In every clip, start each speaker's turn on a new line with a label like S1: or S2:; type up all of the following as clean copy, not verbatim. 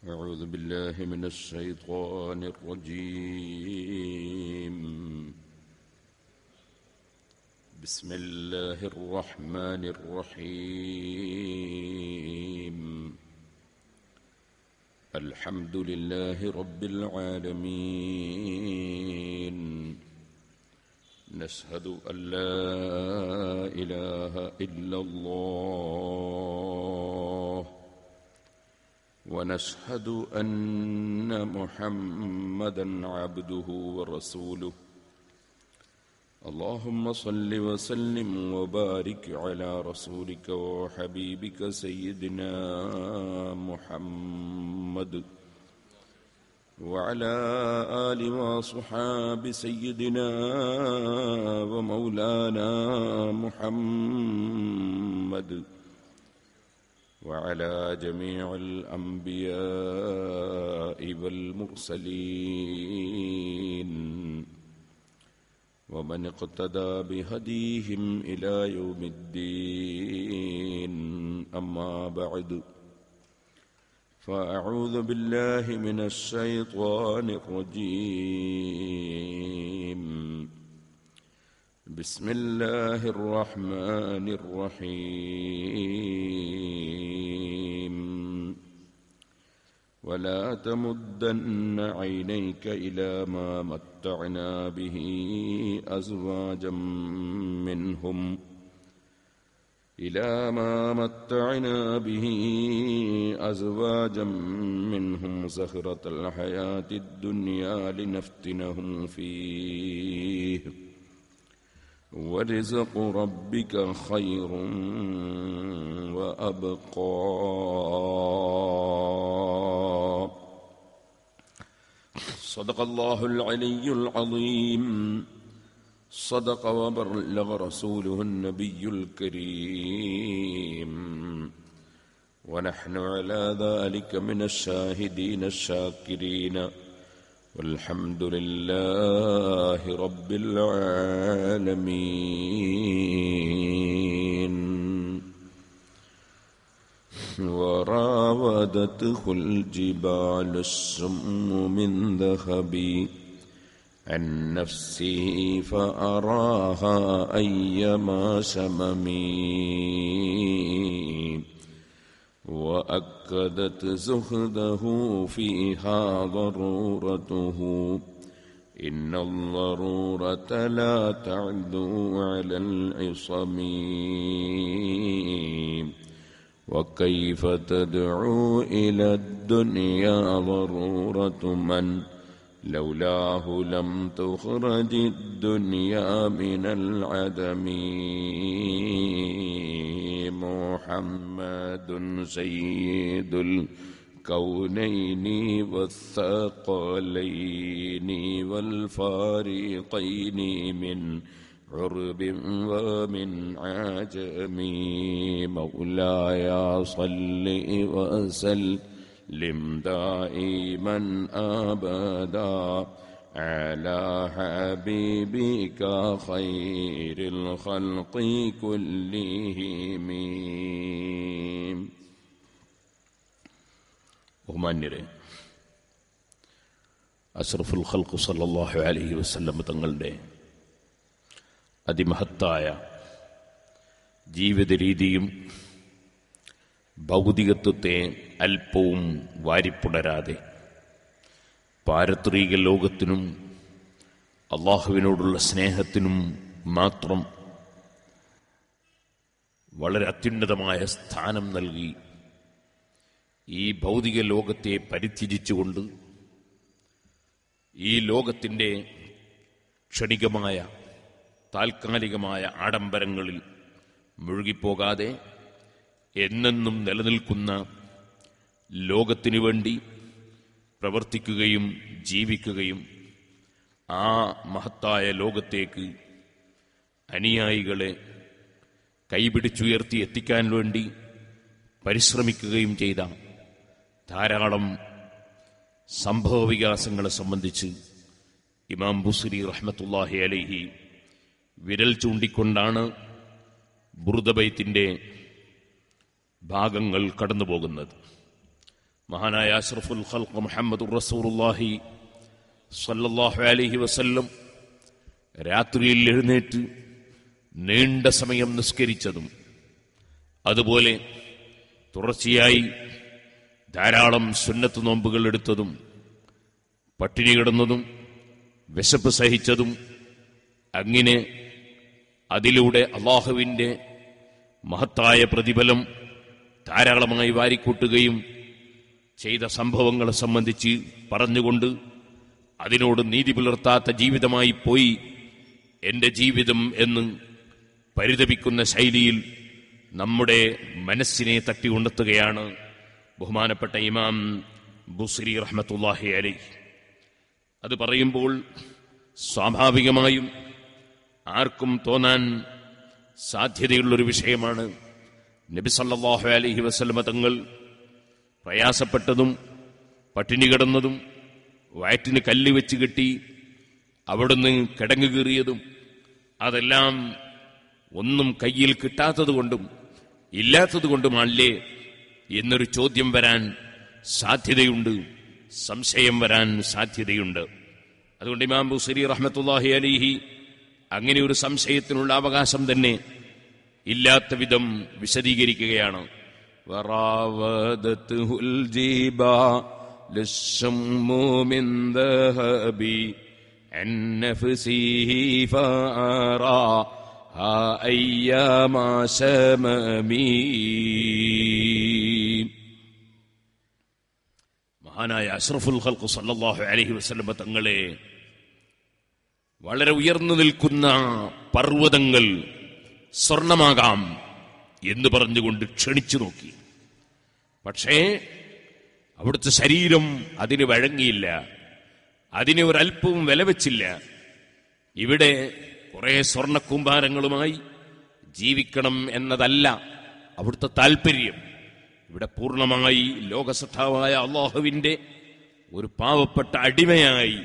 S1: أعوذ بالله من الشيطان الرجيم. بسم الله الرحمن الرحيم. الحمد لله رب العالمين. نشهد أن لا إله إلا الله ونشهد أن محمدًا عبده ورسوله. اللهم صل وسلم وبارك على رسولك وحبيبك سيدنا محمد وعلى آل وصحاب سيدنا ومولانا محمد وعلى جميع الأنبياء والمرسلين ومن اقتدى بهديهم إلى يوم الدين. أما بعد، فأعوذ بالله من الشيطان الرجيم. بسم الله الرحمن الرحيم. ولا تمدن عينيك إلى ما متعنا به أزواجا منهم زهرة الحياة الدنيا لنفتنهم فيه ورزق ربك خير وأبقى. صدق الله العلي العظيم. صدق وبلغ رسوله النبي الكريم. ونحن على ذلك من الشاهدين الشاكرين والحمد لله رب العالمين. وراودته الجبال السم من ذهب عن نفسه فأراها أيما سمم وأكدت زهده فيها ضرورته إن الضرورة لا تعدو على العصم. وكيف تدعو إلى الدنيا ضرورة من لولاه لم تخرج الدنيا من العدم. محمد سيد الكونين والثقلين والفارقين من عرب ومن عجم. مولاي صل وسلم دائما أبدا على حبيبك خير الخلق كلهم. ബഹുമാന്യരെ, അഷ്റഫുൽ ഖൽഖ് സല്ലല്ലാഹു അലൈഹി വസല്ലം തങ്ങളുടെ അതിമഹത്തായ ജീവിത രീതിയും ഭൗതികത്വത്തെ അല്പവും വാരിപ്പുണരാതെ പാരത്രിക ലോകത്തിനും അള്ളാഹുവിനോടുള്ള സ്നേഹത്തിനും മാത്രം വളരെ അത്യുന്നതമായ സ്ഥാനം നൽകി ഈ ഭൗതിക ലോകത്തെ പരിത്യജിച്ചുകൊണ്ട് ഈ ലോകത്തിൻ്റെ ക്ഷണികമായ താൽക്കാലികമായ ആഡംബരങ്ങളിൽ മുഴുകിപ്പോകാതെ എന്നെന്നും നിലനിൽക്കുന്ന ലോകത്തിനു വേണ്ടി പ്രവർത്തിക്കുകയും ജീവിക്കുകയും ആ മഹത്തായ ലോകത്തേക്ക് അനുയായികളെ കൈപിടിച്ചുയർത്തി എത്തിക്കാൻ വേണ്ടി പരിശ്രമിക്കുകയും ചെയ്ത ധാരാളം സംഭവവികാസങ്ങളെ സംബന്ധിച്ച് ഇമാം ബുസ്രി റഹ്മത്തുള്ളാഹി അലൈഹി വിരൽ ചൂണ്ടിക്കൊണ്ടാണ് ബുർദ ബൈത്തിന്റെ ഭാഗങ്ങൾ കടന്നുപോകുന്നത്. മഹാനായ അഷ്റഫുൽ ഖൽഖ് മുഹമ്മദുർ റസൂലുള്ളാഹി സ്വല്ലല്ലാഹു അലൈഹി വസല്ലം രാത്രിയിൽ എഴുന്നേറ്റ് നീണ്ട സമയം നിസ്കരിച്ചതും അതുപോലെ തുടർച്ചയായി ധാരാളം സുന്നത്ത് നോമ്പുകൾ എടുത്തതും പട്ടിണി കിടന്നതും വിശപ്പ് സഹിച്ചതും അങ്ങനെ അതിലൂടെ അല്ലാഹുവിൻ്റെ മഹത്തായ പ്രതിഫലം ധാരാളമായി വാരിക്കൂട്ടുകയും ചെയ്ത സംഭവങ്ങളെ സംബന്ധിച്ച് പറഞ്ഞുകൊണ്ട് അതിനോട് നീതി പുലർത്താത്ത ജീവിതമായി പോയി എൻ്റെ ജീവിതം എന്ന് പരിതപിക്കുന്ന ശൈലിയിൽ നമ്മുടെ മനസ്സിനെ തട്ടി ഉണർത്തുകയാണ് ബഹുമാനപ്പെട്ട ഇമാം ബുസ്രി റഹ്മത്തുള്ളാഹി അലൈഹി. അത് പറയുമ്പോൾ സ്വാഭാവികമായും ആർക്കും തോന്നാൻ സാധ്യതയുള്ളൊരു വിഷയമാണ് നബി സല്ലല്ലാഹു അലൈഹി വസല്ലമ തങ്ങൾ പ്രയാസപ്പെട്ടതും പട്ടിണി കിടന്നതും വയറ്റിന് കല്ല് വെച്ച് കെട്ടി അവിടുന്ന് കിടങ്ങു കീറിയതും അതെല്ലാം ഒന്നും കയ്യിൽ കിട്ടാത്തതുകൊണ്ടും ഇല്ലാത്തതുകൊണ്ടുമല്ലേ എന്നൊരു ചോദ്യം വരാൻ സാധ്യതയുണ്ട്, സംശയം വരാൻ സാധ്യതയുണ്ട്. അതുകൊണ്ട് ഇമാം ബുസ്രി റഹ്മത്തുള്ളാഹി അലൈഹി അങ്ങനെ ഒരു സംശയത്തിനുള്ള അവകാശം തന്നെ ഇല്ലാത്ത വിധം വിശദീകരിക്കുകയാണ്. വറാവദത്തുൽ ജിബാലു ശമ്മു മിൻ ദഹബി അൻ നഫ്സിഹി ഫഅറാഹാ അയ്യാമാ ശമമി. മഹാനായ അഷ്റഫുൽ ഖൽഖ് സല്ലല്ലാഹു അലൈഹി വസല്ലം തങ്ങളെ വളരെ ഉയർന്നു നിൽക്കുന്ന പർവ്വതങ്ങൾ സ്വർണമാകാം എന്ന് പറഞ്ഞുകൊണ്ട് ക്ഷണിച്ചു നോക്കി. പക്ഷേ അവിടുത്തെ ശരീരം അതിന് വഴങ്ങിയില്ല, അതിന് ഒരല്പവും വില വെച്ചില്ല. ഇവിടെ കുറെ സ്വർണക്കൂമ്പാരങ്ങളുമായി ജീവിക്കണം എന്നതല്ല അവിടുത്തെ താല്പര്യം. ഇവിടെ പൂർണ്ണമായി ലോകസത്താവായ അല്ലാഹുവിൻ്റെ ഒരു പാവപ്പെട്ട അടിമയായി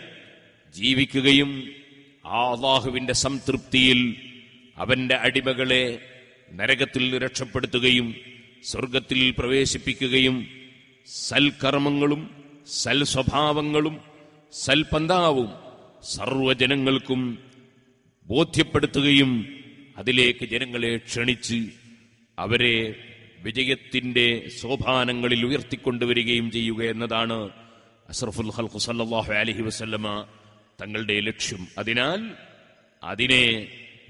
S1: ജീവിക്കുകയും ആ അല്ലാഹുവിൻ്റെ സംതൃപ്തിയിൽ അവന്റെ അടിമകളെ നരകത്തിൽ രക്ഷപ്പെടുത്തുകയും സ്വർഗത്തിൽ പ്രവേശിപ്പിക്കുകയും സൽക്കർമ്മങ്ങളും സൽസ്വഭാവങ്ങളും സൽപന്താവും സർവജനങ്ങൾക്കും ബോധ്യപ്പെടുത്തുകയും അതിലേക്ക് ജനങ്ങളെ ക്ഷണിച്ച് അവരെ വിജയത്തിന്റെ സോപാനങ്ങളിൽ ഉയർത്തിക്കൊണ്ടുവരികയും ചെയ്യുക എന്നതാണ് അഷ്റഫുൽ ഖൽഖ് സല്ലല്ലാഹു അലൈഹി വസല്ലമ തങ്ങളുടെ ലക്ഷ്യം. അതിനാൽ അതിനെ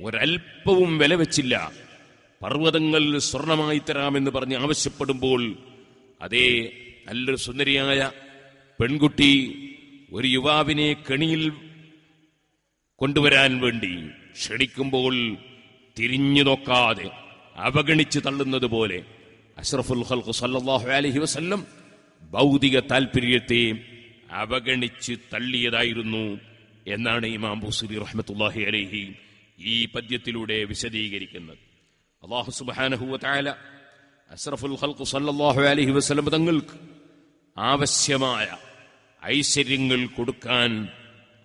S1: ഒരൽപ്പവും വില വെച്ചില്ല. പർവ്വതങ്ങൾ സ്വർണമായി തരാമെന്ന് പറഞ്ഞ് ആവശ്യപ്പെടുമ്പോൾ അതേ നല്ലൊരു സുന്ദരിയായ പെൺകുട്ടി ഒരു യുവാവിനെ കെണിയിൽ കൊണ്ടുവരാൻ വേണ്ടി ക്ഷണിക്കുമ്പോൾ തിരിഞ്ഞു നോക്കാതെ അവഗണിച്ച് തള്ളുന്നത് പോലെ അഷ്റഫുൽ ഖൽഖ് സല്ലല്ലാഹു അലൈഹി വസല്ലം ഭൗതിക താല്പര്യത്തെ അവഗണിച്ച് തള്ളിയതായിരുന്നു എന്നാണ് ഇമാം ബുസ്രി റഹ്മത്തുള്ളാഹി അലൈഹി ഈ പദ്യത്തിലൂടെ വിശദീകരിക്കുന്നത്. അല്ലാഹു സുബ്ഹാനഹു വ തആല അഷ്റഫുൽ ഖൽഖ് സല്ലല്ലാഹു അലൈഹി വസല്ലം തങ്ങൾക്ക് ആവശ്യമായ ഐശ്വര്യങ്ങൾ കൊടുക്കാൻ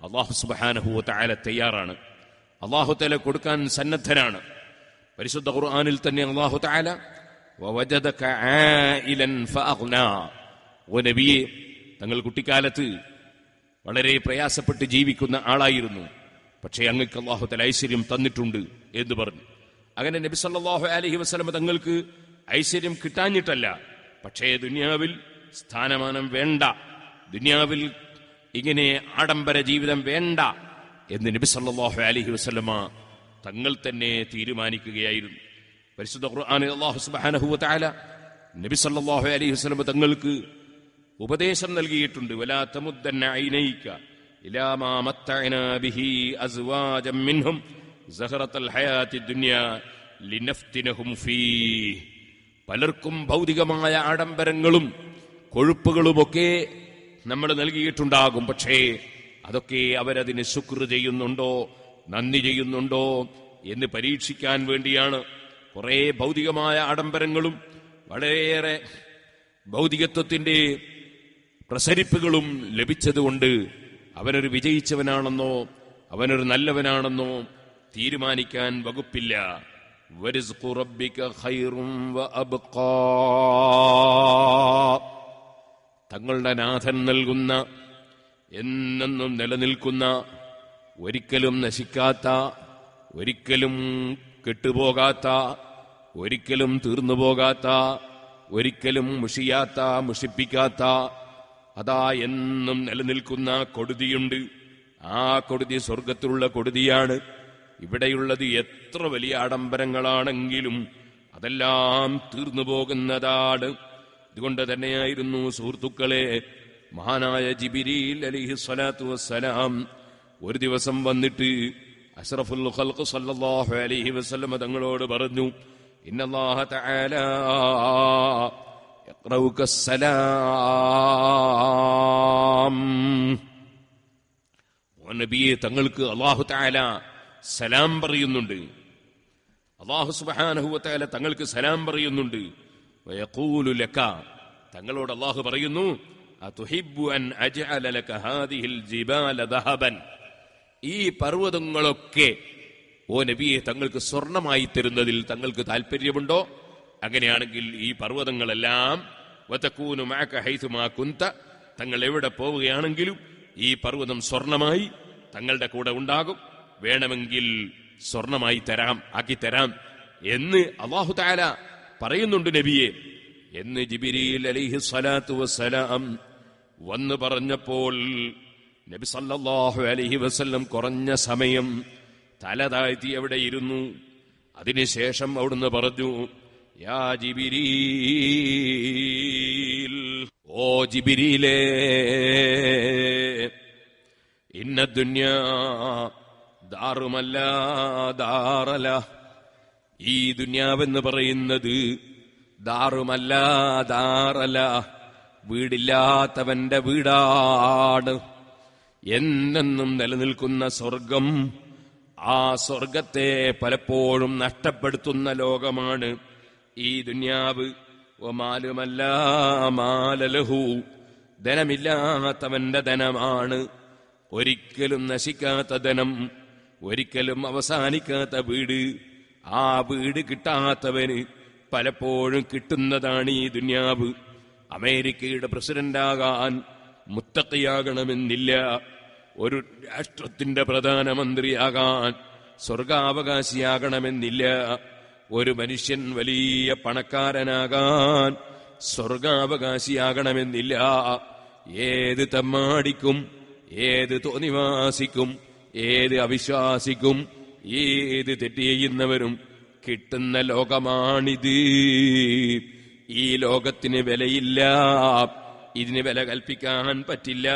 S1: അല്ലാഹു സുബ്ഹാനഹു വ തആല തയ്യാറാണ്. അല്ലാഹു തആല കൊടുക്കാൻ സന്നദ്ധനാണ്. പരിശുദ്ധ ഖുർആനിൽ തന്നെ അല്ലാഹു തആല വവജദക ആയിലൻ ഫഅഗ്നാ, ഓ നബിയെ, തങ്ങൾ കുട്ടിക്കാലത്ത് വളരെ പ്രയാസപ്പെട്ട് ജീവിക്കുന്ന ആളായിരുന്നു, പക്ഷേ അങ്ങക്ക് അല്ലാഹു തആല ഐശ്വര്യം തന്നിട്ടുണ്ട് എന്ന് പറഞ്ഞു. അങ്ങനെ നബി സല്ലല്ലാഹു അലൈഹി വസല്ലം തങ്ങൾക്ക് ഐശ്വര്യം കിട്ടാഞ്ഞിട്ടല്ല, പക്ഷേ ദുനിയാവിൽ സ്ഥാനമാനം വേണ്ട, ദുനിയാവിൽ ഇങ്ങനെ ആഡംബര ജീവിതം വേണ്ട എന്ന് നബി സല്ലല്ലാഹു അലൈഹി വസല്ലമ തങ്ങൾ തന്നെ തീരുമാനിക്കുകയായിരുന്നു. പരിശുദ്ധ ഖുർആനിൽ അല്ലാഹു സുബ്ഹാനഹു വ തആല നബി സല്ലല്ലാഹു അലൈഹി വസല്ലം തങ്ങൾക്ക് ഉപദേശം നൽകിയിട്ടുണ്ട്. വലാ തമുദ്ദന്ന ഐനൈക ഇലാ മാ മത്തഅനാ ബിഹി അസ്വാജം മിൻഹും സഹറത്തുൽ ഹയാത്തി ദുനിയ ലിനഫ്തിനഹും ഫീഹ്. പലർക്കും ഭൗതികമായ ആഡംബരങ്ങളും കൊഴുപ്പുകളുമൊക്കെ നമ്മൾ നൽകിയിട്ടുണ്ടാകും, പക്ഷേ അതൊക്കെ അവരതിന് ശുക്ർ ചെയ്യുന്നുണ്ടോ, നന്ദി ചെയ്യുന്നുണ്ടോ എന്ന് പരീക്ഷിക്കാൻ വേണ്ടിയാണ്. കുറെ ഭൗതികമായ ആഡംബരങ്ങളും വളരെയേറെ ഭൗതികത്വത്തിന്റെ പ്രസരിപ്പുകളും ലഭിച്ചതുകൊണ്ട് അവനൊരു വിജയിച്ചവനാണെന്നോ അവനൊരു നല്ലവനാണെന്നോ തീരുമാനിക്കാൻ വകുപ്പില്ല. വരിസ്ഖു റബ്ബിക ഖൈറും വഅബ്ഖാ. തങ്ങളുടെ നാഥൻ നൽകുന്ന എന്നെന്നും നിലനിൽക്കുന്ന, ഒരിക്കലും നശിക്കാത്ത, ഒരിക്കലും കെട്ടുപോകാത്ത, ഒരിക്കലും തീർന്നുപോകാത്ത, ഒരിക്കലും മുഷിയാത്ത, മുഷിപ്പിക്കാത്ത, അതാ എന്നും നിലനിൽക്കുന്ന കൊടുതിയുണ്ട്. ആ കൊടുതി സ്വർഗത്തിലുള്ള കൊടുതിയാണ്. ഇവിടെയുള്ളത് എത്ര വലിയ ആഡംബരങ്ങളാണെങ്കിലും അതെല്ലാം തീർന്നു പോകുന്നതാണ്. ഇതുകൊണ്ട് തന്നെയായിരുന്നു സുഹൃത്തുക്കളെ, മഹാനായ ജിബ്രീൽ അലൈഹിസ്സലാത്തു വസ്സലാം ഒരു ദിവസം വന്നിട്ട് അഷ്റഫുൽ ഖൽഖ് സല്ലല്ലാഹു അലൈഹി വസല്ലം തങ്ങളോട് പറഞ്ഞു, ഇന്നല്ലാഹ തആല യഖ്റഉകസ്സലാം. നബിയെ, തങ്ങൾക്ക് അല്ലാഹു തആല സലാം പറയുന്നുണ്ട്. അല്ലാഹു സുബ്ഹാനഹു വ തആല തങ്ങൾക്ക് സലാം പറയുന്നുണ്ട്. വയഖൂലു ലക, തങ്ങളോട് അല്ലാഹു പറയുന്നു, അതുഹിബ്ബു അൻ അജ്അല ലക ഹാദിഹിൽ ജിബാല ദഹബൻ. ഈ പർവ്വതങ്ങളൊക്കെ ഓ നബിയെ തങ്ങൾക്ക് സ്വർണമായി തരുന്നതിൽ തങ്ങൾക്ക് താല്പര്യമുണ്ടോ? അങ്ങനെയാണെങ്കിൽ ഈ പർവ്വതങ്ങളെല്ലാം വതകൂനു മഅക ഹൈസുമാ കുന്ത, തങ്ങൾ എവിടെ പോവുകയാണെങ്കിലും ഈ പർവ്വതം സ്വർണമായി തങ്ങളുടെ കൂടെ ഉണ്ടാകും, വേണമെങ്കിൽ സ്വർണമായി തരാം, ആക്കിത്തരാം എന്ന് അല്ലാഹു തആല പറയുന്നുണ്ട് നബിയെ എന്ന് ജിബ്രീൽ അലൈഹിസ്സലാത്തു വസ്സലാം വന്ന് പറഞ്ഞപ്പോൾ നബി സല്ലല്ലാഹു അലൈഹി വസല്ലം കുറഞ്ഞ സമയം തല താഴ്ത്തി അവിടെ ഇരുന്നു. അതിനുശേഷം അവിടുന്ന് പറഞ്ഞു, യാ ജിബ്രീൽ, ഓ ജിബ്രീലേ, ഇന്ന ദുനിയാ ദാറുമല്ല ദാറല. ഈ ദുനിയാവെന്ന് പറയുന്നത് ദാറുമല്ല ദാറല, വീടില്ലാത്തവന്റെ വീടാണ്. എന്നെന്നും നിലനിൽക്കുന്ന സ്വർഗം, ആ സ്വർഗത്തെ പലപ്പോഴും നഷ്ടപ്പെടുത്തുന്ന ലോകമാണ് ഈ ദുനിയാവ്. വമാലുമല്ല മാലലഹു, ധനമില്ലാത്തവന്റെ ധനമാണ്. ഒരിക്കലും നശിക്കാത്ത ധനം, ഒരിക്കലും അവസാനിക്കാത്ത വീട്. ആ വീട് കിട്ടാത്തവന് പലപ്പോഴും കിട്ടുന്നതാണ് ഈ ദുനിയാവ്. അമേരിക്കയുടെ പ്രസിഡന്റാകാൻ മുത്തഖിയാകണമെന്നില്ല, ഒരു രാഷ്ട്രത്തിന്റെ പ്രധാനമന്ത്രിയാകാൻ സ്വർഗാവകാശിയാകണമെന്നില്ല, ഒരു മനുഷ്യൻ വലിയ പണക്കാരനാകാൻ സ്വർഗാവകാശിയാകണമെന്നില്ല. ഏത് തമ്മാടിക്കും, ഏത് തോന്നിവാസിക്കും, ഏത് അവിശ്വാസിക്കും, ഏത് തെറ്റ് ചെയ്യുന്നവരും കിട്ടുന്ന ലോകമാണിത്. ഈ ലോകത്തിന് വിലയില്ല, ഇതിന് വില കൽപ്പിക്കാൻ പറ്റില്ല.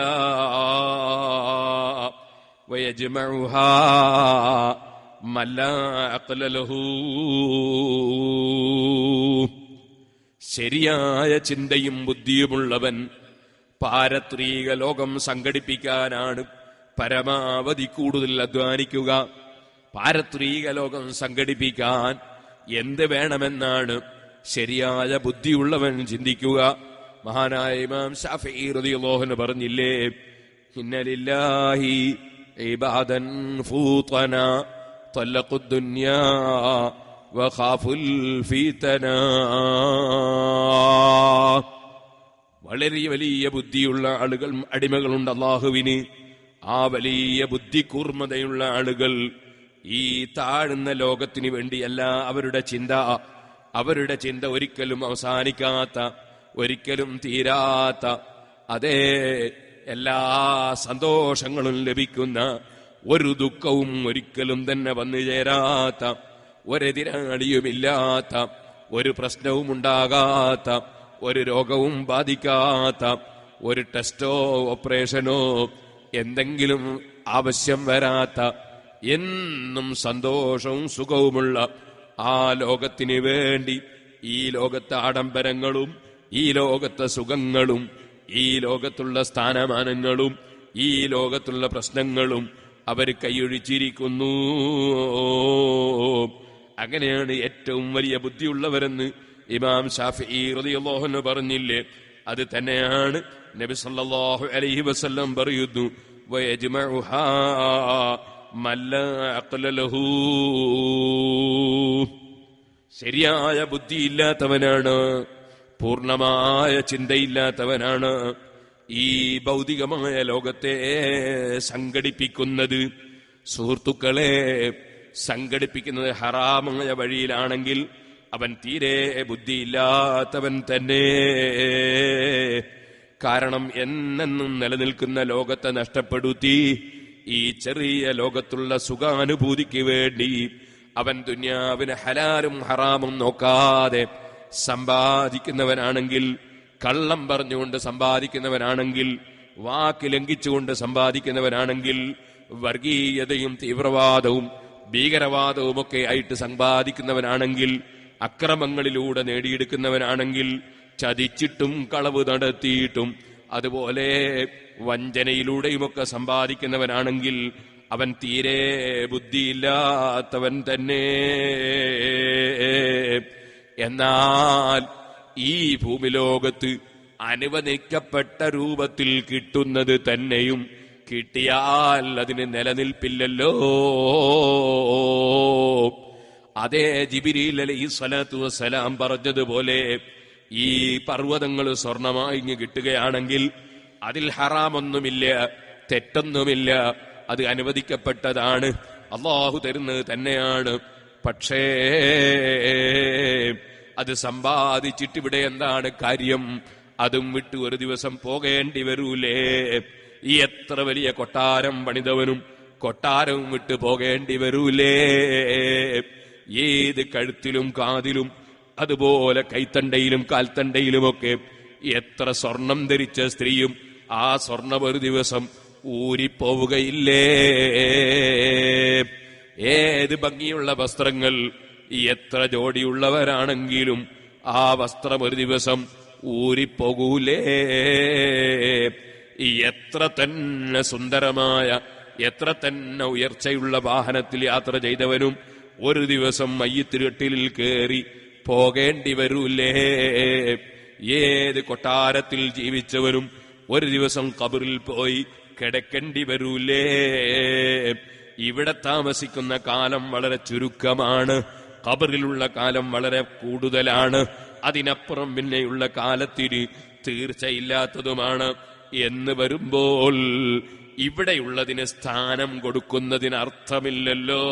S1: വയജ്മഉഹാ മല്ലാ അഖ്ല ലഹു, ശരിയായ ചിന്തയും ബുദ്ധിയുമുള്ളവൻ പാരത്രിക ലോകം സംഘടിപ്പിക്കാനാണ് പരമാവധി കൂടുതൽ അധ്വാനിക്കുക. പാരത്രിക ലോകം സംഘടിപ്പിക്കാൻ എന്ത് വേണമെന്നാണ് ശരിയായ ബുദ്ധിയുള്ളവൻ ചിന്തിക്കുക. മഹാനായ ഇമാം ശാഫിഈ റളിയല്ലാഹു അൻഹു പറഞ്ഞില്ലേ, ഇന്ന ലില്ലാഹി ഇബാദൻ ഫൂതന തലഖുദ് ദുനിയാ വഖാഫുൽ ഫിതന. വളരെ വലിയ ബുദ്ധിയുള്ള ആളുകൾ, അടിമകളുണ്ട് അല്ലാഹുവിന്. ആ വലിയ ബുദ്ധി കൂർമ്മതയുള്ള ആളുകൾ ഈ താഴ്ന്ന ലോകത്തിന് വേണ്ടിയല്ല അവരുടെ ചിന്ത ഒരിക്കലും അവസാനിക്കാത്ത, ഒരിക്കലും തീരാത്ത, അതേ എല്ലാ സന്തോഷങ്ങളും ലഭിക്കുന്ന, ഒരു ദുഃഖവും ഒരിക്കലും തന്നെ വന്നു ചേരാത്ത, ഒരെതിരാളിയുമില്ലാത്ത, ഒരു പ്രശ്നവും ഉണ്ടാകാത്ത, ഒരു രോഗവും ബാധിക്കാത്ത, ഒരു ടെസ്റ്റോ ഓപ്പറേഷനോ എന്തെങ്കിലും ആവശ്യം വരാത്ത, എന്നും സന്തോഷവും സുഖവുമുള്ള ആ ലോകത്തിന് വേണ്ടി ഈ ലോകത്തെ ആഡംബരങ്ങളും, ഈ ലോകത്തെ സുഖങ്ങളും, ഈ ലോകത്തുള്ള സ്ഥാനമാനങ്ങളും, ഈ ലോകത്തുള്ള പ്രശ്നങ്ങളും അവർ കൈയൊഴിച്ചിരിക്കുന്നു. അങ്ങനെയാണ് ഏറ്റവും വലിയ ബുദ്ധിയുള്ളവരെന്ന് ഇമാം ശാഫിഈ റളിയല്ലാഹു അൻഹു പറഞ്ഞില്ലേ? അത് തന്നെയാണ് നബി സല്ലല്ലാഹു അലൈഹി വസല്ലം പറയുന്നു, വയജ്മഉഹാ മല്ലാ അഖ്ല ലഹു. ശരിയായ ബുദ്ധിയില്ലാത്തവനാണ്, പൂർണ്ണമായ ചിന്തയില്ലാത്തവനാണ്, ഈ ഭൗതികമായ ലോകത്തെ സംഘടിപ്പിക്കുന്നത്. സുഹൃത്തുക്കളെ, സംഘടിപ്പിക്കുന്നത് ഹറാമായ വഴിയിലാണെങ്കിൽ അവൻ തീരെ ബുദ്ധിയില്ലാത്തവൻ തന്നെ. കാരണം എന്നെന്നും നിലനിൽക്കുന്ന ലോകത്തെ നഷ്ടപ്പെടുത്തി ഈ ചെറിയ ലോകത്തുള്ള സുഖാനുഭൂതിക്ക് വേണ്ടി അവൻ ദുനിയാവിന് ഹലാലും ഹറാമും നോക്കാതെ സമ്പാദിക്കുന്നവനാണെങ്കിൽ, കള്ളം പറഞ്ഞുകൊണ്ട് സമ്പാദിക്കുന്നവനാണെങ്കിൽ, വാക്ക് ലംഘിച്ചുകൊണ്ട് സമ്പാദിക്കുന്നവനാണെങ്കിൽ, വർഗീയതയും തീവ്രവാദവും ഭീകരവാദവുമൊക്കെ ആയിട്ട് സമ്പാദിക്കുന്നവനാണെങ്കിൽ, അക്രമങ്ങളിലൂടെ നേടിയെടുക്കുന്നവനാണെങ്കിൽ, ചതിച്ചിട്ടും കളവ് നടത്തിയിട്ടും അതുപോലെ വഞ്ചനയിലൂടെയുമൊക്കെ സമ്പാദിക്കുന്നവനാണെങ്കിൽ അവൻ തീരെ ബുദ്ധിയില്ലാത്തവൻ തന്നെ. എന്നാൽ ഈ ഭൂമിലോകത്ത് അനുവദിക്കപ്പെട്ട രൂപത്തിൽ കിട്ടുന്നത് തന്നെയും കിട്ടിയാൽ അതിന് നിലനിൽപ്പില്ലല്ലോ. അതേ ജിബ്രീൽ അലൈഹിസ്സലാത്തു വസ്സലാം പറഞ്ഞതുപോലെ ഈ പർവ്വതങ്ങൾ സ്വർണമായി കിട്ടുകയാണെങ്കിൽ അതിൽ ഹറാമൊന്നുമില്ല, തെറ്റൊന്നുമില്ല, അത് അനുവദിക്കപ്പെട്ടതാണ്, അള്ളാഹു തരുന്നത് തന്നെയാണ്. പക്ഷേ അത് സമ്പാദിച്ചിട്ട് ഇവിടെ എന്താണ് കാര്യം? അതും വിട്ട് ഒരു ദിവസം പോകേണ്ടി വരൂലേ? ഈ എത്ര വലിയ കൊട്ടാരം പണിതവനും കൊട്ടാരവും വിട്ട് പോകേണ്ടി വരൂലേ? ഏത് കഴുത്തിലും കാതിലും അതുപോലെ കൈത്തണ്ടയിലും കാൽത്തണ്ടയിലുമൊക്കെ എത്ര സ്വർണം ധരിച്ച സ്ത്രീയും ആ സ്വർണം ഒരു ദിവസം ഊരിപ്പോവുകയില്ലേ? ഏത് ഭംഗിയുള്ള വസ്ത്രങ്ങൾ എത്ര ജോഡിയുള്ളവരാണെങ്കിലും ആ വസ്ത്രം ഒരു ദിവസം ഊരിപ്പോകൂലേ? എത്ര തന്നെ സുന്ദരമായ, എത്ര തന്നെ ഉയർച്ചയുള്ള വാഹനത്തിൽ യാത്ര ചെയ്തവനും ഒരു ദിവസം മയ്യിത്തുകെട്ടിലിൽ കയറി പോകേണ്ടി വരൂലേ? ഏത് കൊട്ടാരത്തിൽ ജീവിച്ചവനും ഒരു ദിവസം ഖബറിൽ പോയി കിടക്കേണ്ടി വരൂലേ? ഇവിടെ താമസിക്കുന്ന കാലം വളരെ ചുരുക്കമാണ്, ഖബറിലുള്ള കാലം വളരെ കൂടുതലാണ്, അതിനപ്പുറം പിന്നെയുള്ള കാലത്തിന് തീർച്ചയില്ലാത്തതുമാണ്. എന്ന് വരുമ്പോൾ ഇവിടെയുള്ളതിന് സ്ഥാനം കൊടുക്കുന്നതിന് അർത്ഥമില്ലല്ലോ.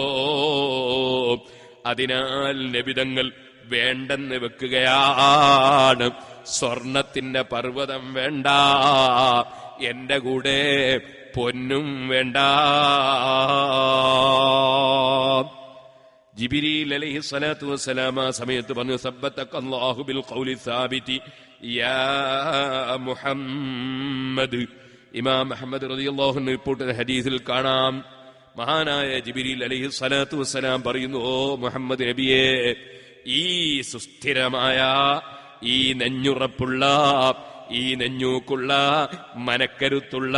S1: അതിനാൽ നബിതങ്ങൾ വേണ്ടെന്ന് വെക്കുകയാണ്. സ്വർണത്തിന്റെ പർവ്വതം വേണ്ട, എന്റെ കൂടെ പൊന്നും വേണ്ട. ജിബ്രീൽ അലൈഹിസ്സലാത്തു വസ്സലാം ആ സമയത്ത് പറഞ്ഞു, സബ്ബതകല്ലാഹു ബിൽ ഖൗലി സാബിതി യാ മുഹമ്മദ്. ഇമാം അഹ്മദ് റളിയല്ലാഹു അൻഹു റിപ്പോർട്ട് ചെയ്ത ഹദീസിൽ കാണാം, മഹാനായ ജിബ്രീൽ അലൈഹിസ്സലാത്തു വസ്സലാം പറയുന്നു, ഓ മുഹമ്മദ് നബിയെ, ഈ സുസ്ഥിരമായ, ഈ നെഞ്ഞുറപ്പുള്ള, ഈ നെഞ്ഞൂക്കുള്ള, മനക്കരുത്തുള്ള,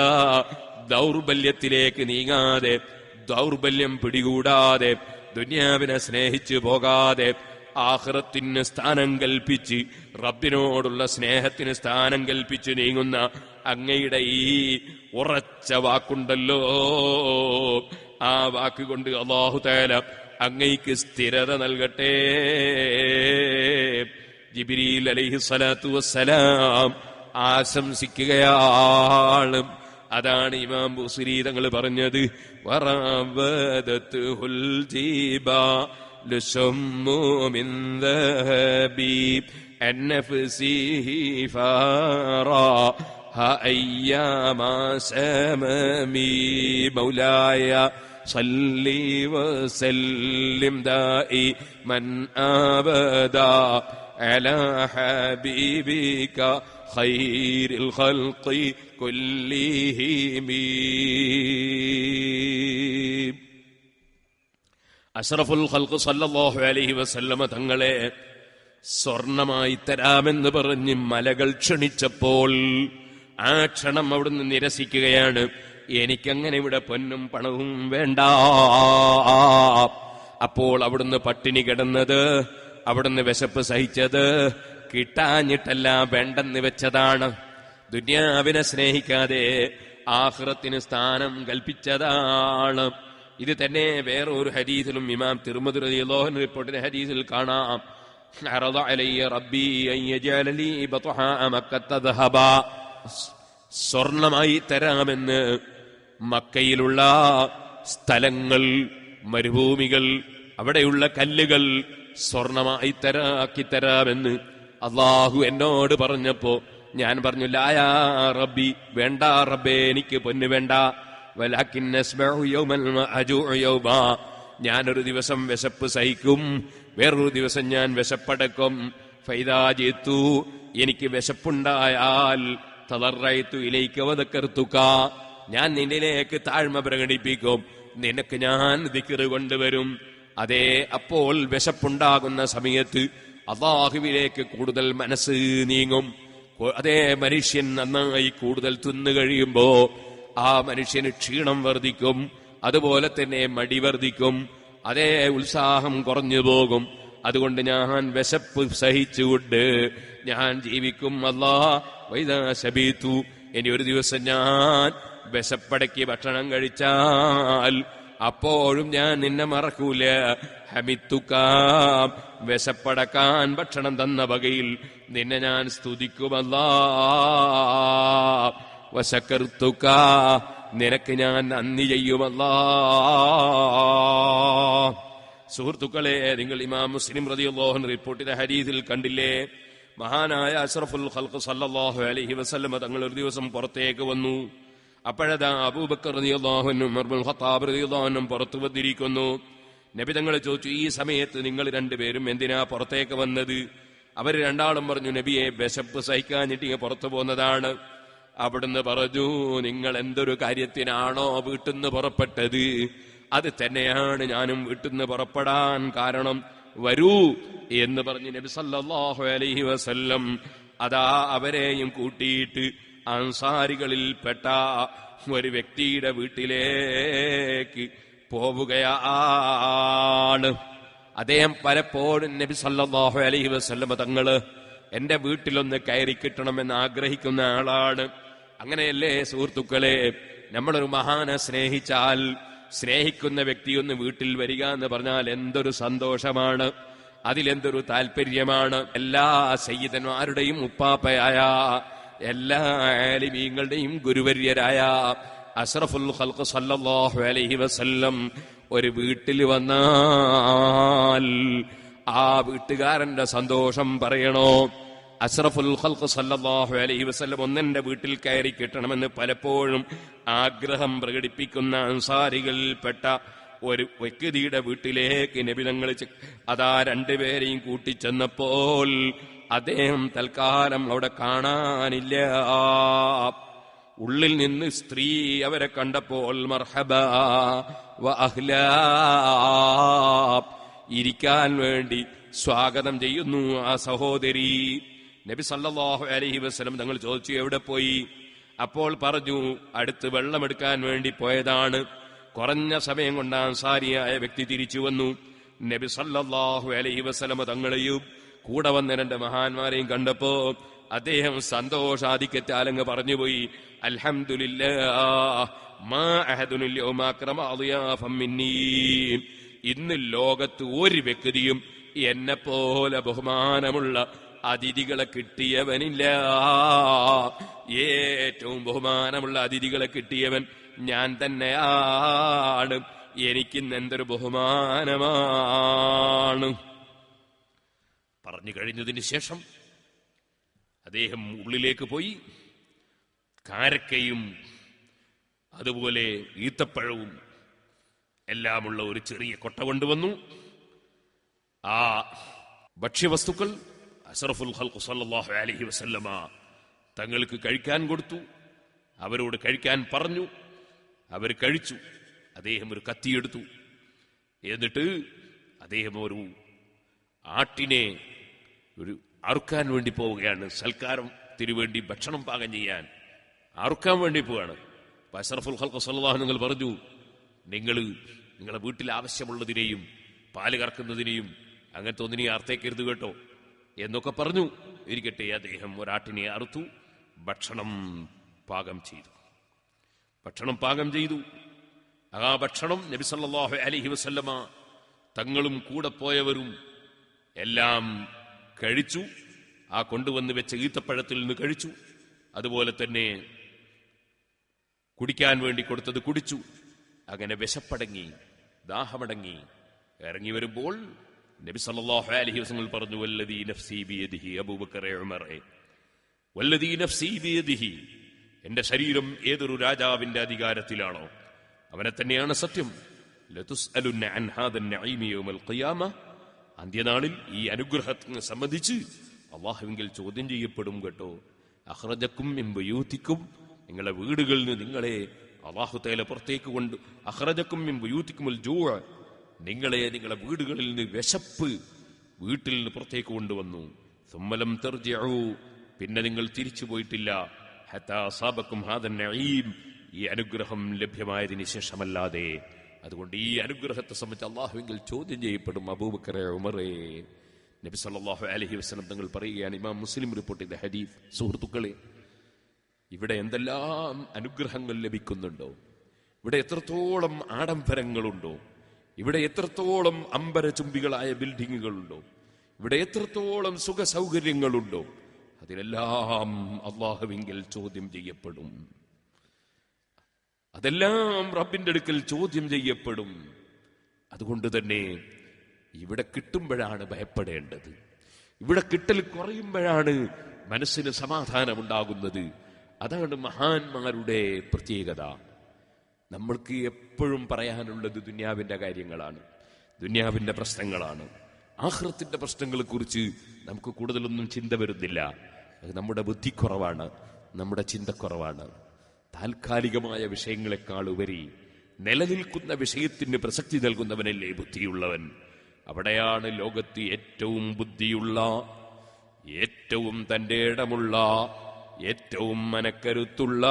S1: ദൗർബല്യത്തിലേക്ക് നീങ്ങാതെ, ദൗർബല്യം പിടികൂടാതെ, ദുനിയാവിനെ സ്നേഹിച്ചു പോകാതെ, ആഖിറത്തിന് സ്ഥാനം കൽപ്പിച്ച്, റബ്ബിനോടുള്ള സ്നേഹത്തിന് സ്ഥാനം കൽപ്പിച്ച് നീങ്ങുന്ന അങ്ങയുടെ ഈ ഉറച്ച വാക്കുണ്ടല്ലോ, ആ വാക്കുകൊണ്ട് അല്ലാഹു തആല അങ്ങയ്ക്ക് സ്ഥിരത നൽകട്ടെ. ജിബ്രീൽ അലൈഹിസ്സലാത്തു വസ്സലാം ആശംസിക്കുകയാണ്. അതാണ് ഇമാം ബുസ്രി തങ്ങൾ പറഞ്ഞത്, വറവദത്തുൽ ജിബാലു ശമ്മു മിൻ ദഹബി അൻഫസിഹി ഫറാഹ അയ്യാമാ സമമി മൗലായ സല്ലി വസല്ലിം ദായിമൻ അബദാ അലാ ഹബീബിക ഖൈറിൽ ഖൽഖി കുല്ലിഹിം. അഷ്റഫുൽ ഖൽഖ് സല്ലല്ലാഹു അലൈഹി വസല്ലമ തങ്ങളെ സ്വർണമായി തരാമെന്ന് പറഞ്ഞ് മലകൾ ക്ഷണിച്ചപ്പോൾ ആ ക്ഷണം അവിടുന്ന് നിരസിക്കുകയാണ്. എനിക്കങ്ങനെ ഇവിടെ പൊന്നും പണവും വേണ്ട. അപ്പോൾ അവിടുന്ന് പട്ടിണി കിടന്നത്, അവിടുന്ന് വിശപ്പ് സഹിച്ചത് കിട്ടാഞ്ഞിട്ടല്ല, വേണ്ടെന്ന് വെച്ചതാണ്. ദുനിയാവിനെ സ്നേഹിക്കാതെ ആഖിറത്തിന് സ്ഥാനം കൽപ്പിച്ചതാണ്. ഇത് തന്നെ വേറെ ഒരു ഹദീസിലും ഇമാം തിർമിദി റളിയല്ലാഹു അൻഹു റിപ്പോർട്ടിന്റെ ഹദീസിൽ കാണാം, അറദ അലയ്യ റബ്ബി അൻ യജഅല ലീ ബത്ഹാ മക്കത്ത ദഹബ. സ്വർണമായി തരാമെന്ന് മക്കയിലുള്ള സ്ഥലങ്ങൾ, മരുഭൂമികൾ, അവിടെയുള്ള കല്ലുകൾ സ്വർണമായി ആക്കിത്തരാമെന്ന് അള്ളാഹു എന്നോട് പറഞ്ഞപ്പോ ഞാൻ പറഞ്ഞു, ലാ യാ റബ്ബി, വേണ്ട റബ്ബേ, എനിക്ക് പൊന്നു വേണ്ട. വലാകിൻ അസ്മഉ യൗമൽ അജൂഉ യൗമാ, ഞാനൊരു ദിവസം വിശപ്പ് സഹിക്കും, വേറൊരു ദിവസം ഞാൻ വിശപ്പടക്കും. ഫൈദാ ജിത്തു, എനിക്ക് വിശപ്പുണ്ടായാൽ തളറൈതു ഇലൈക വദക്കർതുക, ഞാൻ നിന്നിലേക്ക് താഴ്മ പ്രകടിപ്പിക്കും, നിനക്ക് ഞാൻ ദിക്ർ കൊണ്ടുവരും. അതേ, അപ്പോൾ വിശപ്പുണ്ടാകുന്ന സമയത്ത് അല്ലാഹുവിലേക്ക് കൂടുതൽ മനസ്സ് നീങ്ങും. അതേ, മനുഷ്യൻ നന്നായി കൂടുതൽ തിന്നു കഴിയുമ്പോ ആ മനുഷ്യന് ക്ഷീണം വർദ്ധിക്കും, അതുപോലെ തന്നെ മടി വർദ്ധിക്കും, അതേ, ഉത്സാഹം കുറഞ്ഞു പോകും. അതുകൊണ്ട് ഞാൻ വിശപ്പ് സഹിച്ചുകൊണ്ട് ഞാൻ ജീവിക്കും. വൈദാ ശബീതു, ഇനി ഒരു ദിവസം ഞാൻ വിശപ്പടക്കി ഭക്ഷണം കഴിച്ചാൽ അപ്പോഴും ഞാൻ നിന്നെ മറക്കൂല. ഹമിത്തുക്കാം, വിശപ്പടക്കാൻ ഭക്ഷണം തന്ന വകയിൽ നിന്നെ ഞാൻ സ്തുതിക്കുമല്ലാ. വശക്കർത്തുക, നിനക്ക് ഞാൻ നന്ദി ചെയ്യുമല്ലാ. സുഹൃത്തുക്കളെ, നിങ്ങൾ ഇമാം മുസ്ലിം റളിയല്ലാഹു അൻഹു റിപ്പോർട്ട് ചെയ്ത ഹദീസിൽ കണ്ടില്ലേ, മഹാനായ അഷ്റഫുൽ ഖൽഖ് സല്ലല്ലാഹു അലൈഹി വസല്ലം തങ്ങൾ ഒരു ദിവസം പുറത്തേക്ക് വന്നു. അപ്പോഴതാ അബൂബക്കർ റളിയല്ലാഹു അൻഹു, ഉമർ ഇബ്നുൽ ഖത്താബ് റളിയല്ലാഹു അൻഹു പുറത്തു വന്നിരിക്കുന്നു. നബി തങ്ങൾ ചോദിച്ചു, ഈ സമയത്ത് നിങ്ങൾ രണ്ടുപേരും എന്തിനാ പുറത്തേക്ക് വന്നത്? അവർ രണ്ടാളും പറഞ്ഞു, നബിയെ, വിശപ്പ് സഹിക്കാഞ്ഞിട്ട് പുറത്തു പോന്നതാണ്. അവിടുന്ന് പറഞ്ഞു, നിങ്ങൾ എന്തൊരു കാര്യത്തിനാണോ വീട്ടിൽ നിന്ന് പുറപ്പെട്ടത്, അത് തന്നെയാണ് ഞാനും വീട്ടിൽ നിന്ന് പുറപ്പെടാൻ കാരണം. വരൂ എന്ന് പറഞ്ഞ് നബി സല്ലല്ലാഹു അലൈഹി വസല്ലം അതാ അവരെയും കൂട്ടിയിട്ട് അൻസാരികളിൽപ്പെട്ട ഒരു വ്യക്തിയുടെ വീട്ടിലേക്ക് പോവുകയാണ്. അദ്ദേഹം പലപ്പോഴും നബി സല്ലല്ലാഹു അലൈഹി വസല്ലം തങ്ങള് എന്റെ വീട്ടിലൊന്ന് കയറി കിട്ടണമെന്ന് ആഗ്രഹിക്കുന്ന ആളാണ്. അങ്ങനെയല്ലേ സുഹൃത്തുക്കളെ, നമ്മളൊരു മഹാനെ സ്നേഹിച്ചാൽ, സ്നേഹിക്കുന്ന വ്യക്തിയൊന്ന് വീട്ടിൽ വരിക എന്ന് പറഞ്ഞാൽ എന്തൊരു സന്തോഷമാണ്, അതിലെന്തൊരു താല്പര്യമാണ്. എല്ലാ സയ്യിദന്മാരുടെയും ഉപ്പാപ്പയായ, എല്ലാ ആലിമീങ്ങളുടെയും ഗുരുവര്യരായ അഷ്റഫുൽ ഖൽഖ് സല്ലല്ലാഹു അലൈഹി വസല്ലം ഒരു വീട്ടിൽ വന്നാൽ ആ വീട്ടുകാരന്റെ സന്തോഷം പറയണോ? അഷ്റഫുൽ ഖൽഖ് സല്ലല്ലാഹു അലൈഹി വസല്ലം ഒന്നെന്റെ വീട്ടിൽ കയറി കിട്ടണമെന്ന് പലപ്പോഴും ആഗ്രഹം പ്രകടിപ്പിക്കുന്ന അൻസാരികളിൽപ്പെട്ട ഒരു വ്യക്തിയുടെ വീട്ടിലേക്ക് നബി തങ്ങൾ അതാ രണ്ടുപേരെയും കൂട്ടിച്ചെന്നപ്പോൾ അദ്ദേഹം തൽക്കാലം അവിടെ കാണാനില്ല. ഉള്ളിൽ നിന്ന് സ്ത്രീ അവരെ കണ്ടപ്പോൾ മർഹബാ വ അഹ്ലാ, ഇരിക്കാൻ വേണ്ടി സ്വാഗതം ചെയ്യുന്നു ആ സഹോദരി. നബി സല്ലല്ലാഹു അലൈഹി വസല്ലം തങ്ങൾ ചോദിച്ചു, എവിടെ പോയി? അപ്പോൾ പറഞ്ഞു, അടുത്ത് വെള്ളമെടുക്കാൻ വേണ്ടി പോയതാണ്. കുറഞ്ഞ സമയം കൊണ്ട് അൻസാരിയായ വ്യക്തി തിരിച്ചു വന്നു. നബി സല്ലല്ലാഹു അലൈഹി വസല്ലം തങ്ങളെയും കൂടെ വന്ന രണ്ട് മഹാന്മാരെയും കണ്ടപ്പോ അദ്ദേഹം സന്തോഷാധിക്യത്താലങ്ങ് പറഞ്ഞുപോയി, അൽഹംദുലില്ലാഹ് മാ അഹദുൻ യൗമ അക്രമ അളിയാഫം മിന്നീ, ഇന്ന് ലോകത്ത് ഒരു വ്യക്തിയും എന്നെ പോലെ ബഹുമാനമുള്ള അതിഥികളെ കിട്ടിയവനില്ല. ഏറ്റവും ബഹുമാനമുള്ള അതിഥികളെ കിട്ടിയവൻ ഞാൻ തന്നെയാണ്. എനിക്കിന്ന് എന്തൊരു ബഹുമാനമാണ്. പറഞ്ഞു കഴിഞ്ഞതിന് ശേഷം അദ്ദേഹം ഉള്ളിലേക്ക് പോയി കാരക്കയും അതുപോലെ ഈത്തപ്പഴവും എല്ലാമുള്ള ഒരു ചെറിയ കൊട്ട കൊണ്ടുവന്നു. ആ ഭക്ഷ്യവസ്തുക്കൾ അഷ്റഫുൽ ഖൽഖ് സല്ലല്ലാഹു അലൈഹി വസല്ലമ തങ്ങൾക്ക് കഴിക്കാൻ കൊടുത്തു. അവരോട് കഴിക്കാൻ പറഞ്ഞു. അവർ കഴിച്ചു. അദ്ദേഹം ഒരു കത്തിയെടുത്തു. എന്നിട്ട് അദ്ദേഹം ഒരു ആട്ടിനെ അറുക്കാൻ വേണ്ടി പോവുകയാണ്. സൽക്കാരത്തിന് വേണ്ടി ഭക്ഷണം പാകം ചെയ്യാൻ അറുക്കാൻ വേണ്ടി പോവുകയാണ്. അഷ്റഫുൽ ഖൽഖ് സല്ലല്ലാഹു അലൈഹി വസല്ലം പറഞ്ഞു, നിങ്ങളെ വീട്ടിൽ ആവശ്യമുള്ളതിനെയും പാല് കറക്കുന്നതിനെയും അങ്ങനത്തെ ഒന്നിനെയും അർത്ഥേക്കരുത് കേട്ടോ എന്നൊക്കെ പറഞ്ഞു. ഇരിക്കട്ടെ, അദ്ദേഹം ഒരാട്ടിനെ അറുത്തു. ഭക്ഷണം പാകം ചെയ്തു. ആ ഭക്ഷണം നബി സല്ലല്ലാഹു അലൈഹി വസല്ലമ തങ്ങളും കൂടെ പോയവരും എല്ലാം കഴിച്ചു. ആ കൊണ്ടുവന്ന് വെച്ച ഈത്തപ്പഴത്തിൽ നിന്ന് കഴിച്ചു. അതുപോലെ തന്നെ കുടിക്കാൻ വേണ്ടി കൊടുത്തത് കുടിച്ചു. അങ്ങനെ വിശപ്പടങ്ങി, ദാഹമടങ്ങി. ഇറങ്ങി വരുമ്പോൾ നബി സല്ലല്ലാഹു അലൈഹി വസല്ലം പറഞ്ഞു, വല്ലദീ നഫ്സി ബിയദിഹി, അബൂബക്കറെ ഉമറെ, വല്ലദീ നഫ്സി ബിയദിഹി, എന്റെ ശരീരം ഏതൊരു രാജാവിന്റെ അധികാരത്തിലാണോ അവനെ തന്നെയാണ് സത്യം. ലതുസ്അലുന്ന അൻ ഹാദൻ നഈമി യൗമൽ ഖിയാമ, അന്ത്യനാളിൽ ഈ അനുഗ്രഹത്തെ സംബന്ധിച്ച് അല്ലാഹുവിങ്കിൽ ചോദ്യം ചെയ്യപ്പെടും കേട്ടോ. അഖ്റജക്കും മിൻ ബുയൂതിക്കും, നിങ്ങളുടെ വീടുകളിൽ നിന്ന് നിങ്ങളെ അല്ലാഹു തആല പുറത്തേക്ക് കൊണ്ട്, അഖ്റജക്കും മിൻ ബുയൂതിക്കുമുൽ ജൂഅ, നിങ്ങളെ നിങ്ങളുടെ വീടുകളിൽ നിന്ന് വിശപ്പ് വീട്ടിൽ നിന്ന് പുറത്തേക്ക് കൊണ്ടുവന്നു. സുമ്മലം തർജിഉ, പിന്നെ നിങ്ങൾ തിരിച്ചു പോയിട്ടില്ല. ഹത്താ അസാബക്കും ഹാദൻ നഈം, ഈ അനുഗ്രഹം ലഭ്യമായതിനു ശേഷമല്ലാതെ. അതുകൊണ്ട് ഈ അനുഗ്രഹത്തെ സംബന്ധിച്ച് അല്ലാഹുവിൽ ചോദ്യം ചെയ്യപ്പെടും. അബൂബക്കറെ ഉമറെ, നബി സല്ലല്ലാഹു അലൈഹി വസല്ലം തങ്ങൾ പറയുകയാണ്, ഇമാം മുസ്ലിം റിപ്പോർട്ട് ചെയ്ത ഹദീസ്. സുഹൃത്തുക്കളെ, ഇവിടെ എന്തെല്ലാം അനുഗ്രഹങ്ങൾ ലഭിക്കുന്നുണ്ടോ, ഇവിടെ എത്രത്തോളം ആഡംബരങ്ങളുണ്ടോ, ഇവിടെ എത്രത്തോളം അമ്പരചുംബികളായ ബിൽഡിങ്ങുകളുണ്ടോ, ഇവിടെ എത്രത്തോളം സുഖ സൗകര്യങ്ങളുണ്ടോ, അതിലെല്ലാം അല്ലാഹുവിങ്കിൽ ചോദ്യം ചെയ്യപ്പെടും. അതെല്ലാം റബ്ബിന്റെ അടുക്കൽ ചോദ്യം ചെയ്യപ്പെടും. അതുകൊണ്ട് തന്നെ ഇവിടെ കിട്ടുമ്പോഴാണ് ഭയപ്പെടേണ്ടത്. ഇവിടെ കിട്ടൽ കുറയുമ്പോഴാണ് മനസ്സിന് സമാധാനമുണ്ടാകുന്നത്. അതാണ് മഹാന്മാരുടെ പ്രത്യേകത. നമ്മൾക്ക് എപ്പോഴും പറയാനുള്ളത് ദുനിയാവിന്റെ കാര്യങ്ങളാണ്, ദുനിയാവിന്റെ പ്രശ്നങ്ങളാണ്. ആഖിറത്തിന്റെ പ്രശ്നങ്ങളെ കുറിച്ച് നമുക്ക് കൂടുതലൊന്നും ചിന്ത വരുന്നില്ല. അത് നമ്മുടെ ബുദ്ധിക്കുറവാണ്, നമ്മുടെ ചിന്തക്കുറവാണ്. താൽക്കാലികമായ വിഷയങ്ങളെക്കാൾ ഉപരി നിലനിൽക്കുന്ന വിഷയത്തിന് പ്രസക്തി നൽകുന്നവനല്ലേ ബുദ്ധിയുള്ളവൻ. അവിടെയാണ് ലോകത്ത് ഏറ്റവും ബുദ്ധിയുള്ള, ഏറ്റവും തന്റെ ഇടമുള്ള, ഏറ്റവും മനക്കരുത്തുള്ള,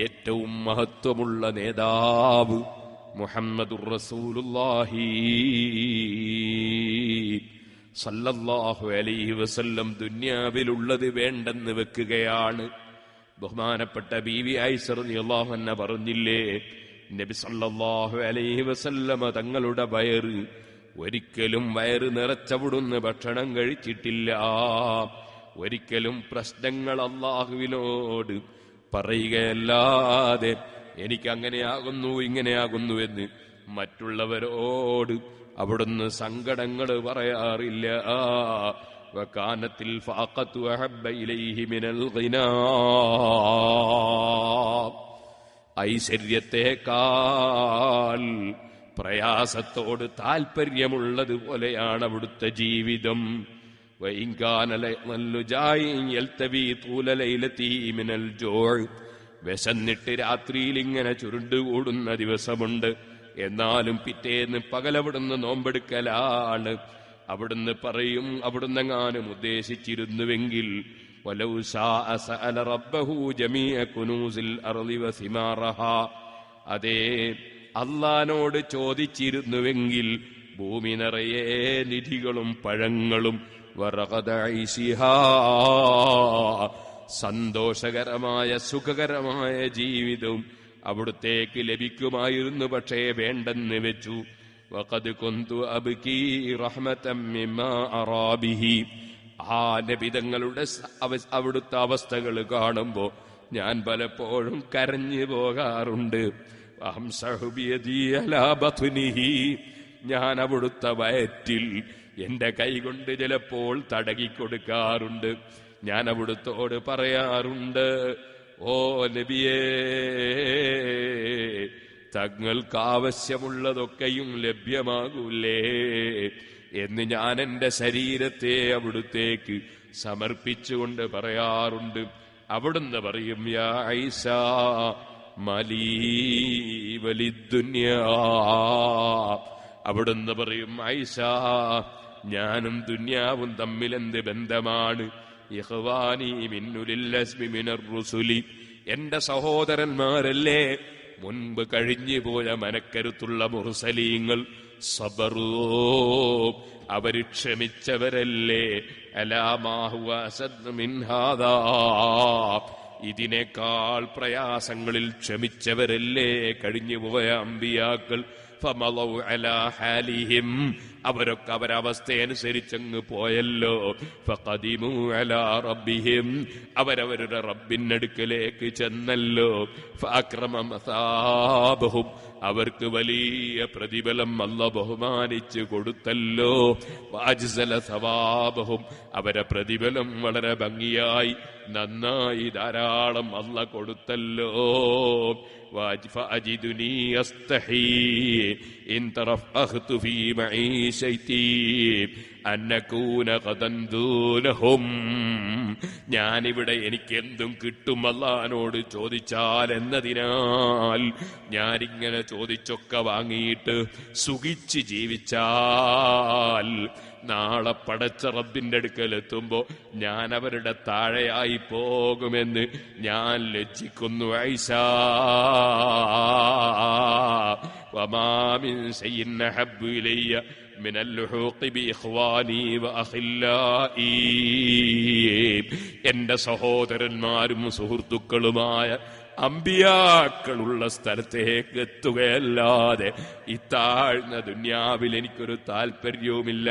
S1: ഏറ്റവും മഹത്വമുള്ള നേതാവ് മുഹമ്മദുർ റസൂലുള്ളാഹി സല്ലല്ലാഹു അലൈഹി വസല്ലം ദുനിയാവിലുള്ളത് വേണ്ടെന്ന് വെക്കുകയാണ്. ബഹുമാനപ്പെട്ട ബീവി ആയിഷ റളിയല്ലാഹു അൻഹ പറഞ്ഞില്ലേ, നബി സല്ലല്ലാഹു അലൈഹി വസല്ലമ തങ്ങളുടെ ഒരിക്കലും വയറ് നിറച്ചവിടുന്ന് ഭക്ഷണം കഴിച്ചിട്ടില്ല. ഒരിക്കലും പ്രശ്നങ്ങൾ അല്ലാഹുവിനോട് പറയുകയല്ലാതെ എനിക്കങ്ങനെയാകുന്നു ഇങ്ങനെയാകുന്നു എന്ന് മറ്റുള്ളവരോട് അവിടുന്ന് സങ്കടങ്ങൾ പറയാറില്ല. വകാനത്തിൽ ഫാഖത്തു അഹബ്ബ ഇലൈഹി മിനൽ ഗിനാ, ഐശ്വര്യത്തെക്കാൾ പ്രയാസത്തോട് താല്പര്യമുള്ളതുപോലെയാണ് അവിടുത്തെ ജീവിതം. വിശന്നിട്ട് രാത്രിയിൽ ഇങ്ങനെ ചുരുണ്ടുകൂടുന്ന ദിവസമുണ്ട്. എന്നാലും പിറ്റേന്ന് പകലവിടുന്ന് നോമ്പെടുക്കലാണ്. അവിടുന്ന് പറയും, അവിടുന്നെങ്ങാനും ഉദ്ദേശിച്ചിരുന്നുവെങ്കിൽ വലൗ ശാഅ സഅല റബ്ബഹു ജമീഅ കുനൂസിൽ അർളി വസിമാറഹാ, അതേ അല്ലാഹുവോട് ചോദിച്ചിരുന്നുവെങ്കിൽ ഭൂമി നിറയെ നിധികളും പഴങ്ങളും വറഗദ ഐശിഹാ, സന്തോഷകരമായ സുഖകരമായ ജീവിതവും അവിടുത്തേക്ക് ലഭിക്കുമായിരുന്നു. പക്ഷേ വേണ്ടെന്ന് വെച്ചു. വഖദ് കുന്തു അബ്കി റഹ്മതൻ മിമ്മാ അറാ ബിഹി, ആ നബിതങ്ങളുടെ അവിടുത്തെ അവസ്ഥകൾ കാണുമ്പോ ഞാൻ പലപ്പോഴും കരഞ്ഞു പോകാറുണ്ട്. അംസഹു ബിയദി അലാ ബത്നിഹി, ഞാൻ അവിടുത്തെ വയറ്റിൽ എന്റെ കൈകൊണ്ട് ചിലപ്പോൾ തടകിക്കൊടുക്കാറുണ്ട്. ഞാൻ അവിടുത്തോട് പറയാറുണ്ട്, ഓ നബിയേ, തങ്ങൾക്ക് ആവശ്യമുള്ളതൊക്കെയും ലഭ്യമാകൂലേ എന്ന് ഞാൻ എന്റെ ശരീരത്തെ അവിടുത്തേക്ക് സമർപ്പിച്ചുകൊണ്ട് പറയാറുണ്ട്. അവിടുന്ന് പറയും, യാ ഐസ മലീ വലിദ്ദുനിയാ, അവിടുന്ന് പറയും, ഐഷ, ഞാനും ദുനിയാവും തമ്മിലെന്ത് ബന്ധമാണ്? ഇഖ്വാനി മിന്നുലിൽ അസ്മി മിനർ റുസുലി, എന്റെ സഹോദരന്മാരല്ലേ, മുൻപ് കഴിഞ്ഞു പോയ മനക്കരുത്തുള്ള മുർസലീങ്ങൾ. സബറൂ, അവര് ക്ഷമിച്ചവരല്ലേ. അലാ മാ ഹുവ അസദ് മിൻ ഹാദാ, ഇതിനേക്കാൾ പ്രയാസങ്ങളിൽ ക്ഷമിച്ചവരല്ലേ കഴിഞ്ഞു പോയ അമ്പിയാക്കൾ. ഫമളൗ അലാ ഹാലിഹിം, അവരൊക്കെ അവരവസ്ഥയനുസരിച്ചങ്ങ് പോയല്ലോ. ഫഖദിമു അലാ റബ്ബിഹിം, അവരവരുടെ റബ്ബിനടുക്കലേക്ക് ചെന്നല്ലോ. ഫഅക്രമ മസാബഹും, അവർക്ക് വലിയ പ്രതിഫലം അല്ലാഹു ബഹുമാനിച്ചു കൊടുത്തല്ലോ. വഅജ്സല സവാബഹും, അവരെ പ്രതിഫലം വളരെ ഭംഗിയായി നന്നായി ധാരാളം അല്ലാഹു കൊടുത്തല്ലോ. فأجدني أستحي إن ترفعت في معيشتي أن أكون غدا دونهم. ഞാനിവിടെ എനിക്കെന്തും കിട്ടും അല്ലാഹുവോട് ചോദിച്ചാൽ എന്നതിനാൽ ഞാനിങ്ങനെ ചോദിച്ചൊക്കെ വാങ്ങിയിട്ട് സുഖിച്ച് ജീവിച്ചാൽ നാളെ പടച്ച റബ്ബിന്റെ അടുക്കലെത്തുമ്പോ ഞാൻ അവരുടെ താഴെയായി പോകുമെന്ന് ഞാൻ ലജ്ജിക്കുന്നു. ഐസാ വമാ മിൻ ശൈഇൻ അഹബ്ബു ഇലയ്യ മിനൽ ലുഹൂഖി ബിഇഖ്വാനി വഅഖില്ലായി, എന്റെ സഹോദരന്മാരും സുഹൃത്തുക്കളുമായ അമ്പിയാക്കളുള്ള സ്ഥലത്തേക്ക് എത്തുകയല്ലാതെ ഈ താഴ്ന്ന ദുന്യാവിൽ എനിക്കൊരു താല്പര്യവുമില്ല.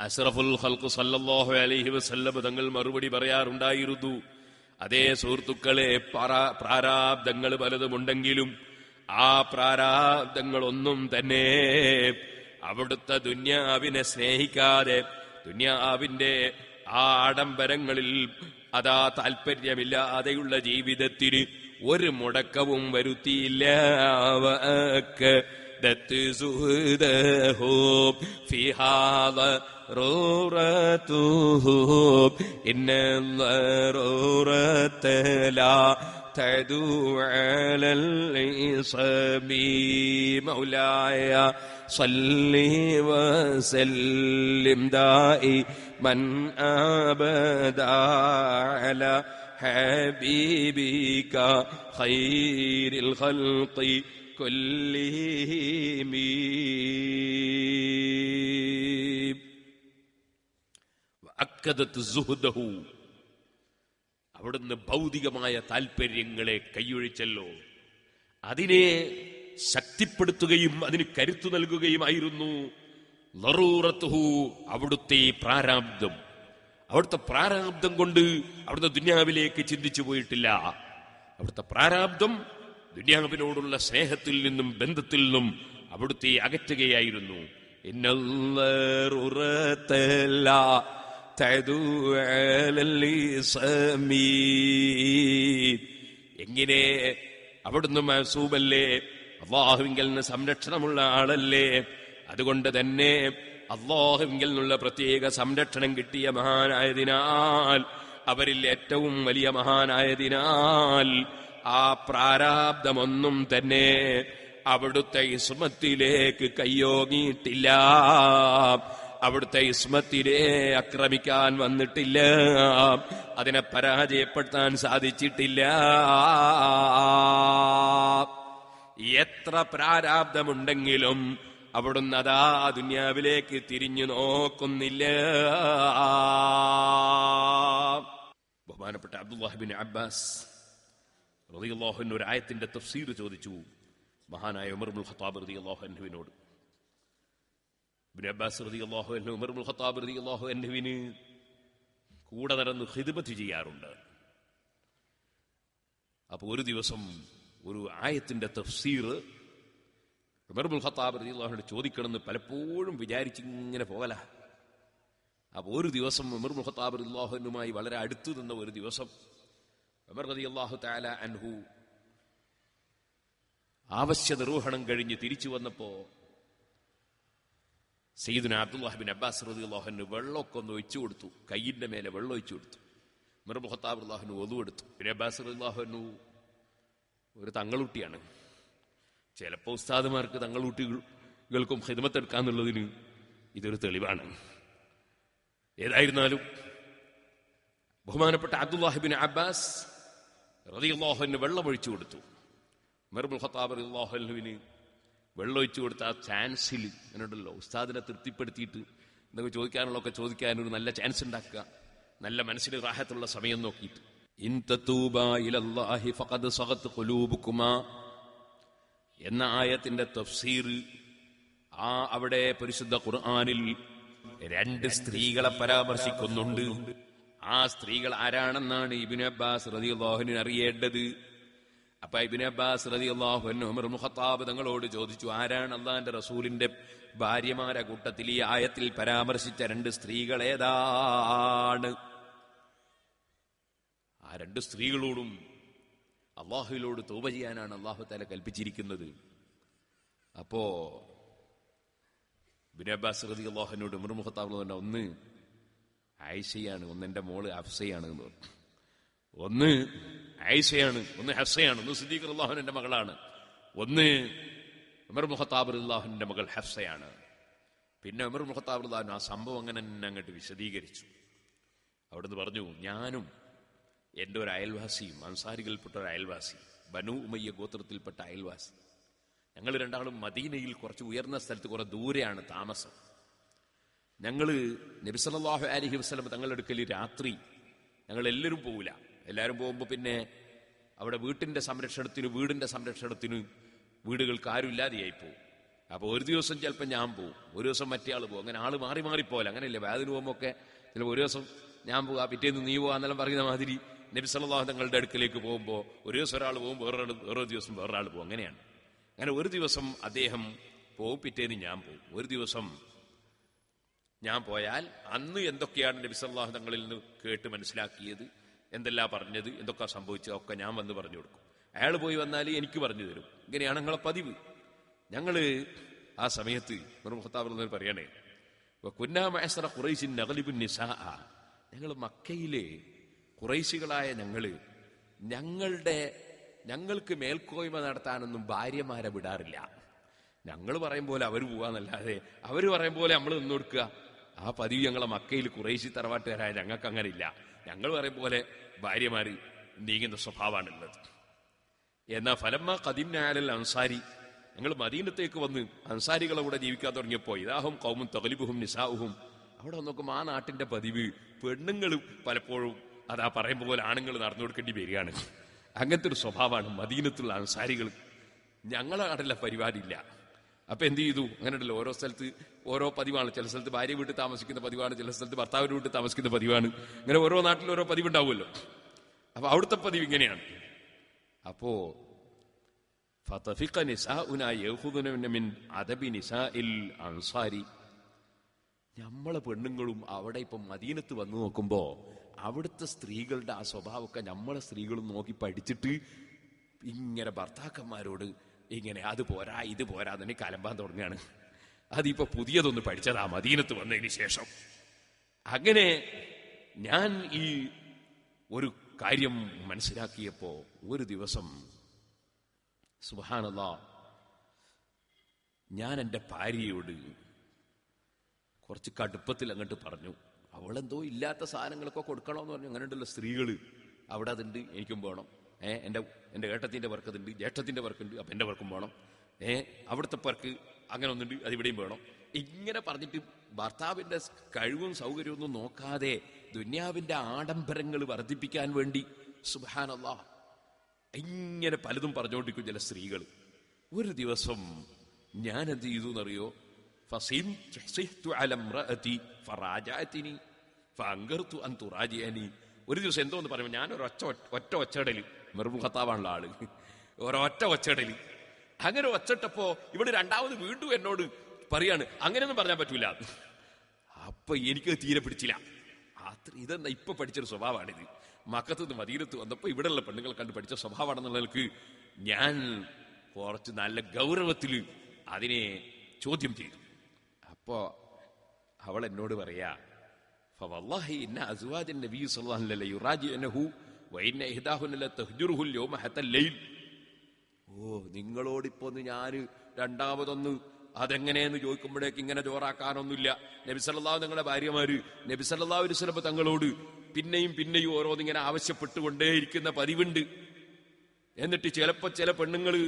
S1: അഷ്റഫുൽ ഖൽഖ് സല്ലല്ലാഹു അലൈഹി വസല്ലം തങ്ങൾ മറുപടി പറയാറുണ്ടായിരുന്നു, അതേ സുഹൃത്തുക്കളെ, പ്രാരാബ്ദങ്ങൾ പലതുമുണ്ടെങ്കിലും ആ പ്രാരാബ്ദങ്ങളൊന്നും തന്നെ അവിടുത്തെ ദുന്യാവിനെ സ്നേഹിക്കാതെ ദുന്യാവിന്റെ ആ ആഡംബരങ്ങളിൽ അതാ താല്പര്യമില്ലാതെയുള്ള ജീവിതത്തിന് ഒരു മുടക്കവും വരുത്തിയില്ല. മൗലായ സല്ലി വസല്ലിം ദായിമൻ അബദാ അലാ ഹബീബിക ഖൈറിൽ ഖൽഖി കുല്ലിഹിം. വഅക്കദത് സുഹ്ദഹു, അവിടുന്ന് ഭൗതികമായ താല്പര്യങ്ങളെ കൈയൊഴിച്ചല്ലോ, അതിനെ ശക്തിപ്പെടുത്തുകയും അതിന് കരുത്തു നൽകുകയുമായിരുന്നു. ലറൂറത്തുഹു, അവിടുത്തെ പ്രാരാബ്ദം, അവിടുത്തെ പ്രാരാബ്ദം കൊണ്ട് അവിടുത്തെ ദുന്യാവിലേക്ക് ചിന്തിച്ചു പോയിട്ടില്ല. അവിടുത്തെ പ്രാരാബ്ദം ദുന്യാവിനോടുള്ള സ്നേഹത്തിൽ നിന്നും ബന്ധത്തിൽ നിന്നും അവിടുത്തെ അകറ്റുകയായിരുന്നു. എങ്ങനെ അവിടുന്ന് മഅസൂമല്ലേ, അല്ലാഹുവിങ്കൽ നിന്ന് സംരക്ഷണമുള്ള ആളല്ലേ. അതുകൊണ്ട് തന്നെ അല്ലാഹുവിങ്കൽ നിന്നുള്ള പ്രത്യേക സംരക്ഷണം കിട്ടിയ മഹാനായതിനാൽ, അവരിൽ ഏറ്റവും വലിയ മഹാനായതിനാൽ ആ പ്രാരാബ്ദമൊന്നും തന്നെ അവിടുത്തെ ഇസ്മത്തിലേക്ക് കയ്യോങ്ങിയിട്ടില്ല, അവിടുത്തെ ഇസ്മത്തിനെ ആക്രമിക്കാൻ വന്നിട്ടില്ല, അതിനെ പരാജയപ്പെടുത്താൻ സാധിച്ചിട്ടില്ല. എത്ര പ്രാരാബ്ദമുണ്ടെങ്കിലും അവിടുന്ന് അതാ ദുന്യാവിലേക്ക് തിരിഞ്ഞു നോക്കുന്നില്ല. ബഹുമാനപ്പെട്ട അബ്ദുല്ലാഹ് ബിൻ അബ്ബാസ് റളിയല്ലാഹു അൻഹു ഒരു ആയത്തിന്റെ തഫ്സീർ ചോദിച്ചു മഹാനായ ഉമർ ഇബ്നുൽ ഖത്താബ് റളിയല്ലാഹു അൻഹുവിനോട്. ഇബ്നു അബ്ബാസ് റളിയല്ലാഹു അൻഹു ഉമർ ഇബ്നുൽ ഖത്താബ് റളിയല്ലാഹു അൻഹുവിന് കൂടെ നടന്ന് ഖിദ്മത്ത് ചെയ്യാറുണ്ട്. അപ്പോൾ ഒരു ദിവസം ഒരു ആയത്തിന്റെ തഫ്സീർ ഉമർ ഇബ്നുൽ ഖത്താബ് റളിയല്ലാഹു അൻഹു ചോദിക്കണമെന്ന് പലപ്പോഴും വിചാരിച്ചിങ്ങനെ പോകല. അപ്പോൾ ഒരു ദിവസം ഉമർ ഇബ്നുൽ ഖത്താബ് റളിയല്ലാഹു അൻഹുമായി വളരെ അടുത്തു നിന്ന ഒരു ദിവസം ഉമർ റളിയല്ലാഹു തആല അൻഹു ആവശ്യ നിർവഹണം കഴിഞ്ഞ് തിരിച്ചു വന്നപ്പോ സയ്യിദുനാ അബ്ദുല്ലാഹ് ബിൻ അബ്ബാസ് റളിയല്ലാഹു അൻഹു വെള്ളമൊക്കെ ഒന്ന് ഒഴിച്ചു കൊടുത്തു, കയ്യിന്റെ മേലെ വെള്ളം ഒഴിച്ചു കൊടുത്തു. ഉമർ ഇബ്നുൽ ഖത്താബ് റളിയല്ലാഹു അൻഹു ഒളു എടുത്തു. ബിൻ അബ്ബാസ് റളിയല്ലാഹു അൻഹു ഒരു തങ്ങളുട്ടിയാണ്. ചിലപ്പോൾ ഉസ്താദുമാർക്ക് തങ്ങളുട്ടികൾക്കും ഖിദ്മത്ത് എടുക്കാന്നുള്ളതിന് ഇതൊരു തെളിവാണ്. ഏതായിരുന്നാലും ബഹുമാനപ്പെട്ട അബ്ദുല്ലാഹ് ബിൻ അബ്ബാസ് റളിയല്ലാഹു അൻഹു വെള്ളം ഒഴിച്ചു കൊടുത്തു. ഉമർ ഇബ്നുൽ ഖത്താബ് റളിയല്ലാഹു അൻഹുവിന് വെള്ളമൊഴിച്ചു കൊടുത്ത ആ ചാൻസിൽ അങ്ങനെയുണ്ടല്ലോ, ഉസ്താദിനെ തൃപ്തിപ്പെടുത്തിയിട്ട് എന്തൊക്കെ ചോദിക്കാനുള്ളതൊക്കെ ചോദിക്കാനൊരു നല്ല ചാൻസ് ഉണ്ടാക്കുക, നല്ല മനസ്സിന് റാഹത്തുള്ള സമയം നോക്കിയിട്ട്. ഇൻ തതൂബാ ഇലല്ലാഹി ഫഖദ് സഗത് ഖുലൂബുകുമാ എന്ന ആയത്തിന്റെ തഫ്സീർ അവിടെ പരിശുദ്ധ ഖുർആനിൽ രണ്ട് സ്ത്രീകളെ പരാമർശിക്കുന്നുണ്ട്. ആ സ്ത്രീകൾ ആരാണെന്നാണ് ഇബ്നു അബ്ബാസ് റളിയല്ലാഹു അൻഹു അറിയേണ്ടത്. അപ്പൊ ഇബ്നു അബ്ബാസ് റളിയല്ലാഹു അൻഹു ഉമർ ഇബ്നു ഖത്താബ് തങ്ങളോട് ചോദിച്ചു, ആരാണ് അല്ലാഹുവിന്റെ റസൂലിന്റെ ഭാര്യമാരെ കൂട്ടത്തിൽ ഈ ആയത്തിൽ പരാമർശിച്ച രണ്ട് സ്ത്രീകൾ ഏതാണ്? ആ രണ്ട് സ്ത്രീകളോടും അള്ളാഹുവിനോട് തൗബ ചെയ്യാനാണ് അള്ളാഹു തആല കൽപ്പിച്ചിരിക്കുന്നത്. അപ്പോ ഇബ്നു അബ്ബാസ് റളിയല്ലാഹു അൻഹു ഉമർ ഇബ്നു ഖത്താബ് പറഞ്ഞ ഒന്ന് ആയിഷയാണ്, ഒന്ന് എന്റെ മോള് ഹഫ്സയാണ് എന്ന് പറഞ്ഞു. ഒന്ന് ആയിഷയാണ്, ഒന്ന് ഹഫ്സയാണ്. ഒന്ന് സിദ്ദീഖ് റളിയല്ലാഹു അൻഹുവിന്റെ മകളാണ്, ഒന്ന് ഉമർ ഇബ്നു ഖത്താബ് റളിയല്ലാഹു അൻഹുവിന്റെ മകൾ ഹഫ്സയാണ്. പിന്നെ ഉമർ ഇബ്നു ഖത്താബ് റളിയല്ലാഹു അൻഹു ആ സംഭവം അങ്ങനെ അങ്ങോട്ട് വിശദീകരിച്ചു. അവിടുന്ന് പറഞ്ഞു, ഞാനും എൻ്റെ ഒരു അയൽവാസിയും, അൻസാരികളിൽപ്പെട്ട ഒരു അയൽവാസി, ബനു ഉമയ്യ ഗോത്രത്തിൽപ്പെട്ട അയൽവാസി, ഞങ്ങൾ രണ്ടാളും മദീനയിൽ കുറച്ച് ഉയർന്ന സ്ഥലത്ത് കുറെ ദൂരെയാണ് താമസം. ഞങ്ങൾ നബി സല്ലല്ലാഹു അലൈഹി വസല്ലം തങ്ങളുടെ അടുക്കൽ രാത്രി ഞങ്ങൾ എല്ലാവരും പോവില്ല. എല്ലാവരും പോകുമ്പോൾ പിന്നെ അവിടെ വീടിന്റെ സംരക്ഷണത്തിന് വീടുകൾക്ക് ആരും ഇല്ലാതെയായി പോകും. അപ്പോൾ ഒരു ദിവസം ചിലപ്പോൾ ഞാൻ പോകും, ഒരു ദിവസം മറ്റേ ആൾ പോകും. അങ്ങനെ ആൾ മാറി മാറിപ്പോലെ, അങ്ങനെയല്ലേ വേദന പോകുമ്പോൾ ഒക്കെ ചിലപ്പോൾ ഒരു ദിവസം ഞാൻ പോകാം, പിറ്റേന്ന് നീ പോകാന്നെല്ലാം പറയുന്ന മാതിരി നബി സല്ലല്ലാഹു തങ്ങളുടെ അടുക്കലേക്ക് പോകുമ്പോൾ ഒരു ദിവസം ഒരാൾ പോകും, വേറൊരു ദിവസം വേറൊരാൾ പോകും. അങ്ങനെയാണ്. അങ്ങനെ ഒരു ദിവസം അദ്ദേഹം പോകും, പിറ്റേന്ന് ഞാൻ പോകും. ഒരു ദിവസം ഞാൻ പോയാൽ അന്ന് എന്തൊക്കെയാണ് നബി സല്ലല്ലാഹു തങ്ങളിൽ നിന്ന് കേട്ട് മനസ്സിലാക്കിയത്, എന്തെല്ലാം പറഞ്ഞത്, എന്തൊക്കെ സംഭവിച്ചത് ഒക്കെ ഞാൻ വന്ന് പറഞ്ഞു കൊടുക്കും. അയാൾ പോയി വന്നാൽ എനിക്ക് പറഞ്ഞു തരും. ഇങ്ങനെയാണ് ഞങ്ങളെ പതിവ്. ഞങ്ങള് ആ സമയത്ത് പറയണേ, ഞങ്ങൾ മക്കയിലെ ഖുറൈശികളായ ഞങ്ങൾക്ക് മേൽക്കോയ്മ നടത്താനൊന്നും ഭാര്യമാരെ വിടാറില്ല. ഞങ്ങൾ പറയും പോലെ അവർ പോവാന്നല്ലാതെ അവർ പറയും പോലെ നമ്മൾ നിന്ന് കൊടുക്കുക. ആ പതിവ് ഞങ്ങളെ മക്കയിൽ ഖുറൈശി തറവാട്ടുകാരായ ഞങ്ങൾക്ക് അങ്ങനെ ഇല്ല. ഞങ്ങൾ പറയും പോലെ ഭാര്യമാര് നീങ്ങുന്ന സ്വഭാവമാണുള്ളത്. എന്നാൽ ഫലമ്മ ഖദിംനാ അലൽ അൻസാരി, ഞങ്ങൾ മദീനത്തേക്ക് വന്ന് അൻസാരികളെ കൂടെ ജീവിക്കാൻ തുടങ്ങിയപ്പോൾ ഇദാഹും ഖൗമുൻ തഗ്ലിബുഹും നിസാഉഹും, അവിടെ നോക്കുമ്പോൾ ആ നാട്ടിന്റെ പതിവ് പെണ്ണുങ്ങൾ പലപ്പോഴും അതാ പറയുമ്പോൾ പോലെ ആണുങ്ങൾ നടന്നു കൊടുക്കേണ്ടി വരികയാണ്. അങ്ങനത്തെ ഒരു സ്വഭാവമാണ് മദീനത്തുള്ള അൻസാരികൾ. ഞങ്ങളെ നാട്ടിലെ പരിപാടിയില്ല. അപ്പൊ എന്ത് ചെയ്തു? അങ്ങനെയുണ്ടല്ലോ, ഓരോ സ്ഥലത്ത് ഓരോ പതിവാണ്. ചില സ്ഥലത്ത് ഭാര്യ വീട്ടിൽ താമസിക്കുന്ന പതിവാണ്, ചില സ്ഥലത്ത് ഭർത്താവിന്റെ വീട്ടിൽ താമസിക്കുന്ന പതിവാണ്. അങ്ങനെ ഓരോ നാട്ടിലും ഓരോ പതിവുണ്ടാവുമല്ലോ. അപ്പൊ അവിടുത്തെ പതിവ് ഇങ്ങനെയാണ്. അപ്പോ നമ്മളെ പെണ്ണുങ്ങളും അവിടെ ഇപ്പൊ മദീനത്ത് വന്നു നോക്കുമ്പോ അവിടുത്തെ സ്ത്രീകളുടെ ആ സ്വഭാവമൊക്കെ നമ്മളെ സ്ത്രീകളും നോക്കി പഠിച്ചിട്ട് ഇങ്ങനെ ഭർത്താക്കന്മാരോട് ഇങ്ങനെ അത് പോരാ ഇത് പോരാ തന്നെ കലമ്പാൻ തുടങ്ങുകയാണ്. അതിപ്പോ പുതിയതൊന്ന് പഠിച്ചതാ മദീനത്ത് വന്നതിന് ശേഷം. അങ്ങനെ ഞാൻ ഈ ഒരു കാര്യം മനസ്സിലാക്കിയപ്പോ ഒരു ദിവസം സുബ്ഹാനല്ലാഹ്, ഞാൻ എൻ്റെ ഭാര്യയോട് കുറച്ച് കടുപ്പത്തിൽ അങ്ങോട്ട് പറഞ്ഞു. അവളെന്തോ ഇല്ലാത്ത സാധനങ്ങളൊക്കെ കൊടുക്കണമെന്ന് പറഞ്ഞു. അങ്ങനെ ഉണ്ടല്ലോ സ്ത്രീകൾ, അവിടെ അതുണ്ട്, എനിക്കും വേണം. എൻ്റെ ഏട്ടത്തിൻ്റെ വർക്ക് അതുണ്ട്, ജ്യേഷ്ഠത്തിൻ്റെ വർക്കുണ്ട്, അപ്പം എൻ്റെ വർക്കും വേണം. അവിടുത്തെ വർക്ക് അങ്ങനെ ഒന്നുണ്ട്, അതിവിടെയും വേണം. ഇങ്ങനെ പറഞ്ഞിട്ട് ഭർത്താവിൻ്റെ കഴിവും സൗകര്യവും ഒന്നും നോക്കാതെ ദുന്യാവിൻ്റെ ആഡംബരങ്ങൾ വർദ്ധിപ്പിക്കാൻ വേണ്ടി സുബ്ഹാനല്ലാഹ് ഇങ്ങനെ പലതും പറഞ്ഞുകൊണ്ടിരിക്കും ചില സ്ത്രീകൾ. ഒരു ദിവസം ഞാൻ എന്ത് ചെയ്തു എന്നറിയോ? ഒരു ദിവസം എന്തോന്ന് പറയുമ്പോൾ ഞാൻ ഒറ്റ ഒച്ചടല്, മെർമുഖത്താവാനുള്ള ആള്, ഒരൊറ്റ ഒച്ചടല്. അങ്ങനെ ഒച്ചട്ടപ്പോ ഇവിടെ രണ്ടാമത് വീണ്ടും എന്നോട് പറയാണ് അങ്ങനെയൊന്നും പറഞ്ഞാൻ പറ്റൂല. അപ്പൊ എനിക്ക് തീരെ പിടിച്ചില്ല. ഇതെന്താ ഇപ്പൊ പഠിച്ചൊരു സ്വഭാവമാണിത്. മക്കത്ത് നിന്ന് മദീനത്ത് വന്നപ്പോ ഇവിടെയുള്ള പെണ്ണുങ്ങൾ കണ്ട് പഠിച്ച സ്വഭാവമാണെന്നുള്ളവർക്ക് ഞാൻ കുറച്ച് നല്ല ഗൗരവത്തിൽ അതിനെ ചോദ്യം ചെയ്തു. അപ്പോ അവൾ എന്നോട് പറയാ, ഫവല്ലാഹി ഇന്ന അസ്വാജൻ നബി സല്ലല്ലാഹു അലൈഹി വസല്ലം യുറാജിഅനഹു വഇന്ന ഇഹ്ദാഹുന്ന ലതഹ്ജുറുഹു യൗമ ഹത്തൽ ലൈൽ. നിങ്ങളോടിപ്പോ ഞാൻ രണ്ടാമതൊന്ന് അതെങ്ങനെയെന്ന് ചോദിക്കുമ്പോഴേക്ക് ഇങ്ങനെ ജോറാക്കാനൊന്നുമില്ല. നബി സല്ലല്ലാഹു നിങ്ങളുടെ ഭാര്യമാര് നബി സല്ലല്ലാഹു അലൈഹി വസല്ലം തങ്ങളോട് പിന്നെയും പിന്നെയും ഓരോന്നിങ്ങനെ ആവശ്യപ്പെട്ടുകൊണ്ടേയിരിക്കുന്ന പതിവുണ്ട്. എന്നിട്ട് ചിലപ്പോ ചില പെണ്ണുങ്ങള്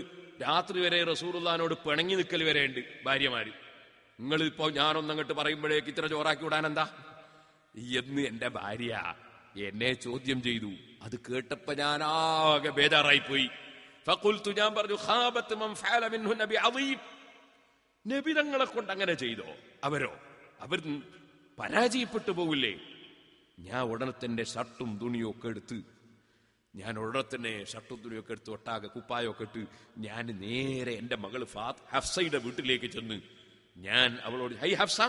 S1: രാത്രി വരെ റസൂലുള്ളാഹിനോട് പിണങ്ങി നിൽക്കൽ വരെ ഉണ്ട് ഭാര്യമാര്. നിങ്ങളിപ്പോ ഞാനൊന്നങ്ങോട്ട് പറയുമ്പോഴേക്ക് ഇത്ര ചോറാക്കി വിടാൻ എന്താ എന്ന് എന്റെ ഭാര്യ എന്നെ ചോദ്യം ചെയ്തു. അത് കേട്ടപ്പോ ഞാൻ ആകെ ബേജാറായി പോയി. ഫഖുൽതു, ഞാൻ പറഞ്ഞു, ഖാബത്ത് മൻ ഫഅല മിൻഹുന്ന ബിഅദീം. നബി തങ്ങളെ കൊണ്ട് അങ്ങനെ ചെയ്തോ? അവർ പരാജയപ്പെട്ടു പോകില്ലേ? ഞാൻ ഉടനെ തന്നെ ഷർട്ടും തുണിയും ഒക്കെ എടുത്ത് ഒട്ടാകെ കുപ്പായൊക്കെ ഇട്ട് ഞാൻ നേരെ എന്റെ മകൾ ഹഫ്സയുടെ വീട്ടിലേക്ക് ചെന്ന് ഞാൻ അവളോട്, ഹൈ ഹഫ്സ,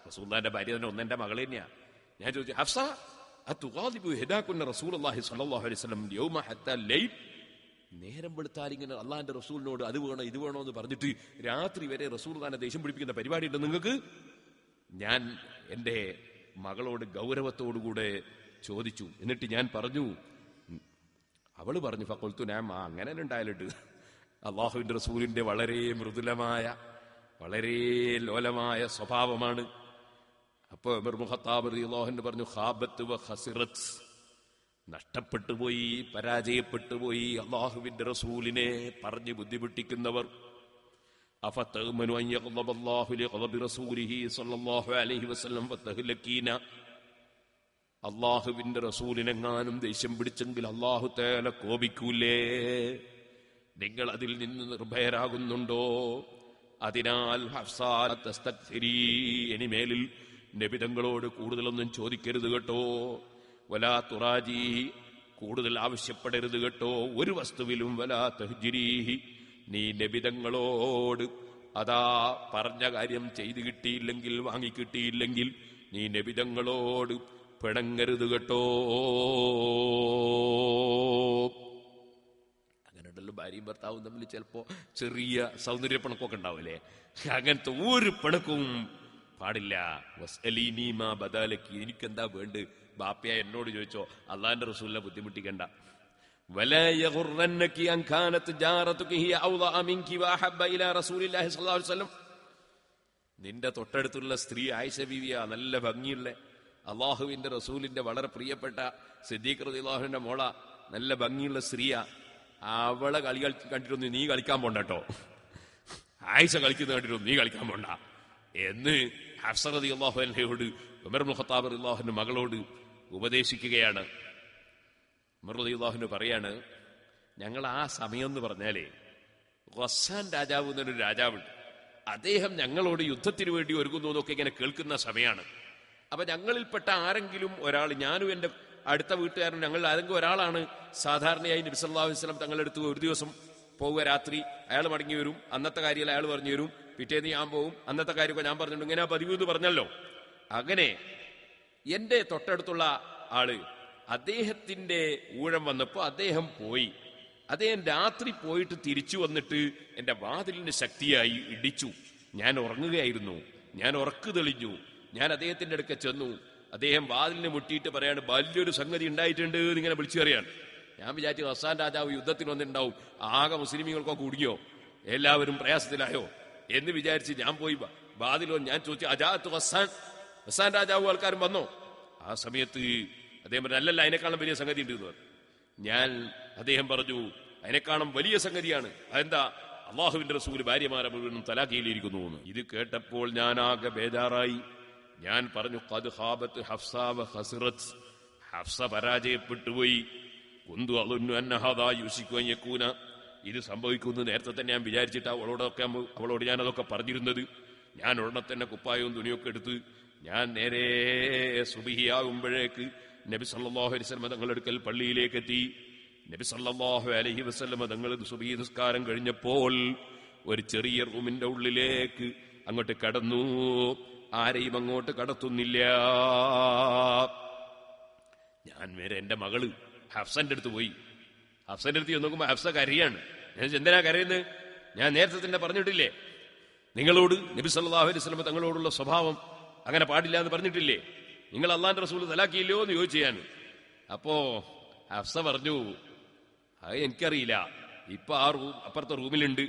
S1: റസൂലുള്ളാഹിന്റെ ഭാര്യ തന്നെ ഒന്നെന്റെ മകൾ തന്നെയാ. ഞാൻ ചോദിച്ചു, ഹഫ്സ അതുഗാദിബു ഹിദാകുന്ന റസൂലുള്ളാഹി സ്വല്ലല്ലാഹു അലൈഹി വസല്ലം യൗമ ഹത്താ ലൈൽ. നേരം വെളുത്താൽ ഇങ്ങനെ അള്ളാഹിന്റെ റസൂലിനോട് അത് വേണോ ഇത് വേണോ എന്ന് പറഞ്ഞിട്ട് രാത്രി വരെ റസൂലുള്ളാഹിനെ ദേഷ്യം പിടിപ്പിക്കുന്ന പരിപാടി ഉണ്ട് നിങ്ങൾക്ക്? ഞാൻ എന്റെ മകളോട് ഗൗരവത്തോടുകൂടെ ചോദിച്ചു. എന്നിട്ട് ഞാൻ പറഞ്ഞു, അവള് പറഞ്ഞു, ഫഖുൽതു നഅം, അങ്ങനെ ഉണ്ടായാലിട്ട് അള്ളാഹുവിന്റെ റസൂലിന്റെ വളരെ മൃദുലമായ വളരെ ലോലമായ സ്വഭാവമാണ്. അപ്പൊ ഉമർ ഇബ്നു ഖത്താബ് റളിയല്ലാഹു അൻഹു പറഞ്ഞു, ഖാബത്ത് വ ഖസിറത്ത്, നഷ്ടപ്പെട്ടുപോയി, പരാജയപ്പെട്ടുപോയി അള്ളാഹുവിന്റെ റസൂലിനെ പറഞ്ഞു ബുദ്ധിമുട്ടിക്കുന്നവർ. അഫതഅ്മനു അൻ യഗ്ളബ അല്ലാഹു ലിഗളബി റസൂലിഹി സ്വല്ലല്ലാഹു അലൈഹി വസല്ലം ഫതഹ്ലകീന. അള്ളാഹുവിന്റെ റസൂലിനെങ്ങാനും ദേഷ്യം പിടിച്ചെങ്കിൽ അള്ളാഹു തആല കോപിക്കൂലേ? നിങ്ങൾ അതിൽ നിന്ന് നിർഭയരാകുന്നുണ്ടോ? അതിനാൽ ഹഫ്സാ തസ്തക്സിരി, ഇനിമേലിൽ നബിതങ്ങളോട് കൂടുതലൊന്നും ചോദിക്കരുത് കേട്ടോ. വലാ തുറാജി, കൂടുതൽ ആവശ്യപ്പെടരുത് കേട്ടോ. ഒരു വസ്തുവിലും വലാ തഹ്ജിരീഹി, നീ നബിതങ്ങളോട് അതാ പറഞ്ഞ കാര്യം ചെയ്തു കിട്ടിയില്ലെങ്കിൽ, വാങ്ങിക്കിട്ടിയില്ലെങ്കിൽ നീ നബിതങ്ങളോട് പിണങ്ങരുത് കേട്ടോ. അങ്ങനെയുണ്ടല്ലോ ഭാര്യയും ഭർത്താവും തമ്മിൽ ചിലപ്പോ ചെറിയ സൗന്ദര്യപ്പിണക്കൊക്കെ ഉണ്ടാവില്ലേ? അങ്ങനത്തെ ഒരു പിണക്കവും പാടില്ല. വസ്അലീനി മാ ബദാലക്കി, എനിക്കെന്താ വേണ്ട ബാപ്പയ എന്നോട് ചോദിച്ചോ, അള്ളാഹിന്റെ റസൂലിനെ ബുദ്ധിമുട്ടിക്കണ്ട. വലാ യഗുറന്നകി അൻ കാനത് ജാറതുകി ഹിയ ഔളഅ മിൻകി വഅഹബ്ബ ഇലാ റസൂലില്ലാഹി സ്വല്ലല്ലാഹു അലൈഹി വസല്ലം. നിന്റെ തൊട്ടടുത്തുള്ള സ്ത്രീ ആയിഷ ബീവിയാ, നല്ല ഭംഗിയുള്ള അള്ളാഹുവിന്റെ റസൂലിന്റെ വളരെ പ്രിയപ്പെട്ട സിദ്ദീഖ് റളിയല്ലാഹുവിന്റെ മോള, നല്ല ഭംഗിയുള്ള സ്ത്രീയാ. അവളെ കളി കണ്ടിട്ടൊന്നും നീ കളിക്കാൻ പോണ്ട കേട്ടോ. ആയിഷ കളിക്കുന്ന കണ്ടിട്ടൊന്നും നീ കളിക്കാൻ പോണ്ട എന്ന് ഹഫ്സ റളിയല്ലാഹു അൻഹയോട് ഉമർ ഇബ്നു ഖത്താബ് റളിയല്ലാഹു അൻഹു മകളോട് ഉപദേശിക്കുകയാണ്. ഉമർ റളിയല്ലാഹു അൻഹു പറയാണ്, ഞങ്ങൾ ആ സമയം എന്ന് പറഞ്ഞാലേ ഗസ്സാൻ രാജാവ് എന്നൊരു രാജാവുണ്ട്, അദ്ദേഹം ഞങ്ങളോട് യുദ്ധത്തിന് വേണ്ടി ഒരുങ്ങുന്നു എന്നൊക്കെ ഇങ്ങനെ കേൾക്കുന്ന സമയമാണ്. അപ്പൊ ഞങ്ങളിൽപ്പെട്ട ആരെങ്കിലും ഒരാൾ, ഞാനും എന്റെ അടുത്ത വീട്ടുകാരനും, ഞങ്ങൾ ആരെങ്കിലും ഒരാളാണ് സാധാരണയായി നബി സല്ലല്ലാഹു അലൈഹി വസല്ലം തങ്ങളുടെ അടുത്ത് ഒരു ദിവസം പോവുക, രാത്രി അയാൾ മടങ്ങി വരും, അന്നത്തെ കാര്യം അയാൾ പറഞ്ഞു തരും, പിറ്റേന്ന് ഞാൻ പോവും, അന്നത്തെ കാര്യമൊക്കെ ഞാൻ പറഞ്ഞിട്ടുണ്ട്, ഇങ്ങനെ പതിവ് എന്ന് പറഞ്ഞല്ലോ. അങ്ങനെ എന്റെ തൊട്ടടുത്തുള്ള ആള്, അദ്ദേഹത്തിന്റെ ഊഴം വന്നപ്പോ അദ്ദേഹം പോയി. അദ്ദേഹം രാത്രി പോയിട്ട് തിരിച്ചു വന്നിട്ട് എന്റെ വാതിലിന് ശക്തിയായി ഇടിച്ചു. ഞാൻ ഉറങ്ങുകയായിരുന്നു, ഞാൻ ഉറക്കു തെളിഞ്ഞു. ഞാൻ അദ്ദേഹത്തിന്റെ അടുക്ക ചെന്നു. അദ്ദേഹം വാതിലിന് മുട്ടിയിട്ട് പറയാണ്, വലിയൊരു സംഗതി ഉണ്ടായിട്ടുണ്ട് എന്നിങ്ങനെ വിളിച്ചു പറയാൻ. ഞാൻ വിചാരിച്ചു ഹസ്സാൻ രാജാവ് യുദ്ധത്തിന് വന്നിട്ടുണ്ടാവും, ആകെ മുസ്ലിമീങ്ങൾക്കൊക്കെ കുടുങ്ങിയോ, എല്ലാവരും പ്രയാസത്തിലായോ എന്ന് വിചാരിച്ച് ഞാൻ പോയി വാതിലോ. ഞാൻ ചോദിച്ചു, അജാത്ത് ഹസ്സാൻ രാജാവ് ആൾക്കാരും വന്നോ? ആ സമയത്ത് അദ്ദേഹം പറഞ്ഞു, അല്ലല്ല, അതിനേക്കാളും വലിയ സംഗതി ഉണ്ട് എന്ന് പറഞ്ഞു. അദ്ദേഹം പറഞ്ഞു, അതിനേക്കാളും വലിയ സംഗതിയാണ്. അതെന്താ? അള്ളാഹുവിന്റെ റസൂൽ ഭാര്യമാരെ മുഴുവനും തലാഖിയിലിരിക്കുന്നു എന്ന്. ഇത് കേട്ടപ്പോൾ ഞാൻ ആകെ ബേജാറായി. ഞാൻ പറഞ്ഞു, ഖദ് ഖാബത്ത് ഹഫ്സ വ ഖസിറത്ത്, ഹഫ്സ പരാജയപ്പെട്ടുപോയി. കുന്തു അളുന്നു അന്ന ഹാദാ യുസികു അൻ യകൂന, ഇത് സംഭവിക്കുന്നു നേരത്തെ തന്നെ ഞാൻ വിചാരിച്ചിട്ട് അവളോട് ഞാൻ അതൊക്കെ പറഞ്ഞിരുന്നത്. ഞാൻ ഉടനെ തന്നെ കുപ്പായവും തുണിയൊക്കെ എടുത്ത് ഞാൻ നേരെ സുബ്ഹിയാകുമ്പോഴേക്ക് നബി സല്ലല്ലാഹു അലൈഹി വസല്ലം തങ്ങളുടെ അടുക്കൽ പള്ളിയിലേക്ക് എത്തി. നബി സല്ലല്ലാഹു അലൈഹി വസല്ലം തങ്ങൾ സുബ്ഹി നിസ്കാരം കഴിഞ്ഞപ്പോൾ ഒരു ചെറിയ റൂമിന്റെ ഉള്ളിലേക്ക് അങ്ങോട്ട് കടന്നു. ആരെയും അങ്ങോട്ട് കടത്തുന്നില്ല. ഞാൻ നേരെ എന്റെ മകള് ഹഫ്സന്റെ അടുത്ത് പോയി. ഹഫ്സന്റെ അടുത്ത് നോക്കുമ്പോ ഹഫ്സ കരയാണ്. ഞാൻ എന്തിനാ കരയുന്നത്? ഞാൻ നേരത്തെ തന്നെ പറഞ്ഞിട്ടില്ലേ നിങ്ങളോട്, നബി സല്ലല്ലാഹു അലൈഹി വസല്ലം തങ്ങളോടുള്ള സ്വഭാവം അങ്ങനെ പാടില്ല എന്ന് പറഞ്ഞിട്ടില്ലേ? നിങ്ങൾ അള്ളാന്റെ റസൂൽ തലാക്കിയില്ലോ എന്ന് ചോദിച്ചു ഞാൻ. അപ്പോ ഹഫ്സ പറഞ്ഞു, അത് എനിക്കറിയില്ല, ഇപ്പൊ ആ അപ്പുറത്തെ റൂമിലുണ്ട്,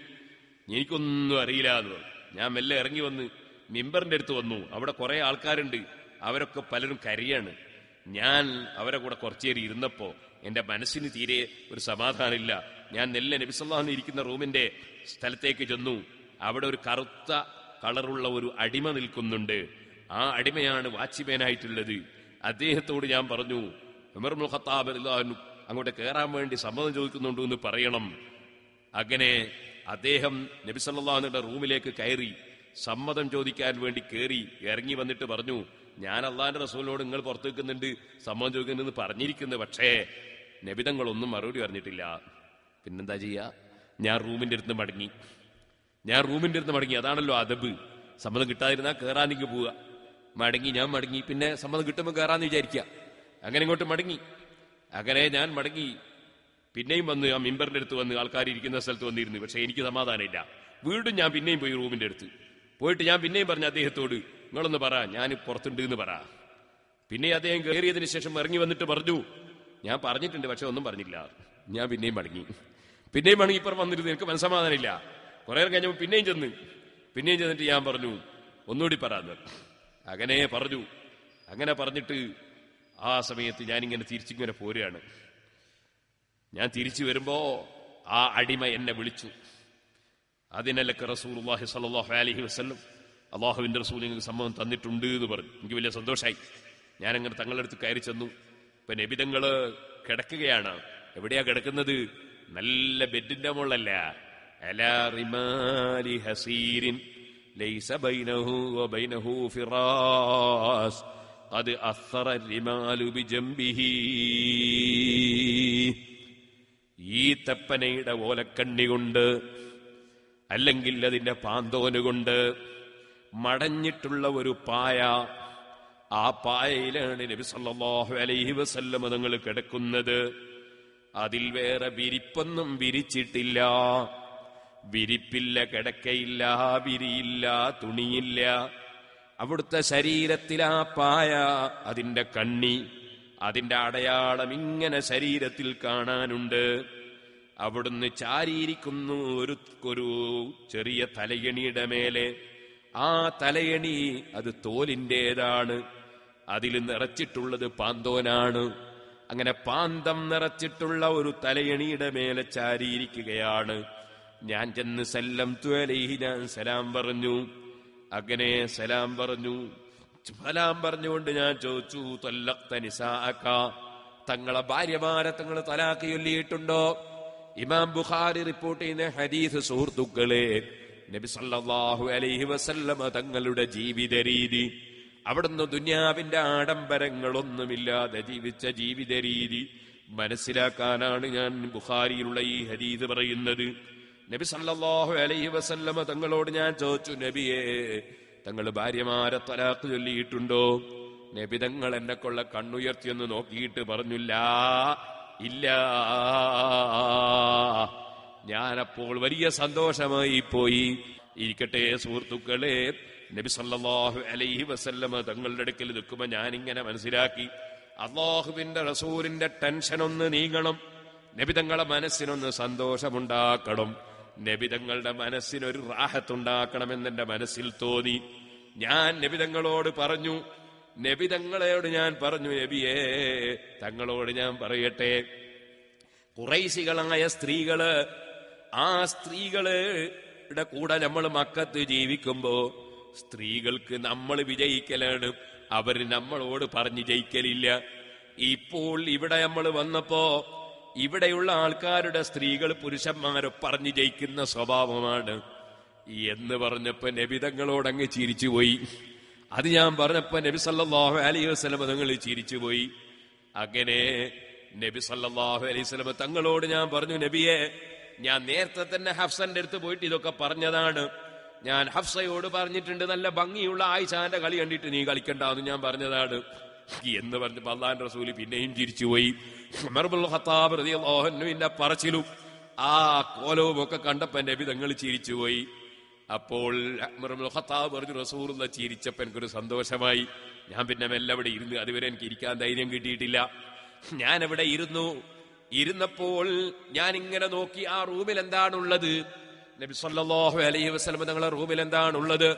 S1: എനിക്കൊന്നും അറിയില്ല എന്ന് പറഞ്ഞു. ഞാൻ മെല്ലെ ഇറങ്ങി വന്ന് മിമ്പറിന്റെ അടുത്ത് വന്നു. അവിടെ കുറെ ആൾക്കാരുണ്ട്, അവരൊക്കെ പലരും കരയാണ്. ഞാൻ അവരെ കൂടെ കുറച്ചേരി ഇരുന്നപ്പോ എന്റെ മനസ്സിന് തീരെ ഒരു സമാധാനമില്ല. ഞാൻ നെല്ലെ നബി സല്ലല്ലാഹു അലൈഹി ഇരിക്കുന്ന റൂമിന്റെ സ്ഥലത്തേക്ക് ചെന്നു. അവിടെ ഒരു കറുത്ത കളറുള്ള ഒരു അടിമ നിൽക്കുന്നുണ്ട്. ആ അടിമയാണ് വാച്ച്മാനായിട്ടുള്ളത്. അദ്ദേഹത്തോട് ഞാൻ പറഞ്ഞു, ഉമർ ഇബ്നുൽ ഖത്താബ് റളിയല്ലാഹു അൻഹു അങ്ങോട്ട് കയറാൻ വേണ്ടി സമ്മതം ചോദിക്കുന്നുണ്ട് എന്ന് പറയണം. അങ്ങനെ അദ്ദേഹം നബി സല്ലല്ലാഹു അലൈഹി വസല്ലം റൂമിലേക്ക് കയറി സമ്മതം ചോദിക്കാൻ വേണ്ടി കയറി ഇറങ്ങി വന്നിട്ട് പറഞ്ഞു, ഞാൻ അള്ളാന്റെ റസൂലിനോട് നിങ്ങൾ പുറത്തു വെക്കുന്നുണ്ട്, സമ്മതം ചോദിക്കുന്നെന്ന് പറഞ്ഞിരിക്കുന്നത്, പക്ഷേ നബിതങ്ങളൊന്നും മറുപടി പറഞ്ഞിട്ടില്ല. പിന്നെന്താ ചെയ്യാ? ഞാൻ റൂമിന്റെ അടുത്ത് മടങ്ങി. അതാണല്ലോ അദബ്. സമ്മതം കിട്ടാതിരുന്നാ കയറാനിക്ക് പോവുക. ഞാൻ മടങ്ങി. പിന്നെ സമ്മതം കിട്ടുമ്പോൾ കയറാന്ന് വിചാരിക്കുക. അങ്ങനെ ഇങ്ങോട്ട് മടങ്ങി. അങ്ങനെ ഞാൻ മടങ്ങി. പിന്നെയും വന്ന് ആ മിമ്പറിന്റെ അടുത്ത് വന്ന് ആൾക്കാർ ഇരിക്കുന്ന സ്ഥലത്ത് വന്നിരുന്നു. പക്ഷെ എനിക്ക് സമാധാനമില്ല. വീണ്ടും ഞാൻ പിന്നെയും പോയി റൂമിന്റെ അടുത്ത് പോയിട്ട് ഞാൻ പിന്നെയും പറഞ്ഞു അദ്ദേഹത്തോട്, നിങ്ങളൊന്ന് പറ, ഞാൻ പുറത്തുണ്ട് എന്ന് പറ. പിന്നെ അദ്ദേഹം കയറിയതിന് ശേഷം ഇറങ്ങി വന്നിട്ട് പറഞ്ഞു, ഞാൻ പറഞ്ഞിട്ടുണ്ട് പക്ഷെ ഒന്നും പറഞ്ഞില്ല. ഞാൻ പിന്നെയും മടങ്ങി. ഇപ്പുറം വന്നിരുന്നു. എനിക്ക് മനസ്സമാധാനമില്ല. കുറെ നേരം കഴിഞ്ഞപ്പോൾ പിന്നെയും ചെന്നിട്ട് ഞാൻ പറഞ്ഞു, ഒന്നുകൂടി പറയാന്ന്. അങ്ങനെ പറഞ്ഞു. അങ്ങനെ പറഞ്ഞിട്ട് ആ സമയത്ത് ഞാനിങ്ങനെ തിരിച്ചിങ്ങനെ പോരുകയാണ്. ഞാൻ തിരിച്ചു വരുമ്പോ ആ അടിമ എന്നെ വിളിച്ചു. അതിനല്ലൊക്കെ റസൂലുള്ളാഹി സ്വല്ലല്ലാഹു അലൈഹി വസല്ലം, അള്ളാഹുവിന്റെ റസൂൽ നിങ്ങൾക്ക് സമ്മതം തന്നിട്ടുണ്ട് എന്ന് പറഞ്ഞു. എനിക്ക് വലിയ സന്തോഷമായി. ഞാനങ്ങനെ തങ്ങളുടെ അടുത്ത് കയറി ചെന്നു. ഇപ്പൊ നബിതങ്ങള് കിടക്കുകയാണ്. എവിടെയാ കിടക്കുന്നത്? നല്ല ബെഡിന്റെ മുകളിലല്ല, അലാ റിമാലി ഹസീരിൻ ലൈസ ബൈനഹു വബൈനഹു ഫിറാസ് ഖദ് അസ്സറ റിമാലു ബിജംബിഹി. ഈ തപ്പനയുടെ ഓലക്കണ്ണി കൊണ്ട്, അല്ലെങ്കിൽ അതിന്റെ പാന്തോനുകൊണ്ട് മടഞ്ഞിട്ടുള്ള ഒരു പായ, ആ പായയിലാണ് നബി സല്ലല്ലാഹു അലൈഹി വസല്ലം തങ്ങൾ കിടക്കുന്നത്. അതിൽ വേറെ വിരിപ്പൊന്നും വിരിച്ചിട്ടില്ല. വിരിപ്പില്ല, കിടക്കയില്ല, വിരിയില്ല, തുണിയില്ല. അവിടുത്തെ ശരീരത്തിൽ ആ പായ, അതിന്റെ കണ്ണി, അതിന്റെ അടയാളം ഇങ്ങനെ ശരീരത്തിൽ കാണാനുണ്ട്. അവിടുന്ന് ചാരിയിരിക്കുന്നു ഒരു ചെറിയ തലയണിയുടെ മേലെ. ആ തലയണി അത് തോലിൻ്റെതാണ്. അതിൽ നിറച്ചിട്ടുള്ളത് പാന്തോനാണ്. അങ്ങനെ പാന്തം നിറച്ചിട്ടുള്ള ഒരു തലയണിയുടെ മേലെ ചാരിയിരിക്കുകയാണ്. ഞാൻ ചെന്ന് സല്ലംതു അലൈഹി, ഞാൻ സലാം പറഞ്ഞു. അങ്ങനെ സലാം പറഞ്ഞുകൊണ്ട് ഞാൻ ചോദിച്ചു, തല്ലഖ്ത നിസാഅക, തങ്ങളെ ഭാര്യമാരെ തങ്ങൾ തലാഖ് ചൊല്ലിയിട്ടുണ്ടോ? ഇമാം ബുഖാരി റിപ്പോർട്ട് ചെയ്യുന്ന ഹദീസ് സുഹൃത്തുക്കളെ, നബി സല്ലല്ലാഹു അലൈഹി വസല്ലമ തങ്ങളുടെ ജീവിത രീതി, അവിടുന്ന് ദുനിയാവിന്റെ ആഡംബരങ്ങളൊന്നുമില്ലാതെ ജീവിച്ച ജീവിത രീതി മനസ്സിലാക്കാനാണ് ഞാൻ ബുഖാരിയിലുള്ള ഈ ഹദീസ് പറയുന്നത്. നബി സല്ലല്ലാഹു അലൈഹി വസല്ലമ തങ്ങളോട് ഞാൻ ചോദിച്ചു, നബിയെ, തങ്ങൾ ഭാര്യമാരെ തലാഖ് ചൊല്ലിയിട്ടുണ്ടോ? നബി തങ്ങൾ എന്നെ കൊള്ള കണ്ണുയർത്തിയെന്ന് നോക്കിയിട്ട് പറഞ്ഞില്ല, ഇല്ല. ഞാനപ്പോൾ വലിയ സന്തോഷമായി പോയി. ഇരിക്കട്ടെ സുഹൃത്തുക്കളെ, നബി സല്ലല്ലാഹു അലൈഹി വസല്ലമ തങ്ങളുടെ അടുക്കൽ നിൽക്കുമ്പോൾ ഞാനിങ്ങനെ മനസ്സിലാക്കി, അല്ലാഹുവിന്റെ റസൂലിന്റെ ടെൻഷൻ ഒന്ന് നീങ്ങണം, നബി തങ്ങളുടെ മനസ്സിനൊന്ന് സന്തോഷമുണ്ടാക്കണം, നബി തങ്ങളുടെ മനസ്സിനൊരു റാഹത്തുണ്ടാക്കണമെന്ന് എന്റെ മനസ്സിൽ തോന്നി. ഞാൻ നബി തങ്ങളോട് പറഞ്ഞു, നബിയെ, തങ്ങളോട് ഞാൻ പറയട്ടെ, ഖുറൈശികളായ സ്ത്രീകള്, ആ സ്ത്രീകളുടെ കൂടെ നമ്മൾ മക്കത്ത് ജീവിക്കുമ്പോ സ്ത്രീകൾക്ക് നമ്മൾ വിജയിക്കലാണ്, അവര് നമ്മളോട് പറഞ്ഞ് ജയിക്കലില്ല. ഇപ്പോൾ ഇവിടെ നമ്മൾ വന്നപ്പോ ഇവിടെയുള്ള ആൾക്കാരുടെ സ്ത്രീകൾ പുരുഷന്മാരെ പറഞ്ഞു ജയിക്കുന്ന സ്വഭാവമാണ് എന്ന് പറഞ്ഞപ്പോ നബി തങ്ങളോടങ്ങ് ചിരിച്ചുപോയി. അത് ഞാൻ പറഞ്ഞപ്പോ നബി സല്ലല്ലാഹു അലൈഹി വസല്ലം തങ്ങൾ ചിരിച്ചുപോയി. അങ്ങനെ നബി സല്ലല്ലാഹു അലൈഹി വസല്ലം തങ്ങളോട് ഞാൻ പറഞ്ഞു, നബിയെ, ഞാൻ നേരത്തെ തന്നെ ഹഫ്സന്റെ അടുത്ത് പോയിട്ട് ഇതൊക്കെ പറഞ്ഞതാണ്. ഞാൻ ഹഫ്സയോട് പറഞ്ഞിട്ടുണ്ട്, നല്ല ഭംഗിയുള്ള ആയിഷാന്റെ കളി കണ്ടിട്ട് നീ കളിക്കണ്ടെന്ന് ഞാൻ പറഞ്ഞതാണ് എന്ന് പറഞ്ഞപ്പോ അല്ലാഹുവിന്റെ റസൂൽ പിന്നെയും ചിരിച്ചുപോയി. ഉമർ ഇബ്നുൽ ഖത്താബ് റളിയല്ലാഹു അൻഹുവിന്റെ പറച്ചിലും ആ കോലവും ഒക്കെ കണ്ടപ്പോ നബി തങ്ങൾ ചിരിച്ചുപോയി. അപ്പോൾ ഉമർ ഇബ്നുൽ ഖത്താബ് പറഞ്ഞു, റസൂലുള്ളാഹി ചിരിച്ചപ്പോ എനിക്കൊരു സന്തോഷമായി. ഞാൻ പിന്നെ മെല്ലെ അവിടെ ഇരുന്ന്, അതുവരെ എനിക്ക് ഇരിക്കാൻ ധൈര്യം കിട്ടിയിട്ടില്ല. ഞാൻ അവിടെ ഇരുന്നപ്പോൾ ഞാൻ ഇങ്ങനെ നോക്കി, ആ റൂമിൽ എന്താണുള്ളത്? നബി സല്ലല്ലാഹു അലൈഹി വസല്ലം തങ്ങളുടെ റൂമിൽ എന്താണുള്ളത്?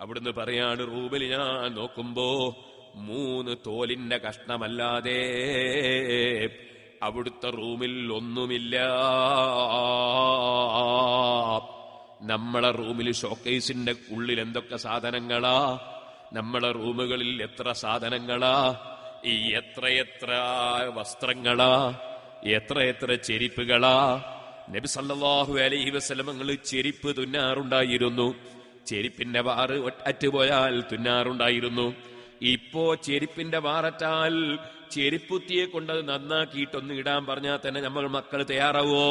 S1: അവിടുന്ന് പറയാണ്, റൂമിൽ ഞാൻ നോക്കുമ്പോ 3 തോലിന്റെ കഷ്ണമല്ലാതെ അവിടുത്തെ റൂമിൽ ഒന്നുമില്ല. നമ്മളെ റൂമിൽ ഷോക്കേസിന്റെ ഉള്ളിൽ എന്തൊക്കെ സാധനങ്ങളാ, നമ്മളെ റൂമുകളിൽ എത്ര സാധനങ്ങളാ. ഈ എത്രയെത്ര വസ്ത്രങ്ങളാ, എത്രയെത്ര ചെരിപ്പുകളാ. നബി സല്ലല്ലാഹു അലൈഹി വസല്ലം ചെരിപ്പ് തുന്നാറുണ്ടായിരുന്നു. ചെരിപ്പിന്റെ വാറ് അറ്റുപോയാൽ തുന്നാറുണ്ടായിരുന്നു. ഇപ്പോ ചെരിപ്പിന്റെ വാററ്റാൽ ചെരിപ്പുത്തിയെ കൊണ്ട് അത് നന്നാക്കിയിട്ടൊന്ന് ഇടാൻ പറഞ്ഞാൽ തന്നെ നമ്മൾ മക്കൾ തയ്യാറാവോ?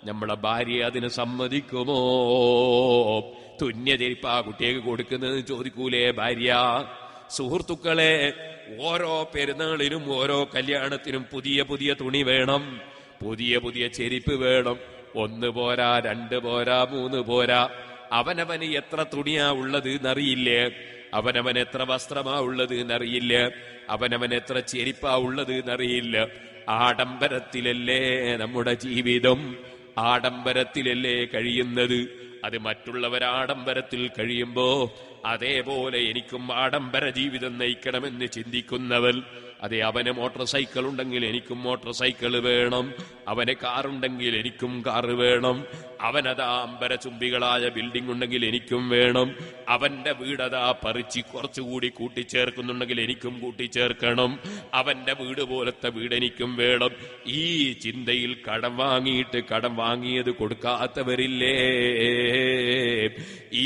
S1: നമ്മളെ ഭാര്യ അതിന് സമ്മതിക്കുമോ? തുന്നിയ ചെരിപ്പാ കുട്ടിയേക്ക് കൊടുക്കുന്നത് ചോദിക്കൂലേ ഭാര്യ? സുഹൃത്തുക്കളെ, ഓരോ പെരുന്നാളിനും ഓരോ കല്യാണത്തിനും പുതിയ പുതിയ തുണി വേണം, പുതിയ പുതിയ ചെരിപ്പ് വേണം. 1 പോരാ, 2 പോരാ, 3 പോരാ. അവനവന് എത്ര തുണിയാ ഉള്ളത് എന്നറിയില്ലേ? അവനവൻ എത്ര വസ്ത്രമാ ഉള്ളത് എന്നറിയില്ല. അവനവൻ എത്ര ചെരിപ്പാ ഉള്ളത് എന്നറിയില്ല. ആഡംബരത്തിലല്ലേ നമ്മുടെ ജീവിതം, ആഡംബരത്തിലല്ലേ കഴിയുന്നത്. അത് മറ്റുള്ളവർ ആഡംബരത്തിൽ കഴിയുമ്പോ അതേപോലെ എനിക്കും ആഡംബര ജീവിതം നയിക്കണമെന്ന് ചിന്തിക്കുന്നവർ, അതെ, അവന് മോട്ടോർ സൈക്കിൾ ഉണ്ടെങ്കിൽ എനിക്കും മോട്ടോർ സൈക്കിൾ വേണം, അവന് കാറുണ്ടെങ്കിൽ എനിക്കും കാറ് വേണം, അവനതാ അമ്പരചുംബികളായ ബിൽഡിംഗ് ഉണ്ടെങ്കിൽ എനിക്കും വേണം, അവന്റെ വീടതാ പറിച്ച് കുറച്ചുകൂടി കൂട്ടിച്ചേർക്കുന്നുണ്ടെങ്കിൽ എനിക്കും കൂട്ടിച്ചേർക്കണം, അവന്റെ വീട് പോലത്തെ വീട് എനിക്കും വേണം. ഈ ചിന്തയിൽ കടം വാങ്ങിയിട്ട് കടം വാങ്ങിയത് കൊടുക്കാത്തവരില്ലേ?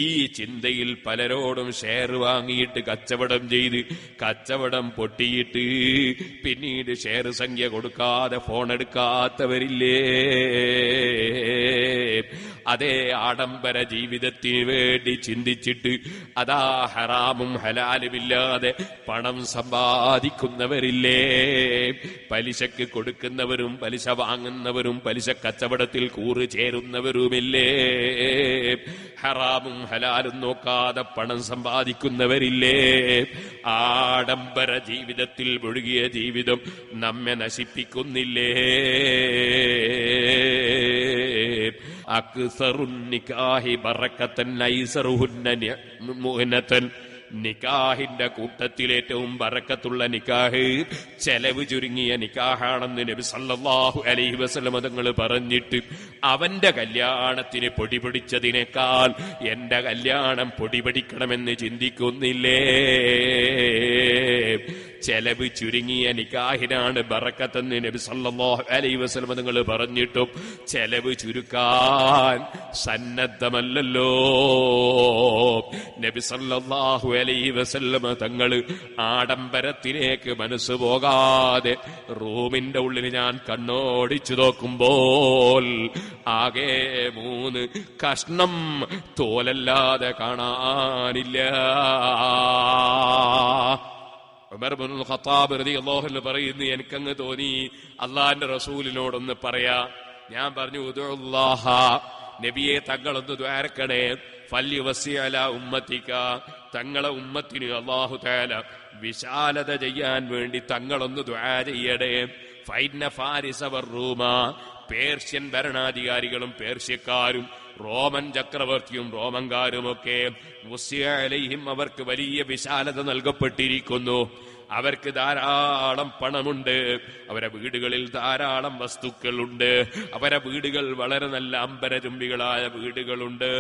S1: ഈ ചിന്തയിൽ പലരോടും ഷെയർ വാങ്ങിയിട്ട് കച്ചവടം ചെയ്ത് കച്ചവടം പൊട്ടിയിട്ട് പിന്നീട് ഷെയർ സംഖ്യ കൊടുക്കാതെ ഫോൺ എടുക്കാത്തവരില്ലേ? അതേ, ആഡംബര ജീവിതത്തിന് വേണ്ടി ചിന്തിച്ചിട്ട് അതാ ഹറാമും ഹലാലുമില്ലാതെ പണം സമ്പാദിക്കുന്നവരില്ലേ? പലിശക്ക് കൊടുക്കുന്നവരും പലിശ വാങ്ങുന്നവരും പലിശ കച്ചവടത്തിൽ കൂറ് ചേരുന്നവരുമില്ലേ? ഹറാമും ഹലാലും നോക്കാതെ പണം സമ്പാദിക്കുന്നവരില്ലേ? ആഡംബര ജീവിതത്തിൽ മുഴുകിയ ജീവിതം നമ്മെ നശിപ്പിക്കുന്നില്ലേ? അക്സറുന്നിക്കാഹി ബറക്കത്തൻ ഐസറുഹുന്ന മുഹ്നതൻ. നിക്കാഹിന്റെ കൂട്ടത്തിൽ ഏറ്റവും ബറക്കത്തുള്ള നിക്കാഹ് ചെലവ് ചുരുങ്ങിയ നിക്കാഹാണെന്ന് നബി സല്ലല്ലാഹു അലൈഹി വസല്ലം തങ്ങൾ പറഞ്ഞിട്ട് അവന്റെ കല്യാണത്തിന് പൊടി പിടിച്ചതിനേക്കാൾ എന്റെ കല്യാണം പൊടി പിടിക്കണമെന്ന് ചിന്തിക്കുന്നില്ലേ? ചെലവ് ചുരുങ്ങിയ നിക്കാഹിനാണ് ബറക്കത്തെന്ന് നബി സല്ലല്ലാഹു അലൈഹി വസല്ലം തങ്ങൾ പറഞ്ഞിട്ടും ചെലവ് ചുരുക്കാൻ സന്നദ്ധമല്ലല്ലോ. നബി സല്ലല്ലാഹു അലൈഹി വസല്ലം തങ്ങൾ ആഡംബരത്തിലേക്ക് മനസ്സ് പോകാതെ റൂമിന്റെ ഉള്ളിൽ ഞാൻ കണ്ണോടിച്ചു നോക്കുമ്പോൾ ആകെ 3 കഷ്ണം തോലല്ലാതെ കാണാനില്ല. ഉമർ ഇബ്നുൽ ഖത്താബ് റളിയല്ലാഹു അൻഹു പറയുന്നു, എനിക്കങ്ങ് തോന്നി അള്ളാഹിന്റെ റസൂലിനോടൊന്ന് പറയാ. ഞാൻ പറഞ്ഞു, ഉദുല്ലാഹ, നബിയെ തങ്ങളൊന്ന് ദ്വാരക്കണേ, ഫല്യുവസ്സി അലാ ഉമ്മത്തിക, തങ്ങളെ ഉമ്മത്തിന് അല്ലാഹു തആല വിശാലത ചെയ്യാൻ വേണ്ടി തങ്ങളൊന്ന് ദുആ ചെയ്യണേ. ഫൈന ഫാരിസ വറൂമ, പേർഷ്യൻ ഭരണാധികാരികളും പേർഷ്യക്കാരും റോമൻ ചക്രവർത്തിയും റോമൻകാരുമൊക്കെ മുസ്ലിം, അവർക്ക് വലിയ വിശാലത നൽകപ്പെട്ടിരിക്കുന്നു. അവർക്ക് ധാരാളം പണമുണ്ട്, അവരുടെ വീടുകളിൽ ധാരാളം വസ്തുക്കളുണ്ട്, അവരുടെ വീടുകൾ വളരെ നല്ല അമ്പരചുംബികളായ വീടുകളുണ്ട്.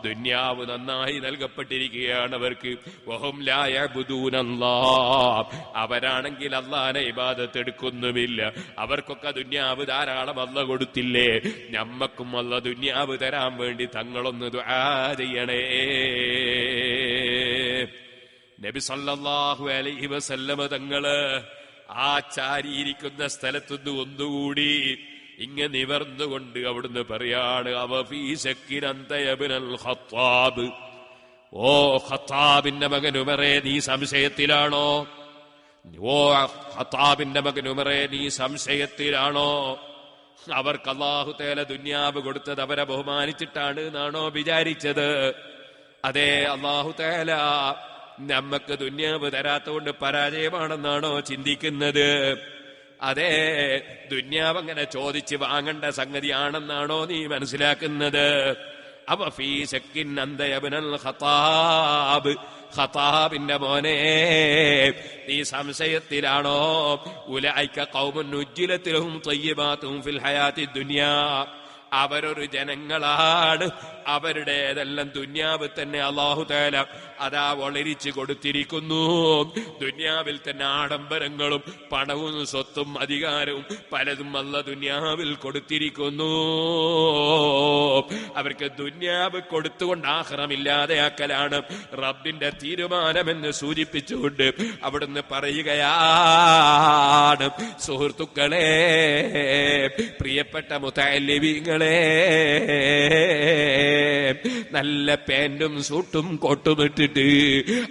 S1: ദുന്യാവ് നന്നായി നൽകപ്പെട്ടിരിക്കുകയാണ് അവർക്ക്. വഹും ലാ യഅ്ബുദൂനല്ലാഹ്, അവരാണെങ്കിൽ അല്ലാഹുവിനെ ഇബാദത്ത് എടുക്കുന്നുമില്ല. അവർക്കൊക്കെ ദുന്യാവ് ധാരാളം അല്ലാഹു കൊടുത്തില്ലേ? നമ്മക്കും അല്ലാഹു ദുന്യാവ് തരാൻ വേണ്ടി തങ്ങളൊന്ന് ദുആ ചെയ്യണേ. നബി സല്ലല്ലാഹു അലൈഹി വസല്ലമ തങ്ങള് ആ ചാരിയിരിക്കുന്ന സ്ഥലത്തുനിന്ന് ഒന്നുകൂടി ഇങ്ങ് നിവർന്നുകൊണ്ട് അവിടുന്ന് പറയാണ്, അവഫീ ശക്കിൻ അൻത ഇബ്നുൽ ഖത്താബ്, ഓ ഖത്താബിന്റെ മകൻ ഉമറേ, നീ സംശയത്തിലാണോ? ഓ ഖത്താബിന്റെ മകൻ ഉമറേ, നീ സംശയത്തിലാണോ? അവർക്ക് അല്ലാഹു തആല ദുന്യാവ് കൊടുത്തത് അവരെ ബഹുമാനിച്ചിട്ടാണ് എന്നാണോ വിചാരിച്ചത്? അതെ, അല്ലാഹു തആല നമ്മക്ക് ദുന്യാവ് തരാത്തോണ്ട് പരാജയമാണെന്നാണോ ചിന്തിക്കുന്നത്? അതെ, ദുന്യാവ് അങ്ങനെ ചോദിച്ച് വാങ്ങേണ്ട സംഗതിയാണെന്നാണോ നീ മനസ്സിലാക്കുന്നത്? അവഫീ ശക്കിൻ അൻത ഇബ്നുൽ ഖത്താബ്, ഖത്താബിന്റെ മോനെ, നീ സംശയത്തിലാണോ? ഉലൈക ഖൗമുൻ ഉജ്ജിലത് ലഹും ത്വയ്യിബാതും ഫിൽ ഹയാത്തി ദുനിയാ, അവരൊരു ജനങ്ങളാണ്, അവരുടേതെല്ലാം ദുന്യാവിൽ തന്നെ അല്ലാഹു തആല അതാ വളരിച്ചു കൊടുത്തിരിക്കുന്നു. ദുന്യാവിൽ തന്നെ ആഡംബരങ്ങളും പണവും സ്വത്തും അധികാരവും പലതും അല്ലാഹു ദുന്യാവിൽ കൊടുത്തിരിക്കുന്നു. അവർക്ക് ദുന്യാവ് കൊടുത്തുകൊണ്ട് ആഖിറമില്ലാതെയാക്കലാണ് റബ്ബിന്റെ തീരുമാനമെന്ന് സൂചിപ്പിച്ചുകൊണ്ട് അവിടുന്ന് പറയുകയാണ്, സുഹൃത്തുക്കളെ, പ്രിയപ്പെട്ട മുതഅല്ലിമീങ്ങളെ, നല്ല പാന്റും സൂട്ടും കോട്ടും ഇട്ടിട്ട്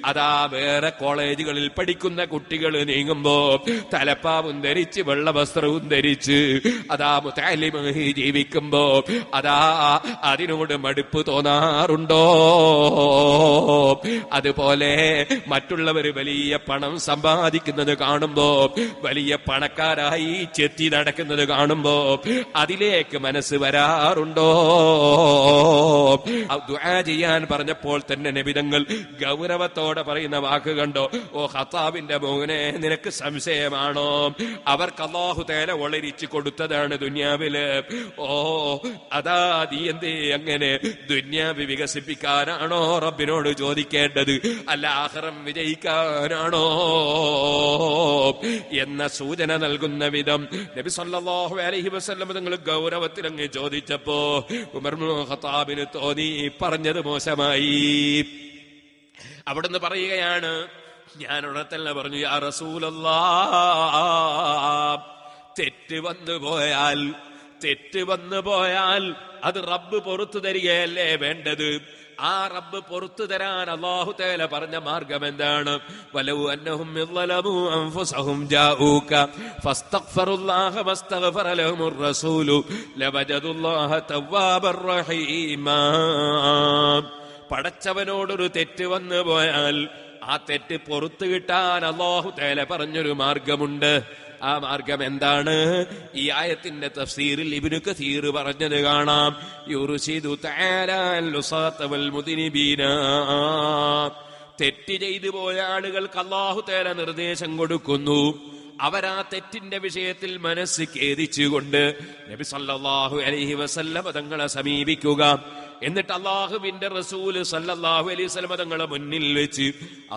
S1: അതാ വേറെ കോളേജുകളിൽ പഠിക്കുന്ന കുട്ടികൾ നീങ്ങുമ്പോ തലപ്പാവും ധരിച്ച് വെള്ള വസ്ത്രവും ധരിച്ച് അതാ മുതഅല്ലിമായി ജീവിക്കുമ്പോ അതാ അതിനോട് മടുപ്പ് തോന്നാറുണ്ടോ? അതുപോലെ മറ്റുള്ളവർ വലിയ പണം സമ്പാദിക്കുന്നത് കാണുമ്പോ, വലിയ പണക്കാരായി ചെത്തി നടക്കുന്നത് കാണുമ്പോ അതിലേക്ക് മനസ്സ് വരാറുണ്ടോ? ദുആ ചെയ്യാൻ പറഞ്ഞപ്പോൾ തന്നെ നബിതങ്ങൾ ഗൗരവത്തോടെ പറയുന്ന വാക്ക് കണ്ടോ? ഓ ഖത്താബിന്റെ മോനെ, നിനക്ക് സംശയമാണോ? അവർക്ക് അല്ലാഹു തആല വളരിച്ചു കൊടുത്തതാണ് ദുനിയാവില്. ഓ അതാ നീ എന്തേ അങ്ങനെ ദുനിയാവ് വികസിപ്പിക്കാനാണോ റബ്ബിനോട് ചോദിക്കേണ്ടത്, അല്ല ആഖിറം വിജയിക്കാനാണോ എന്ന സൂചന നൽകുന്ന വിധം നബി സല്ലല്ലാഹു അലൈഹി വസല്ലം തങ്ങൾ ഗൗരവത്തിൽ അങ്ങ് ചോദിച്ചപ്പോ ഉമർ ഇബ്നു ഖത്താബിന് തോന്നി പറഞ്ഞത് മോശമായി. അവിടുന്ന് പറയുകയാണ്, ഞാൻ ഉടനെ തന്നെ പറഞ്ഞു, യാ റസൂലല്ലാഹ്, തെറ്റ് വന്നു പോയാൽ അത് റബ്ബ് പുറത്തു തരികയല്ലേ വേണ്ടത്? ആ റബ്ബ് പുറത്തു തരാൻ അല്ലാഹു തആല പറഞ്ഞ മാർഗം എന്താണ്? വലൗ അന്നഹും യളമു അൻഫുസഹും ജാഊക ഫസ്തഗ്ഫിറുല്ലാഹ വസ്തഗ്ഫറ ലഹുർ റസൂലു ലവജദുല്ലാഹ തവ്വാബർ റഹീമാ. പടച്ചവനോടൊരു തെറ്റ് വന്നു പോയാൽ ആ തെറ്റ് പുറത്തു കിട്ടാൻ അല്ലാഹു തആല പറഞ്ഞൊരു മാർഗമുണ്ട്. ആ മാർഗം എന്താണ്? ഈ ആയത്തിന്റെ തഫ്സീറിൽ ഇബ്നു കസീർ പറഞ്ഞത് കാണാം. യുർശിദു തആല അൽ-ലുസാത വൽ മുദ്നിബീന. തെറ്റ് ചെയ്തു പോയ ആളുകൾക്ക് അല്ലാഹു തആല നിർദ്ദേശം കൊടുക്കുന്നു. അവരാ തെറ്റിന്റെ വിഷയത്തിൽ മനസ്സ് ഖേദിച്ചുകൊണ്ട് നബി സല്ലല്ലാഹു അലൈഹി വസല്ലം തങ്ങളെ സമീപിക്കുക. എന്നിട്ട് അല്ലാഹുവിന്റെ റസൂൽ സല്ലല്ലാഹു അലൈഹി വസല്ലം തങ്ങളെ മുന്നിൽ വെച്ച്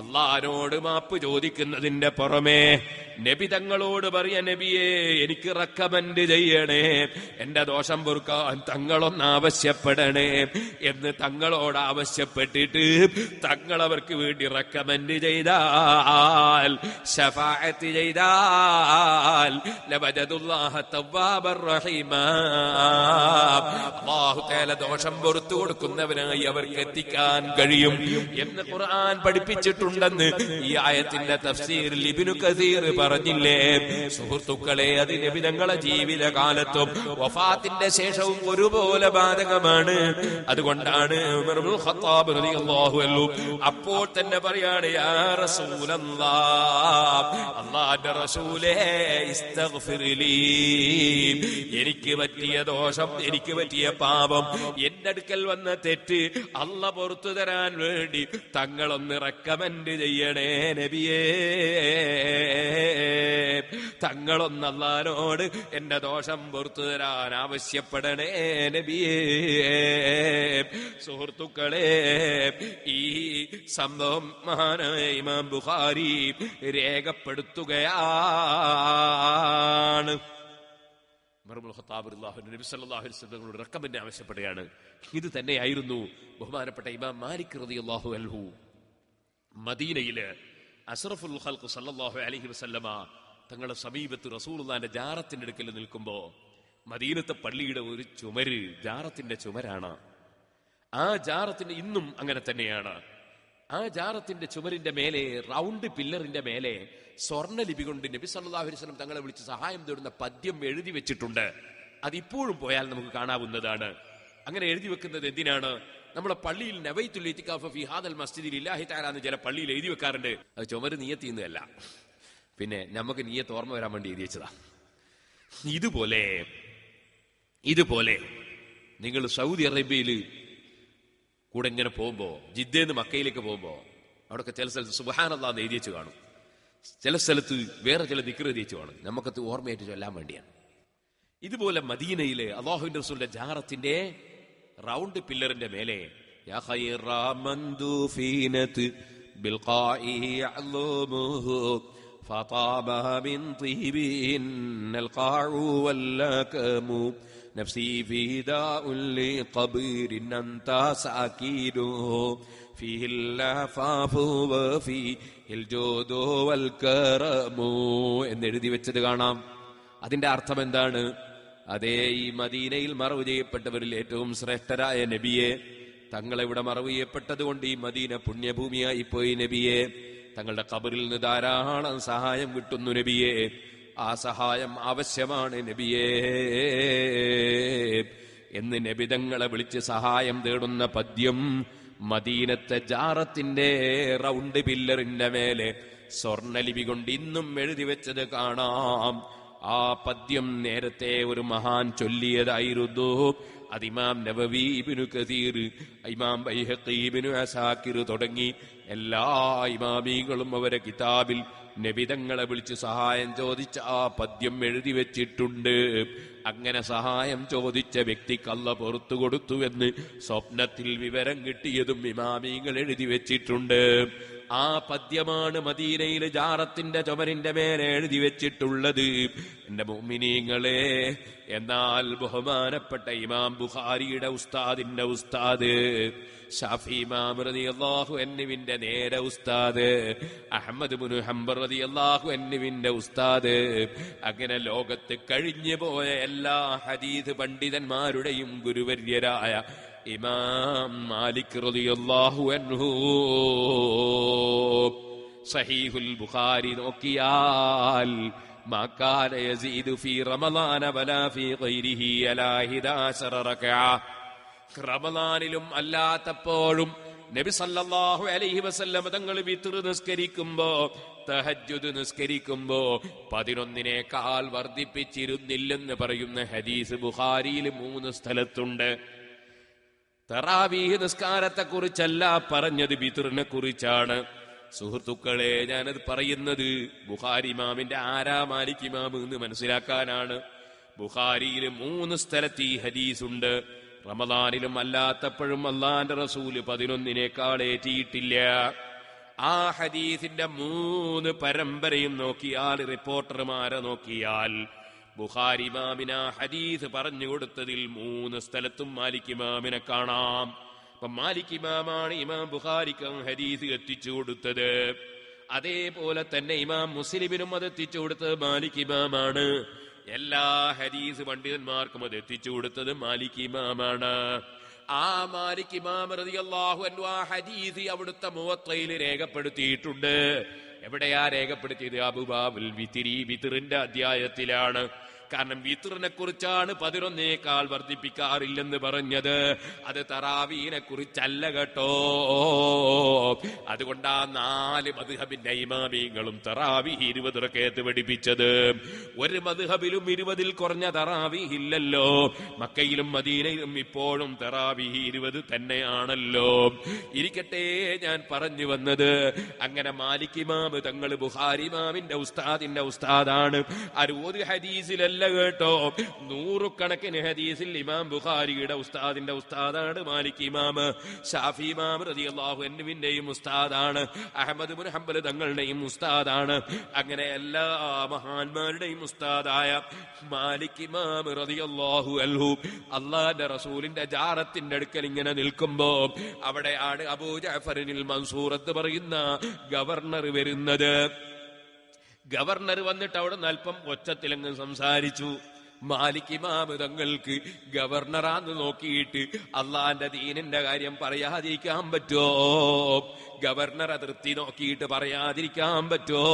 S1: അല്ലാഹുവിനോട് മാപ്പ് ചോദിക്കുന്നതിന്റെ പുറമെ നബി തങ്ങളോട് പറയാ, നബിയെ എനിക്ക് റെക്കമെൻഡ് ചെയ്യണേ, എന്റെ ദോഷം പൊറുക്കാൻ തങ്ങളൊന്ന് ആവശ്യപ്പെടണേ എന്ന് തങ്ങളോട് ആവശ്യപ്പെട്ടിട്ട് തങ്ങളവർക്ക് വേണ്ടി റെക്കമെൻഡ് ചെയ്താൽ, ശഫാഅത്ത് ചെയ്താൽ ലവജദുല്ലാഹ തവ്വാബർ റഹീമാ. അല്ലാഹു തആല ദോഷം പൊറുത്തു കൊടുക്കുന്നവനായി അവർക്ക് എത്തിക്കാൻ കഴിയും എന്ന് ഖുർആൻ പഠിപ്പിച്ചിട്ടുണ്ടെന്ന് ഈ ആയത്തിന്റെ തഫ്സീറിൽ ഇബ്നു കസീർ പറഞ്ഞില്ലേ? സുഹൃത്തുക്കളെ, അത് നബി തങ്ങളുടെ ജീവിതകാലത്തും വഫാത്തിന്റെ ശേഷവും ഒരുപോലെ ബാധകമാണ്. അതുകൊണ്ടാണ് ഉമർ ഇബ്നുൽ ഖത്താബ് റളിയല്ലാഹു അൻഹു അപ്പോൾ തന്നെ പറയാണ്, യാ റസൂലല്ലാഹ്, അല്ലാഹുവിന്റെ റസൂലേ, ഇസ്തഗ്ഫിർ ലീ, എനിക്ക് പറ്റിയ ദോഷം, എനിക്ക് പറ്റിയ പാപം, എന്റെ അടുക്കൽ വന്ന തെറ്റ് അല്ലാഹ് പുറത്തു തരാൻ വേണ്ടി തങ്ങളൊന്ന് റെക്കമെൻഡ് ചെയ്യണേ നബിയേ. തങ്ങളൊന്ന് അല്ലാഹുവിനോട് എന്റെ ദോഷം പുറത്തു തരാൻ ആവശ്യപ്പെടണേ നബിയേ. സുഹൃത്തുക്കളെ, ഈ സംഭവം മഹാനായ ഇമാം ബുഖാരി രേഖപ്പെടുത്തുകയാണ്. ഉമർ ഇബ്നുൽ ഖത്താബ് റളിയല്ലാഹു അൻഹു നബി സല്ലല്ലാഹു അലൈഹി വസല്ലമയോട് റെക്കമെൻഡ് ആവശ്യപ്പെടുകയാണ്. ഇത് തന്നെയായിരുന്നു ബഹുമാനപ്പെട്ട ഇമാം മാലിക് റളിയല്ലാഹു അൻഹു മദീനയില് അഷ്റഫുൽ ഖൽഖ് സല്ലല്ലാഹു അലൈഹി വസല്ലമ തങ്ങളുടെ സമീപത്ത് റസൂലുള്ളാഹിന്റെ ജാറത്തിന്റെ അടുക്കൽ നിൽക്കുമ്പോ മദീനത്തെ പള്ളിയുടെ ഒരു ചുമര് ജാറത്തിന്റെ ചുമരാണ്. ആ ജാറത്തിന്റെ ഇന്നും അങ്ങനെ തന്നെയാണ്. ആ ജാറത്തിന്റെ ചുമരിന്റെ മേലെ, റൗണ്ട് പില്ലറിന്റെ മേലെ സ്വർണ്ണലിപി കൊണ്ട് നബി സല്ലല്ലാഹു അലൈഹി വസല്ലം തങ്ങളെ വിളിച്ച് സഹായം തേടുന്ന പദ്യം എഴുതി വെച്ചിട്ടുണ്ട്. അതിപ്പോഴും പോയാൽ നമുക്ക് കാണാവുന്നതാണ്. അങ്ങനെ എഴുതി വെക്കുന്നത് എന്തിനാണ്? നമ്മളെ പള്ളിയിൽ നവൈത്തുൽ ഇത്തികാഫ ഫീ ഹാദൽ മസ്ജിദിൽ ഇല്ലാഹി തആല എന്ന് ചില പള്ളിയിൽ എഴുതി വെക്കാറുണ്ട്. അത് ചുമര് നിയത്തിന്നല്ല, പിന്നെ നമുക്ക് നിയത്ത് ഓർമ്മ വരാൻ വേണ്ടി എഴുതി വെച്ചതാ. ഇതുപോലെ നിങ്ങൾ സൗദി അറേബ്യയിൽ കൂടെ ഇങ്ങനെ പോകുമ്പോ, ജിദ്ദേന്ന് മക്കയിലേക്ക് പോകുമ്പോ, അവിടെയൊക്കെ ചില സ്ഥലത്ത് സുബ്ഹാനല്ലാഹ് എന്ന് എഴുതി വെച്ച് കാണും, ചില സ്ഥലത്ത് വേറെ ചില ദിക്ർ എഴുതി വെച്ച് കാണും. നമുക്കത് ഓർമ്മയായിട്ട് ചൊല്ലാൻ വേണ്ടിയാണ്. ഇതുപോലെ മദീനയിലെ അല്ലാഹുവിന്റെ റസൂലിന്റെ ജാറത്തിന്റെ റൗണ്ട് പില്ലറിന്റെ മേലെ യാ ഖൈറ മന്ദൂഫീനത് ബിൽഖാഇ യഅ്ലുമുഹു ഫതാബ മിൻ طيبിൻ അൽഖാഉ വല്ലകമു നഫ്സി ഫിദാഉൻ ലിഖബ്രിൻ അൻത സാകിനുഹു ഫീഹിൽ ലഫാഫു വഫീഹിൽ ജൂദു വൽ കറമു എന്നെഴുതി വെച്ചത് കാണാം. അതിന്റെ അർത്ഥം എന്താണ്? അതേ, ഈ മദീനയിൽ മറവ് ചെയ്യപ്പെട്ടവരിൽ ഏറ്റവും ശ്രേഷ്ഠരായ നബിയെ, തങ്ങളിവിടെ മറവ് ചെയ്യപ്പെട്ടതുകൊണ്ട് ഈ മദീന പുണ്യഭൂമിയായി പോയി നബിയെ. തങ്ങളുടെ ഖബറിൽ നിന്ന് ധാരാളം സഹായം കിട്ടുന്നു നബിയെ. ആ സഹായം ആവശ്യമാണ് നബിയെ എന്ന് നബിതങ്ങളെ വിളിച്ച് സഹായം തേടുന്ന പദ്യം മദീനത്തെ ജാറത്തിന്റെ റൗണ്ട് പില്ലറിന്റെ മേലെ സ്വർണലിപി കൊണ്ട് ഇന്നും എഴുതി വെച്ചത് കാണാം. ആ പദ്യം നേരത്തെ ഒരു മഹാൻ ചൊല്ലിയതായിരുന്നു. അത് ഇമാം നവവി, ഇബ്നു കസീർ, ഇമാം ബൈഹഖി, ഇബ്നു അസാകിർ തുടങ്ങി എല്ലാ ഇമാമികളും അവരെ കിതാബിൽ നബിതങ്ങളെ വിളിച്ച് സഹായം ചോദിച്ച ആ പദ്യം എഴുതി വെച്ചിട്ടുണ്ട്. അങ്ങനെ സഹായം ചോദിച്ച വ്യക്തിക്ക് അല്ലാഹു പുറത്തു കൊടുത്തുവെന്ന് സ്വപ്നത്തിൽ വിവരം കിട്ടിയതും ഇമാമികൾ എഴുതി വെച്ചിട്ടുണ്ട്. ആ പദ്യമാണ് മദീനയിലെ ജാറത്തിന്റെ ചുമരിന്റെ മേലെ എഴുതി വെച്ചിട്ടുള്ളത്. എന്റെ മുഅ്മിനീങ്ങളെ, എന്നാൽ ബഹുമാനപ്പെട്ട ഇമാം ബുഖാരിയുടെ ഉസ്താദിന്റെ ഉസ്താദ്, ഷാഫി ഇമാം റളിയല്ലാഹു അൻഹുവിന്റെ നേരെ ഉസ്താദ്, അഹ്മദ് ഇബ്നു ഹംബൽ റളിയല്ലാഹു അൻഹുവിന്റെ ഉസ്താദ്, അങ്ങനെ ലോകത്ത് കഴിഞ്ഞു പോയ എല്ലാ ഹദീസ് പണ്ഡിതന്മാരുടെയും ഗുരുവര്യരായ ഇമാം മാലിക് റളിയല്ലാഹു അൻഹു സഹീഹുൽ ബുഖാരി നോക്കിയാൽ മാ കാന യസീദു ഫീ റമളാന വലാ ഫീ ഗൈരിഹി അലാ 11 റകഅ, റമളാനിലും അല്ലാത്തപ്പോഴും നബി സല്ലല്ലാഹു അലൈഹി വസല്ലം തങ്ങൾ വിത്ർ നിസ്കരിക്കുമ്പോ, തഹജ്ജുദ് നിസ്കരിക്കുമ്പോ 11 വർദ്ധിപ്പിച്ചിരുന്നില്ലെന്ന് പറയുന്ന ഹദീസ് ബുഖാരിയിൽ 3 സ്ഥലത്തുണ്ട്. തറാവീഹ് നിസ്കാരത്തെ കുറിച്ചല്ല പറഞ്ഞത്, വിത്റിനെ കുറിച്ചാണ്. സുഹൃത്തുക്കളെ, ഞാനത് പറയുന്നത് ബുഖാരി ഇമാമിന്റെ ആരാ മാലിക് ഇമാം എന്ന് മനസ്സിലാക്കാനാണ്. ബുഖാരിയിൽ 3 സ്ഥലത്ത് ഈ ഹദീസ് ഉണ്ട്. റമദാനിലും അല്ലാത്തപ്പോഴും അല്ലാഹുവിന്റെ റസൂല് 11 ഏറ്റിയിട്ടില്ല. ആ ഹദീസിന്റെ 3 പരമ്പരയും നോക്കിയാൽ, റിപ്പോർട്ടർമാരെ നോക്കിയാൽ, ബുഖാരി ഇമാമിന ഹദീസ് പറഞ്ഞു കൊടുത്തതിൽ 3 സ്ഥലത്തും മാലിക് ഇമാമിനെ കാണാം. അപ്പൊ മാലിക് ഇമാമാണ് ഇമാം ബുഖാരിക്ക് ഹദീസ് എത്തിച്ചു കൊടുത്തത്. അതേപോലെ തന്നെ ഇമാം മുസ്ലിമിനും അത് എത്തിച്ചു കൊടുത്തത് മാലിക് ഇമാമാണ്. എല്ലാ ഹദീസ് പണ്ഡിതന്മാർക്കും അത് എത്തിച്ചു കൊടുത്തത് മാലിക് ഇമാമാണ്. ആ മാലിക് ഇമാം റളിയല്ലാഹു അൻഹു ആ ഹദീസ് അവിടുത്തെ മുവത്തയിൽ രേഖപ്പെടുത്തിയിട്ടുണ്ട്. എവിടെയാ രേഖപ്പെടുത്തിയത്? അബുബാബുൽ വിത്രി, വിത്റിന്റെ അധ്യായത്തിലാണ്. കാരണം വിത്റിനെ കുറിച്ചാണ് 11 വർദ്ധിപ്പിക്കാറില്ലെന്ന് പറഞ്ഞത്. അത് തറാവീനെ കുറിച്ചല്ല കേട്ടോ. അതുകൊണ്ടാ 4 മദ്ഹബിന്റെ ഇമാമികളും തറാവീഹ് 20 റകഅത്ത് പഠിപ്പിച്ചത്. ഒരു മദ്ഹബിലും 20 കുറഞ്ഞ തറാവീഹ് ഇല്ലല്ലോ. മക്കയിലും മദീനയിലും ഇപ്പോഴും തറാവീഹ് 20 തന്നെയാണല്ലോ. ഇരിക്കട്ടെ, ഞാൻ പറഞ്ഞു വന്നത്, അങ്ങനെ മാലിക് ഇമാം തങ്ങൾ ബുഖാരി ഇമാമിന്റെ ഉസ്താദിന്റെ ഉസ്താദാണ്. ഒരു ഹദീസിലല്ല കേട്ടോ, 100 കണക്കിന് ഹദീസിൽ ഇമാം ബുഖാരിയുടെ ഉസ്താദിന്റെ ഉസ്താദാണ് മാലിക് ഇമാം. ഷാഫി ഇമാം റളിയല്ലാഹു അൻഹുവിന്റെയും ഉസ്താദാണ്. അഹ്മദ് ഇബ്നു ഹംബൽ തങ്ങളുടെയും ഉസ്താദാണ്. അങ്ങനെ എല്ലാ മഹാന്മാരുടെയും ഉസ്താദായ മാലിക് ഇമാം റളിയല്ലാഹു അൻഹു അല്ലാഹുവിന്റെ റസൂലിന്റെ ജാറത്തിന്റെ അടുക്കൽ ഇങ്ങനെ നിൽക്കുമ്പോ, അവിടെയാണ് അബൂ ജഅഫറിൽ മൻസൂർ എന്ന് പറയുന്ന ഗവർണർ വരുന്നത്. ഗവർണർ വന്നിട്ട് അവിടെ നിന്ന് അല്പം ഒച്ചത്തിലങ്ങ് സംസാരിച്ചു. മാലിക് ഇമാം തങ്ങൾക്ക് ഗവർണറാന്ന് നോക്കിയിട്ട് അള്ളാന്റെ ദീനിന്റെ കാര്യം പറയാതിരിക്കാൻ പറ്റോ? ഗവർണർ അതിർത്തി നോക്കിയിട്ട് പറയാതിരിക്കാൻ പറ്റോ?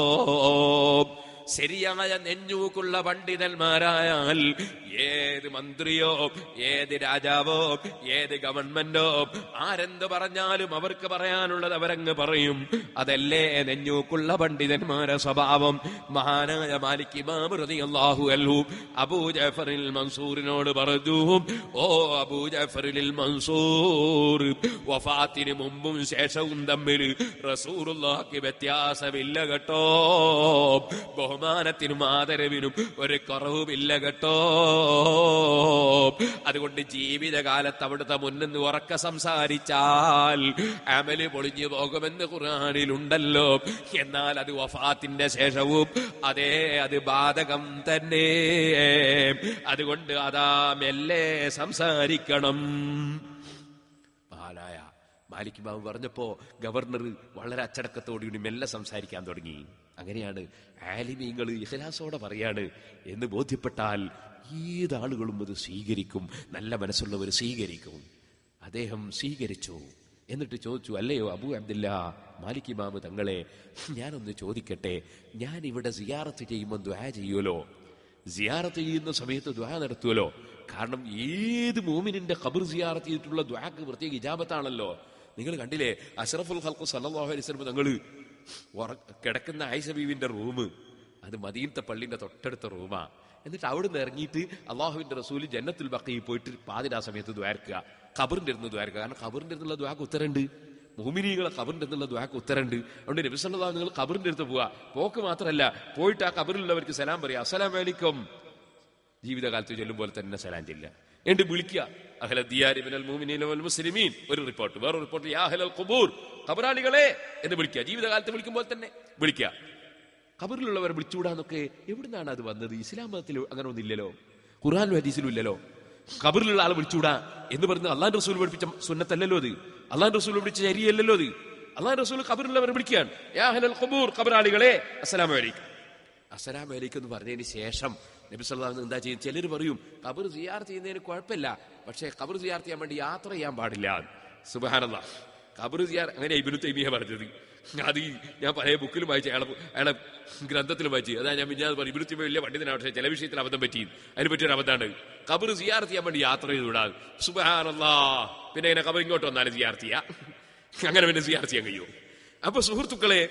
S1: ശരിയായ നെഞ്ഞൂക്കുള്ള പണ്ഡിതന്മാരായാൽ ഏത് മന്ത്രിയോ ഏത് രാജാവോ ഏത് ഗവൺമെന്റോ ആരെന്ത് പറഞ്ഞാലും അവർക്ക് പറയാനുള്ളത് അവരങ്ങ് പറയും. അതല്ലേ നെഞ്ഞൂക്കുള്ള പണ്ഡിതന്മാരെ സ്വഭാവം. മഹാനായ മാലിക് ഇമാം റളിയല്ലാഹു അൻഹു അബൂ ജഅഫറിൽ മൻസൂറിനോട് പറഞ്ഞു, ഓ അബൂ ജഅഫറിൽ മൻസൂർ, വഫാത്തിന് മുമ്പും ശേഷവും തമ്മിൽ റസൂലുള്ളാഹിക്ക് വ്യത്യാസമില്ല കേട്ടോ. ബഹുമാനത്തിനും ആദരവിനും ഒരു കുറവുമില്ല കേട്ടോ. അതുകൊണ്ട് ജീവിതകാലത്ത് അവിടുത്തെ മുന്നിൽ ഉറക്ക സംസാരിച്ചാൽ അമല് പൊളിഞ്ഞു പോകുമെന്ന് ഖുർആനിലുണ്ടല്ലോ. എന്നാൽ അത് വഫാത്തിന്റെ ശേഷവും അത് ബാധകം തന്നെ. അതുകൊണ്ട് അതാ മെല്ലെ സംസാരിക്കണം. മഹാനായ മാലിക് ഇമാം പറഞ്ഞപ്പോ ഗവർണർ വളരെ അച്ചടക്കത്തോടുകൂടി മെല്ലെ സംസാരിക്കാൻ തുടങ്ങി. അങ്ങനെയാണ് ആലിമീങ്ങൾ ഇഖ്ലാസോടെ പറയാണ് എന്ന് ബോധ്യപ്പെട്ടാൽ ഏതാളുകളും അത് സ്വീകരിക്കും. നല്ല മനസ്സുള്ളവർ സ്വീകരിക്കും. അദ്ദേഹം സ്വീകരിച്ചു. എന്നിട്ട് ചോദിച്ചു, അല്ലയോ അബൂ അബ്ദുല്ലാ മാലിക് ഇമാം തങ്ങളെ, ഞാനൊന്ന് ചോദിക്കട്ടെ, ഞാൻ ഇവിടെ സിയാറത്ത് ചെയ്യുമ്പോൾ ദുആ ചെയ്യുമല്ലോ, സിയാറത്ത് ചെയ്യുന്ന സമയത്ത് ദുആ നടത്തുമല്ലോ. കാരണം ഏത് മോമിനിന്റെ ഖബർ സിയാറത്ത് ചെയ്തിട്ടുള്ള ദുആക്ക് പ്രത്യേക ഇജാബത്താണല്ലോ. നിങ്ങൾ കണ്ടില്ലേ, അഷ്റഫുൽ ഖൽഖ് സല്ലല്ലാഹു അലൈഹി വസല്ലം തങ്ങൾ കിടക്കുന്ന ആയിഷ ബീവിന്റെ റൂം അത് മദീനത്തെ പള്ളിന്റെ തൊട്ടടുത്ത റൂമാ. എന്നിട്ട് അവിടുന്ന് ഇറങ്ങിയിട്ട് അള്ളാഹുവിന്റെ റസൂൽ ജന്നത്തുൽ ബഖീയിൽ പോയിട്ട് പാതിരാ സമയത്ത് ദ്വാരക്കുക, ഖബറിന്റെ അടുത്ത് ദ്വാരക്കുക. കാരണം ഖബറിന്റെ അടുത്തുള്ള ദ്വാക്ക് ഉത്തരണ്ട്, മുഅ്മിനീങ്ങളെ ഖബറിന്റെ അടുത്തുള്ള ദ്വാക്ക് ഉത്തരണ്ട്. അതുകൊണ്ട് നബി സല്ലല്ലാഹു അലൈഹി വസല്ലം നിങ്ങൾ ഖബറിന്റെ അടുത്ത് പോവുക. പോക്ക് മാത്രമല്ല, പോയിട്ട് ആ ഖബറിലുള്ളവർക്ക് സലാം പറയാ, അസ്സലാമു അലൈക്കും. ജീവിതകാലത്ത് ചൊല്ലും പോലെ തന്നെ സലാം ചെല്ലുക. എന്നിട്ട് വിളിക്കുക, അഹ്ല ദിയാരി മിനൽ മുഅ്മിനീന വൽ മുസ്ലിമീൻ. ഒരു റിപ്പോർട്ട്, വേറൊരു റിപ്പോർട്ട്, യാ അഹ്ലൽ ഖുബൂർ, ഖബറാളികളെ എന്ന് വിളിക്കുക. ജീവിതകാലത്ത് വിളിക്കുമ്പോൾ തന്നെ വിളിക്കുക. ഖബറിലുള്ളവരെ വിളിച്ചുകൂടാന്നൊക്കെ എവിടുന്നാണ് അത് വന്നത്? ഇസ്ലാം മതത്തിൽ അങ്ങനെ ഒന്നില്ലല്ലോ, ഖുർആനിലും ഹദീസിലും ഇല്ലല്ലോ. ഖബറിലുള്ള ആളെ വിളിച്ചുകൂടാ എന്ന് പറയുന്നത് അള്ളാഹുവിന്റെ റസൂൽ പഠിപ്പിച്ച സുന്നത്തല്ലല്ലോ അത്, അള്ളാഹുവിന്റെ റസൂൽ പഠിപ്പിച്ച ശരിയല്ലല്ലോ അത്. അള്ളാഹുവിന്റെ റസൂൽ ഖബറിലുള്ളവരെ വിളിക്കുകയാണ്, യാ അഹ്ലൽ ഖുബൂർ, ഖബറാളികളെ അസ്സലാമു അലൈക്കും. അസ്സലാമു അലൈക്കും എന്ന് പറഞ്ഞതിന് ശേഷം നബി സല്ലല്ലാഹു അലൈഹി വസല്ലം എന്താ ചെയ്യും? ചിലർ പറയും ഖബർ സിയാറത്ത് ചെയ്യുന്നതിന് കുഴപ്പമില്ല, പക്ഷേ ഖബർ സിയാറത്ത് ചെയ്യാൻ വേണ്ടി യാത്ര ചെയ്യാൻ പാടില്ല. സുബ്ഹാനല്ലാഹ്, ഖബർ സിയാർ അങ്ങനെ ഇബ്നു തൈമിയ പറഞ്ഞത്. അത് ഞാൻ പഴയ ബുക്കിലും വായിച്ചു, അയാളെ ഗ്രന്ഥത്തിലും വായിച്ചു. അതാ ഞാൻ പിന്നെ പറയും, ഇബ്നു തൈമിയ വലിയ പണ്ഡിതനാണ്, പക്ഷേ ചില വിഷയത്തിൽ അബദ്ധം പറ്റി. അതിനെ പറ്റിയൊരു അബദ്ധമാണ് ഖബർ സിയാറത്ത് ചെയ്യാൻ വേണ്ടി യാത്ര ചെയ്തുകൂടാതെ. സുബ്ഹാനല്ലാഹ്, പിന്നെ ഇങ്ങനെ ഖബർ ഇങ്ങോട്ട് വന്നാലും സിയാറത്ത് ചെയ്യാം, അങ്ങനെ പിന്നെ സിയാറത്ത് ചെയ്യാൻ കഴിയുമോ? അപ്പൊ സുഹൃത്തുക്കളെ,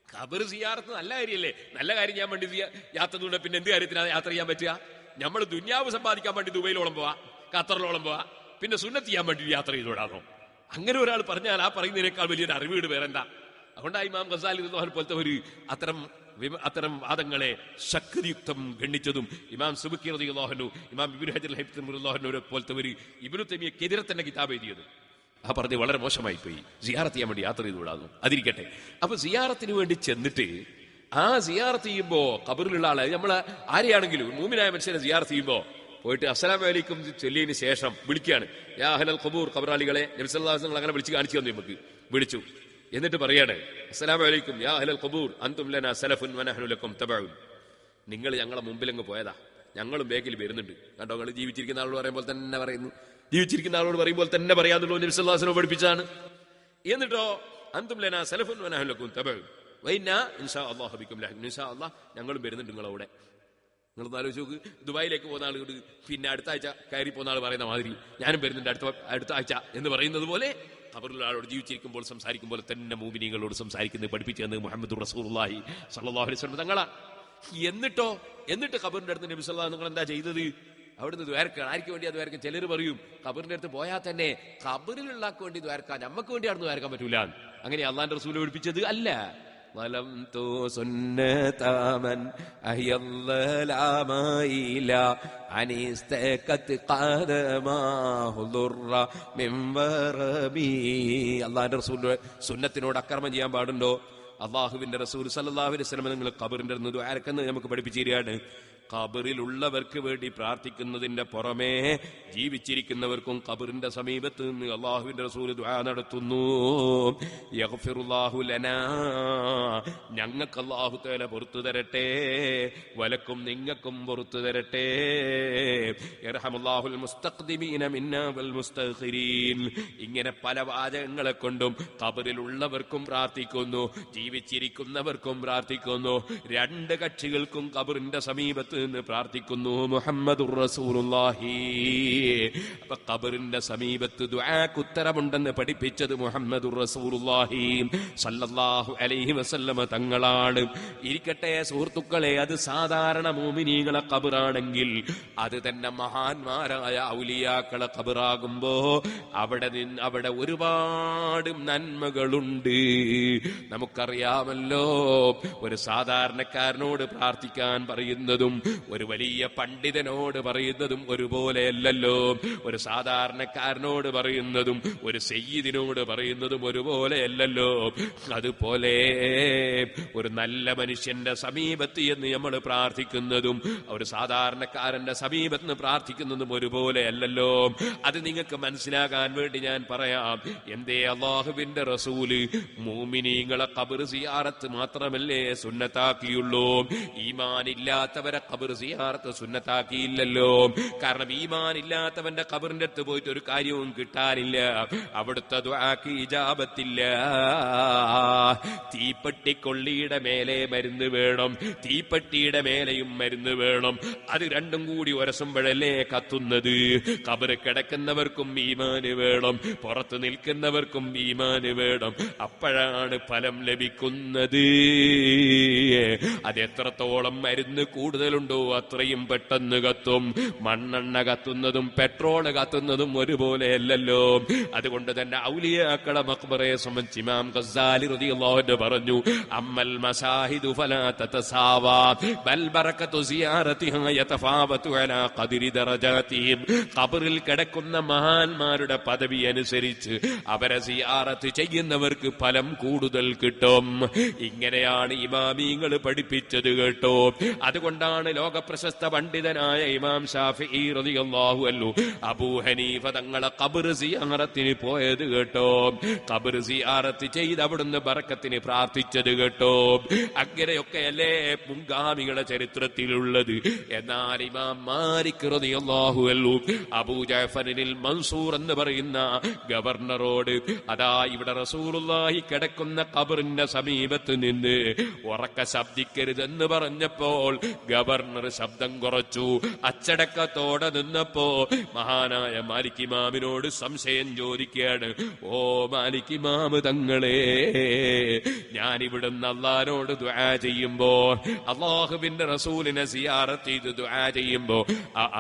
S1: ഖബർ സിയാറത്ത് നല്ല കാര്യമല്ലേ? നല്ല കാര്യം ചെയ്യാൻ വേണ്ടി യാത്ര ചെയ്തുകൊണ്ട് പിന്നെ എന്ത് കാര്യത്തിനാണ് യാത്ര ചെയ്യാൻ പറ്റുക? നമ്മൾ ദുന്യാവ് സമ്പാദിക്കാൻ വേണ്ടി ദുബൈയിലോളം പോവാ, ഖത്തറിലോളം പോവാ, പിന്നെ സുന്നത്ത് ചെയ്യാൻ വേണ്ടി യാത്ര ചെയ്തുകൂടാണോ? അങ്ങനെ ഒരാൾ പറഞ്ഞാൽ ആ പറയുന്നതിനേക്കാൾ വലിയൊരു അറിവീട് വേറെന്താ? അതുകൊണ്ടാ ഇമാം ഗസാലി റളിയല്ലാഹു പോലത്തെ ഒരു അത്തരം വാദങ്ങളെ ശക്തിയുക്തം ഗണ്ണിച്ചതും ഇമാം സുബക്കി റളിയല്ലാഹു അൻഹു, ഇമാം ഇബ്നു ഹജർ റളിയല്ലാഹു അൻഹു പോലത്തെ ഒരു ഇബ്നു തൈമിയ്യക്കെതിരെ തന്നെ കിതാബ് എഴുതിയത്. ആ പറഞ്ഞ് വളരെ മോശമായി പോയി. സിയാറത്ത് ചെയ്യാൻ വേണ്ടി യാത്ര ചെയ്തുകൂടാന്നു. അതിരിക്കട്ടെ. അപ്പൊ സിയാറത്തിന് വേണ്ടി ചെന്നിട്ട് ആ സിയാറത്ത് ചെയ്യുമ്പോ ഖബറിലുള്ള ആളെ, നമ്മൾ ആരെയാണെങ്കിലും മൂമിനായ മനുഷ്യനെ സിയാറത്ത് ചെയ്യുമ്പോ പോയിട്ട് അസ്സലാമു അലൈക്കും ചൊല്ലിയതിന് ശേഷം വിളിക്കുകയാണ്, യാ അഹ്ലൽ ഖുബൂർ, ഖബറാളികളെ. നബി സല്ലല്ലാഹു അലൈഹി വസല്ലം അങ്ങനെ വിളിച്ച് കാണിച്ചു തന്നു. നമുക്ക് വിളിച്ചു. എന്നിട്ട് പറയാണ്, അസ്സലാമു അലൈക്കും യാ അഹ്ലൽ ഖുബൂർ അൻതും ലനാ സലഫുൻ വനഹ്നു ലക്കും തബഉൻ. നിങ്ങൾ ഞങ്ങളെ മുമ്പിലങ്ങ് പോയതാ, ഞങ്ങളും ബാക്കിൽ വരുന്നുണ്ട്. കണ്ടോ, നിങ്ങൾ ജീവിച്ചിരിക്കുന്ന ആളോട് പറയുമ്പോൾ തന്നെ പറയുന്നു, ജീവിച്ചിരിക്കുന്ന ആളോട് പറയുമ്പോൾ തന്നെ പറയാന്നുള്ളൂ. നബി സല്ലല്ലാഹു അലൈഹി വസല്ലം പഠിപ്പിച്ചാണ്. എന്നിട്ടോ അൻതും ലനാ സലഫുൻ വനഹ്നു ലക്കും തബഉൻ വഇന്നാ ഇൻഷാ അല്ലാഹു ബിക്കും ലഹ്ന, ഇൻഷാ അല്ലാഹ് ഞങ്ങളും വരുന്നുണ്ട് നിങ്ങളവിടെ. നിങ്ങളൊന്ന് ആലോചിച്ച് നോക്ക്, ദുബായിലേക്ക് പോകുന്ന ആളുകൾ പിന്നെ അടുത്ത ആഴ്ച കയറി പോകുന്ന ആൾ പറയുന്ന മാതിരി ഞാനും വരുന്നുണ്ട് അടുത്ത ആഴ്ച എന്ന് പറയുന്നത് പോലെ ഖബറിലുള്ള ആളോട് ജീവിച്ചിരിക്കുമ്പോൾ സംസാരിക്കുമ്പോൾ തന്നെ മുഅ്മിനീങ്ങളോട് സംസാരിക്കുന്നത് പഠിപ്പിച്ചു തന്നത് മുഹമ്മദുർ റസൂലുള്ളാഹി സ്വല്ലല്ലാഹു അലൈഹി വസല്ലം തങ്ങളാണ്. എന്നിട്ട് ഖബറിന്റെ അടുത്ത് നബി സല്ലല്ലാഹു അലൈഹി വസല്ലം നിങ്ങൾ എന്താ ചെയ്തത്? അവിടുന്ന് ദ്വാരക്കാണ്. ആർക്ക് വേണ്ടി അത് ദ്വാരക്കാൻ? ചിലർ പറയും ഖബറിന്റെ അടുത്ത് പോയാൽ തന്നെ ഖബറിലുള്ള ആൾക്ക് വേണ്ടി ദ്വാരക്കാൻ, നമുക്ക് വേണ്ടി അവിടെ ദ്വാരക്കാൻ പറ്റൂല. അങ്ങനെ അള്ളാന്റെ റസൂൽ പഠിപ്പിച്ചത് അല്ല. അള്ളാന്റെ റസൂലിന്റെ സുന്നത്തിനോട് അക്രമം ചെയ്യാൻ പാടുണ്ടോ? അള്ളാഹുവിന്റെ റസൂൽ സല്ലല്ലാഹു അലൈഹി വസല്ലം നിങ്ങൾ ഖബറിന്റെ അടുത്ത് ദ്വാരക്കുന്നത് നമുക്ക് പഠിപ്പിച്ചു തരികയാണ്. ഖബറിലുള്ളവർക്ക് വേണ്ടി പ്രാർത്ഥിക്കുന്നതിന്റെ പുറമേ ജീവിച്ചിരിക്കുന്നവർക്കും ഖബറിന്റെ സമീപത്ത് നിന്ന് അള്ളാഹുവിന്റെ റസൂൽ ദുആ നടത്തുന്നു. യഗ്ഫിറുല്ലാഹു ലനാ, ഞങ്ങൾക്ക് അല്ലാഹു തആല പുറത്തു തരട്ടെ, വലക്കും നിങ്ങൾക്കും പുറത്തു തരട്ടെ. യർഹമുല്ലാഹുൽ മുസ്തഖ്ദിമീന മിന്നാ വൽ മുസ്തഖിരീൻ. ഇങ്ങനെ പല വാചകങ്ങളെ കൊണ്ടും ഖബറിലുള്ളവർക്കും പ്രാർത്ഥിക്കുന്നു, ജീവിച്ചിരിക്കുന്നവർക്കും പ്രാർത്ഥിക്കുന്നു. രണ്ട് കക്ഷികൾക്കും ഖബറിന്റെ സമീപത്ത് എന്ന് പ്രാർത്ഥിക്കുന്നു. മുഹമ്മദുർ റസൂലുള്ളാഹി. അപ്പൊ ഖബറിന്റെ സമീപത്ത് ദുആക്ക് ഉത്തരമുണ്ടെന്ന് പഠിപ്പിച്ചത് മുഹമ്മദുർ റസൂലുള്ളാഹി സല്ലല്ലാഹു അലൈഹി വസല്ലമ തങ്ങളാണ്. ഇരിക്കട്ടെ സുഹൃത്തുക്കളെ, അത് സാധാരണ മുഅ്മിനീങ്ങളെ ഖബറാണെങ്കിൽ അത് തന്നെ മഹാന്മാരായ ഔലിയാക്കളെ ഖബറാകുമ്പോ അവിടെ ഒരുപാട് നന്മകളുണ്ട്. നമുക്കറിയാമല്ലോ, ഒരു സാധാരണക്കാരനോട് പ്രാർത്ഥിക്കാൻ പറയുന്നതും ഒരു വലിയ പണ്ഡിതനോട് പറയുന്നതും ഒരുപോലെയല്ലല്ലോ. ഒരു സാധാരണക്കാരനോട് പറയുന്നതും ഒരു സയ്യിദിനോട് പറയുന്നതും ഒരുപോലെയല്ലല്ലോ. അതുപോലെ ഒരു നല്ല മനുഷ്യന്റെ സമീപത്ത് എന്ന് നമ്മൾ പ്രാർത്ഥിക്കുന്നതും ഒരു സാധാരണക്കാരന്റെ സമീപത്ത് നിന്ന് പ്രാർത്ഥിക്കുന്നതും ഒരുപോലെയല്ലല്ലോ. അത് നിങ്ങൾക്ക് മനസ്സിലാകാൻ വേണ്ടി ഞാൻ പറയാം. എന്തേ അല്ലാഹുവിന്റെ റസൂല് മുഅ്മിനീങ്ങളെ ഖബർ സിയാറത്ത് മാത്രമല്ലേ സുന്നത്താക്കിയുള്ളൂ? ഈമാനില്ലാത്തവരെ ഖബർ സിയാറത്ത് സുന്നത്താക്കിയില്ലല്ലോ. കാരണം ഈമാനില്ലാത്തവന്റെ ഖബറിന്റെ അടുത്ത് പോയിട്ട് ഒരു കാര്യവും കിട്ടാനില്ല. അവിടുത്തെ ദുആക്ക് ഇജാബത്തില്ല. തീപ്പെട്ടിക്കൊള്ളിയുടെ മേലെ മരുന്ന് വേണം, തീപ്പെട്ടിയുടെ മേലെയും മരുന്ന് വേണം. അത് രണ്ടും കൂടി ഉരസുമ്പോഴല്ലേ കത്തുന്നത്. ഖബർ കിടക്കുന്നവർക്കും ഈമാന് വേണം, പുറത്ത് നിൽക്കുന്നവർക്കും ഈമാന് വേണം. അപ്പോഴാണ് ഫലം ലഭിക്കുന്നത്. അതെത്രത്തോളം മരുന്ന് കൂടുതലുണ്ടോ അത്രയും പെട്ടെന്ന് കത്തും. മണ്ണെണ്ണ കത്തുന്നതും പെട്രോള് കത്തുന്നതും ഒരുപോലെയല്ലല്ലോ. അതുകൊണ്ട് തന്നെ ഔലിയാക്കളെ മഖ്ബറയെ സംബന്ധിച്ച് ഇമാം ഗസ്സാലി റളിയല്ലാഹു അൻഹു പറഞ്ഞു, അമ്മൽ മസാഹിദു ഫലാ തതസാവാ ബൽ ബറകതു സിയാറതിഹാ യതഫാവതു അലാ ഖദ്രി ദറജാതിഹിം. ഖബറിൽ കിടക്കുന്ന മഹാന്മാരുടെ പദവി അനുസരിച്ച് അവരെ സിയാറത്ത് ചെയ്യുന്നവർക്ക് ഫലം കൂടുതൽ കിട്ടും. ഇങ്ങനെയാണ് ഇമാമീങ്ങൾ പഠിപ്പിച്ചത് കേട്ടോ. അതുകൊണ്ടാണ് ലോകപ്രശസ്ത പണ്ഡിതനായ ഇമാം ശാഫിഈ റളിയല്ലാഹു അൻഹു അബൂ ഹനീഫ തങ്ങളെ ഖബർ സിയാറത്തിന് പോയത് കേട്ടോ. ഖബർ സിയാറത്ത് ചെയ്ത് അവിടുന്ന് ബറക്കത്തിന് പ്രാർത്ഥിച്ചത് കേട്ടോ. അങ്ങനെയൊക്കെയല്ലേ മുൻഗാമികളുടെ ചരിത്രത്തിലുള്ളത്. എന്നാൽ ഇമാം മാലിക് റളിയല്ലാഹു അൻഹു അബൂ ജഅഫറിൽ മൻസൂർ എന്ന് പറയുന്ന ഗവർണറോട് അതാ ഇവിടെ റസൂലുള്ളാഹി കിടക്കുന്ന ഖബറിന്റെ സമീപത്ത് നിന്ന് ഉറക്ക ശബ്ദിക്കരുതെന്ന് പറഞ്ഞപ്പോൾ ഗവർണർ ശബ്ദം കുറച്ചു. അച്ചടക്കത്തോടെ നിന്നപ്പോ മഹാനായ മാലിക് ഇമാമിനോട് സംശയം ചോദിക്കുകയാണ്. ഓ മാലിക് ഇമാമ് തങ്ങളെ, ഞാനിവിടുന്ന് അല്ലാഹുവിനോട് ദുആ ചെയ്യുമ്പോ, അല്ലാഹുവിന്റെ റസൂലിനെ സിയാറത്ത് ചെയ്ത് ദുആ ചെയ്യുമ്പോ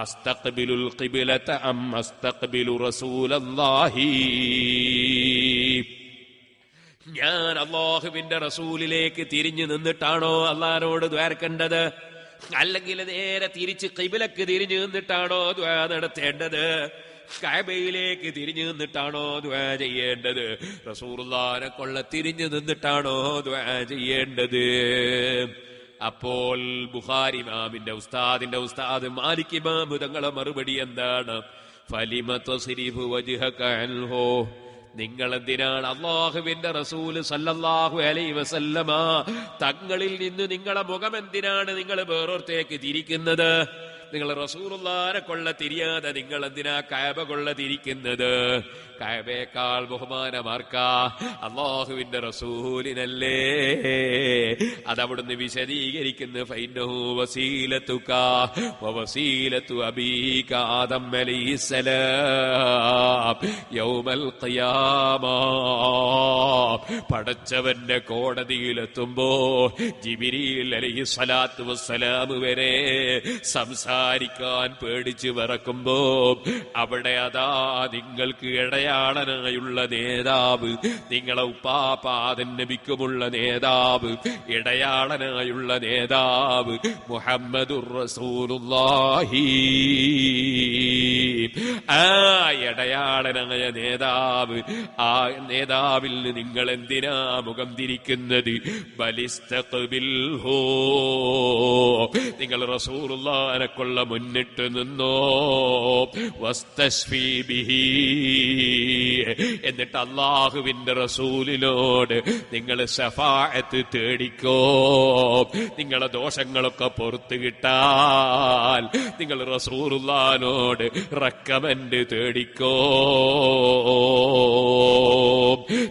S1: അസ്തഖ്ബിലുൽ ഖിബ്ലത അം അസ്തഖ്ബിലു റസൂലല്ലാഹി, ഞാൻ അല്ലാഹുവിന്റെ റസൂലിലേക്ക് തിരിഞ്ഞു നിന്നിട്ടാണോ അല്ലാഹുവിനോട് ദ്വാരക്കേണ്ടത്, അല്ലെങ്കിൽ നേരെ തിരിച്ച് ഖിബ്ലക്ക് തിരിഞ്ഞു നിന്നിട്ടാണോ ദുആ നടത്തേണ്ടത്, കഅബയിലേക്ക് തിരിഞ്ഞു നിന്നിട്ടാണോ ദുആ ചെയ്യേണ്ടത്, റസൂലുള്ളാഹിനെ കൊള്ള തിരിഞ്ഞു നിന്നിട്ടാണോ ദുആ ചെയ്യേണ്ടത്? അപ്പോൾ ബുഖാരി ഇമാമിന്റെ ഉസ്താദിന്റെ ഉസ്താദ് മാലിക് ഇമാം തങ്ങളെ മറുപടി എന്താണ്? ഫലിമ തസ്രിഫു വജ്ഹക അൻഹു, നിങ്ങൾ എന്തിനാണ് അല്ലാഹുവിന്റെ റസൂല് സല്ലല്ലാഹു അലൈഹി വസല്ലമ തങ്ങളിൽ നിന്ന് നിങ്ങളെ മുഖം എന്തിനാണ് നിങ്ങൾ വേറൊരുത്തേക്ക് തിരിക്കുന്നത്? നിങ്ങൾ റസൂലുള്ളാഹിനെ കൊള്ള തിരിയാതെ നിങ്ങൾ എന്തിനാ കഅബ കൊള്ള തിരിക്കുന്നത്? കഅബയേക്കാൾ ബഹുമാനമാർക്കാ? അല്ലാഹുവിന്റെ റസൂലിനല്ലേ. അതവിടുന്ന് വിശദീകരിക്കുന്നു. ഫൈനഹു വസീലതുക വവസീലതു അബീക ആദം അലൈഹിസ്സലാം യൗമൽ ഖിയാമ. പടച്ചവന്റെ കോടതിയിലെത്തുമ്പോ ജിബ്രീൽ അലൈഹിസ്സലാത്തു വസ്സലാം വരെ സംസാരിക്കാൻ പേടിച്ച് വിറക്കുമ്പോ അവിടെ അതാ നിങ്ങൾക്ക് ഇടയാളനായുള്ള നേതാവ്, നിങ്ങളെ ഉപ്പാപ്പാദൻ നബിക്കുമുള്ള നേതാവ്, ഇടയാളനായുള്ള നേതാവ് മുഹമ്മദുർ റസൂലുള്ളാഹി. ആ ഇടയാളനായ നേതാവ്, ആ നേതാവിൽ നിങ്ങൾ എന്തിനാ മുഖം തിരിക്കുന്നത്? ബലിസ്തഖ്ബിൽഹു, നിങ്ങൾ റസൂലുള്ളാഹിനെ കൊള്ള മുന്നിട്ട് നിന്നോ. വസ്തശ്ഫീ ബിഹി, എന്നിട്ട് അല്ലാഹുവിന്റെ റസൂലിനോട് നിങ്ങൾ ശഫാഅത്ത് തേടിക്കോ. നിങ്ങളെ ദോഷങ്ങളൊക്കെ പുറത്തു കിട്ടാൻ നിങ്ങൾ റസൂലുള്ളാഹിനോട് റെക്കമെൻഡ് തേടിക്കോ.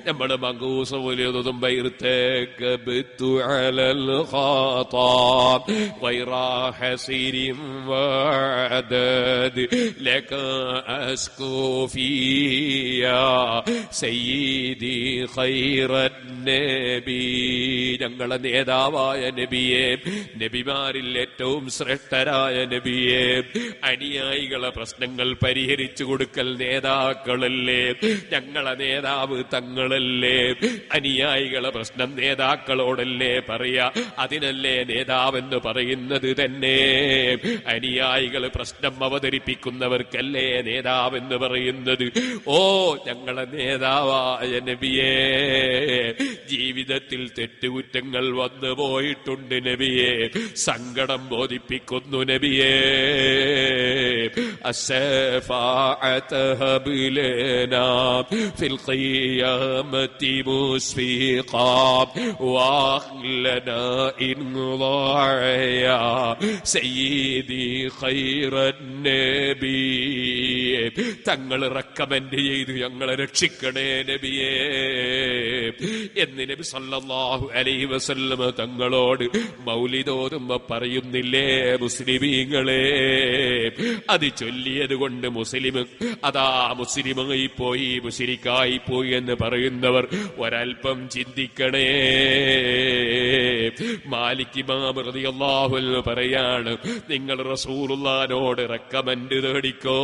S1: നമ്മൾ മങ്കൂസ വലിയതും ബൈർതകബതു അലൽ ഖാതാബ് ഗൈറ ഹസീരിൻ വഅദദ് ലക അസ്കൂ ഫിയാ സയ്യിദി ഖൈറൻ നബി. ഞങ്ങളെ നേതാവായ നബിയെ, നബിമാരിൽ ഏറ്റവും ശ്രേഷ്ഠരായ നബിയെ, അനുയായികളെ പ്രശ്നങ്ങൾ പരിഹരിച്ചു കൊടുക്കൽ നേതാക്കളല്ലേ? ഞങ്ങളെ നേതാവ് തങ്ങളല്ലേ? അനുയായികളെ പ്രശ്നം നേതാക്കളോടല്ലേ പറയാ? അതിനല്ലേ നേതാവെന്ന് പറയുന്നത് തന്നെ. അനുയായികൾ പ്രശ്നം അവതരിപ്പിക്കുന്നവർക്കല്ലേ നേതാവെന്ന് പറയുന്നത്. ഓ ഞങ്ങളെ നേതാവായ നബിയെ, ജീവിതത്തിൽ തെറ്റുകുറ്റങ്ങൾ വന്നു പോയിട്ടുണ്ട് നബിയെ, സങ്കടം ബോധിപ്പിക്കുന്നു നബിയെ. അസ്സഫാഅത ഹബ്ലനാ ഫിൽ ഖിയാമത്തി മുസ്ഫിഖാ വഅഖ്ലനാ ഇൻ ളായ സയ്യിദി ഖൈറൻ നബി. തങ്ങൾ റെക്കമെൻഡ് ചെയ്തു ഞങ്ങളെ രക്ഷിക്കണേ നബിയേ എന്ന് നബി സല്ലല്ലാഹു അലൈഹി വസല്ലം തങ്ങളോട് മൗലിദ് ഓതുമ്പോ പറയുന്നില്ലേ മുസ്ലിമീങ്ങളെ? അത് ചൊല്ലിയത് കൊണ്ട് മുസ്ലിം അതാ മുസ്ലിമായി പോയി, മുശ്രിക്കായി പോയി എന്ന് പറയുന്നവർ ഒരൽപ്പം ചിന്തിക്കണേ. മാലിക് ഇമാം റളിയല്ലാഹു അൻഹു പറയാണ്, നിങ്ങൾ റസൂലുള്ളാഹിനോട് റെക്കമെൻഡ് തേടിക്കോ.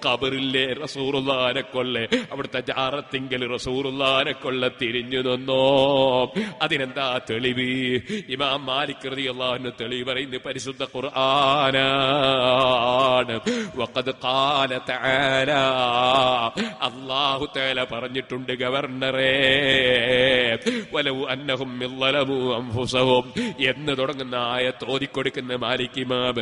S1: ഖബറിലെ റസൂലുള്ളാഹിനെ കൊല്ലെ, അവിടുത്തെ ജാറത്തിങ്കൽ റസൂലുള്ളാഹിനെ കൊല്ല തിരിഞ്ഞു നിന്നോ. അതിനെന്താ തെളിവ്? ഇമാം മാലിക് റളിയല്ലാഹു അൻഹു തെളിവ് പറയുന്നത് പരിശുദ്ധ ഖുർആനാണ്. വഖദ് ഖാല തആല, അല്ലാഹു തആല പറഞ്ഞിട്ടുണ്ട് ഗവർണറെ, വലൗ അന്നഹും ളലമു അൻഫുസഹും എന്ന് തുടങ്ങുന്ന ആയത്ത് ഓതിക്കൊടുക്കുന്ന മാലിക് ഇമാം,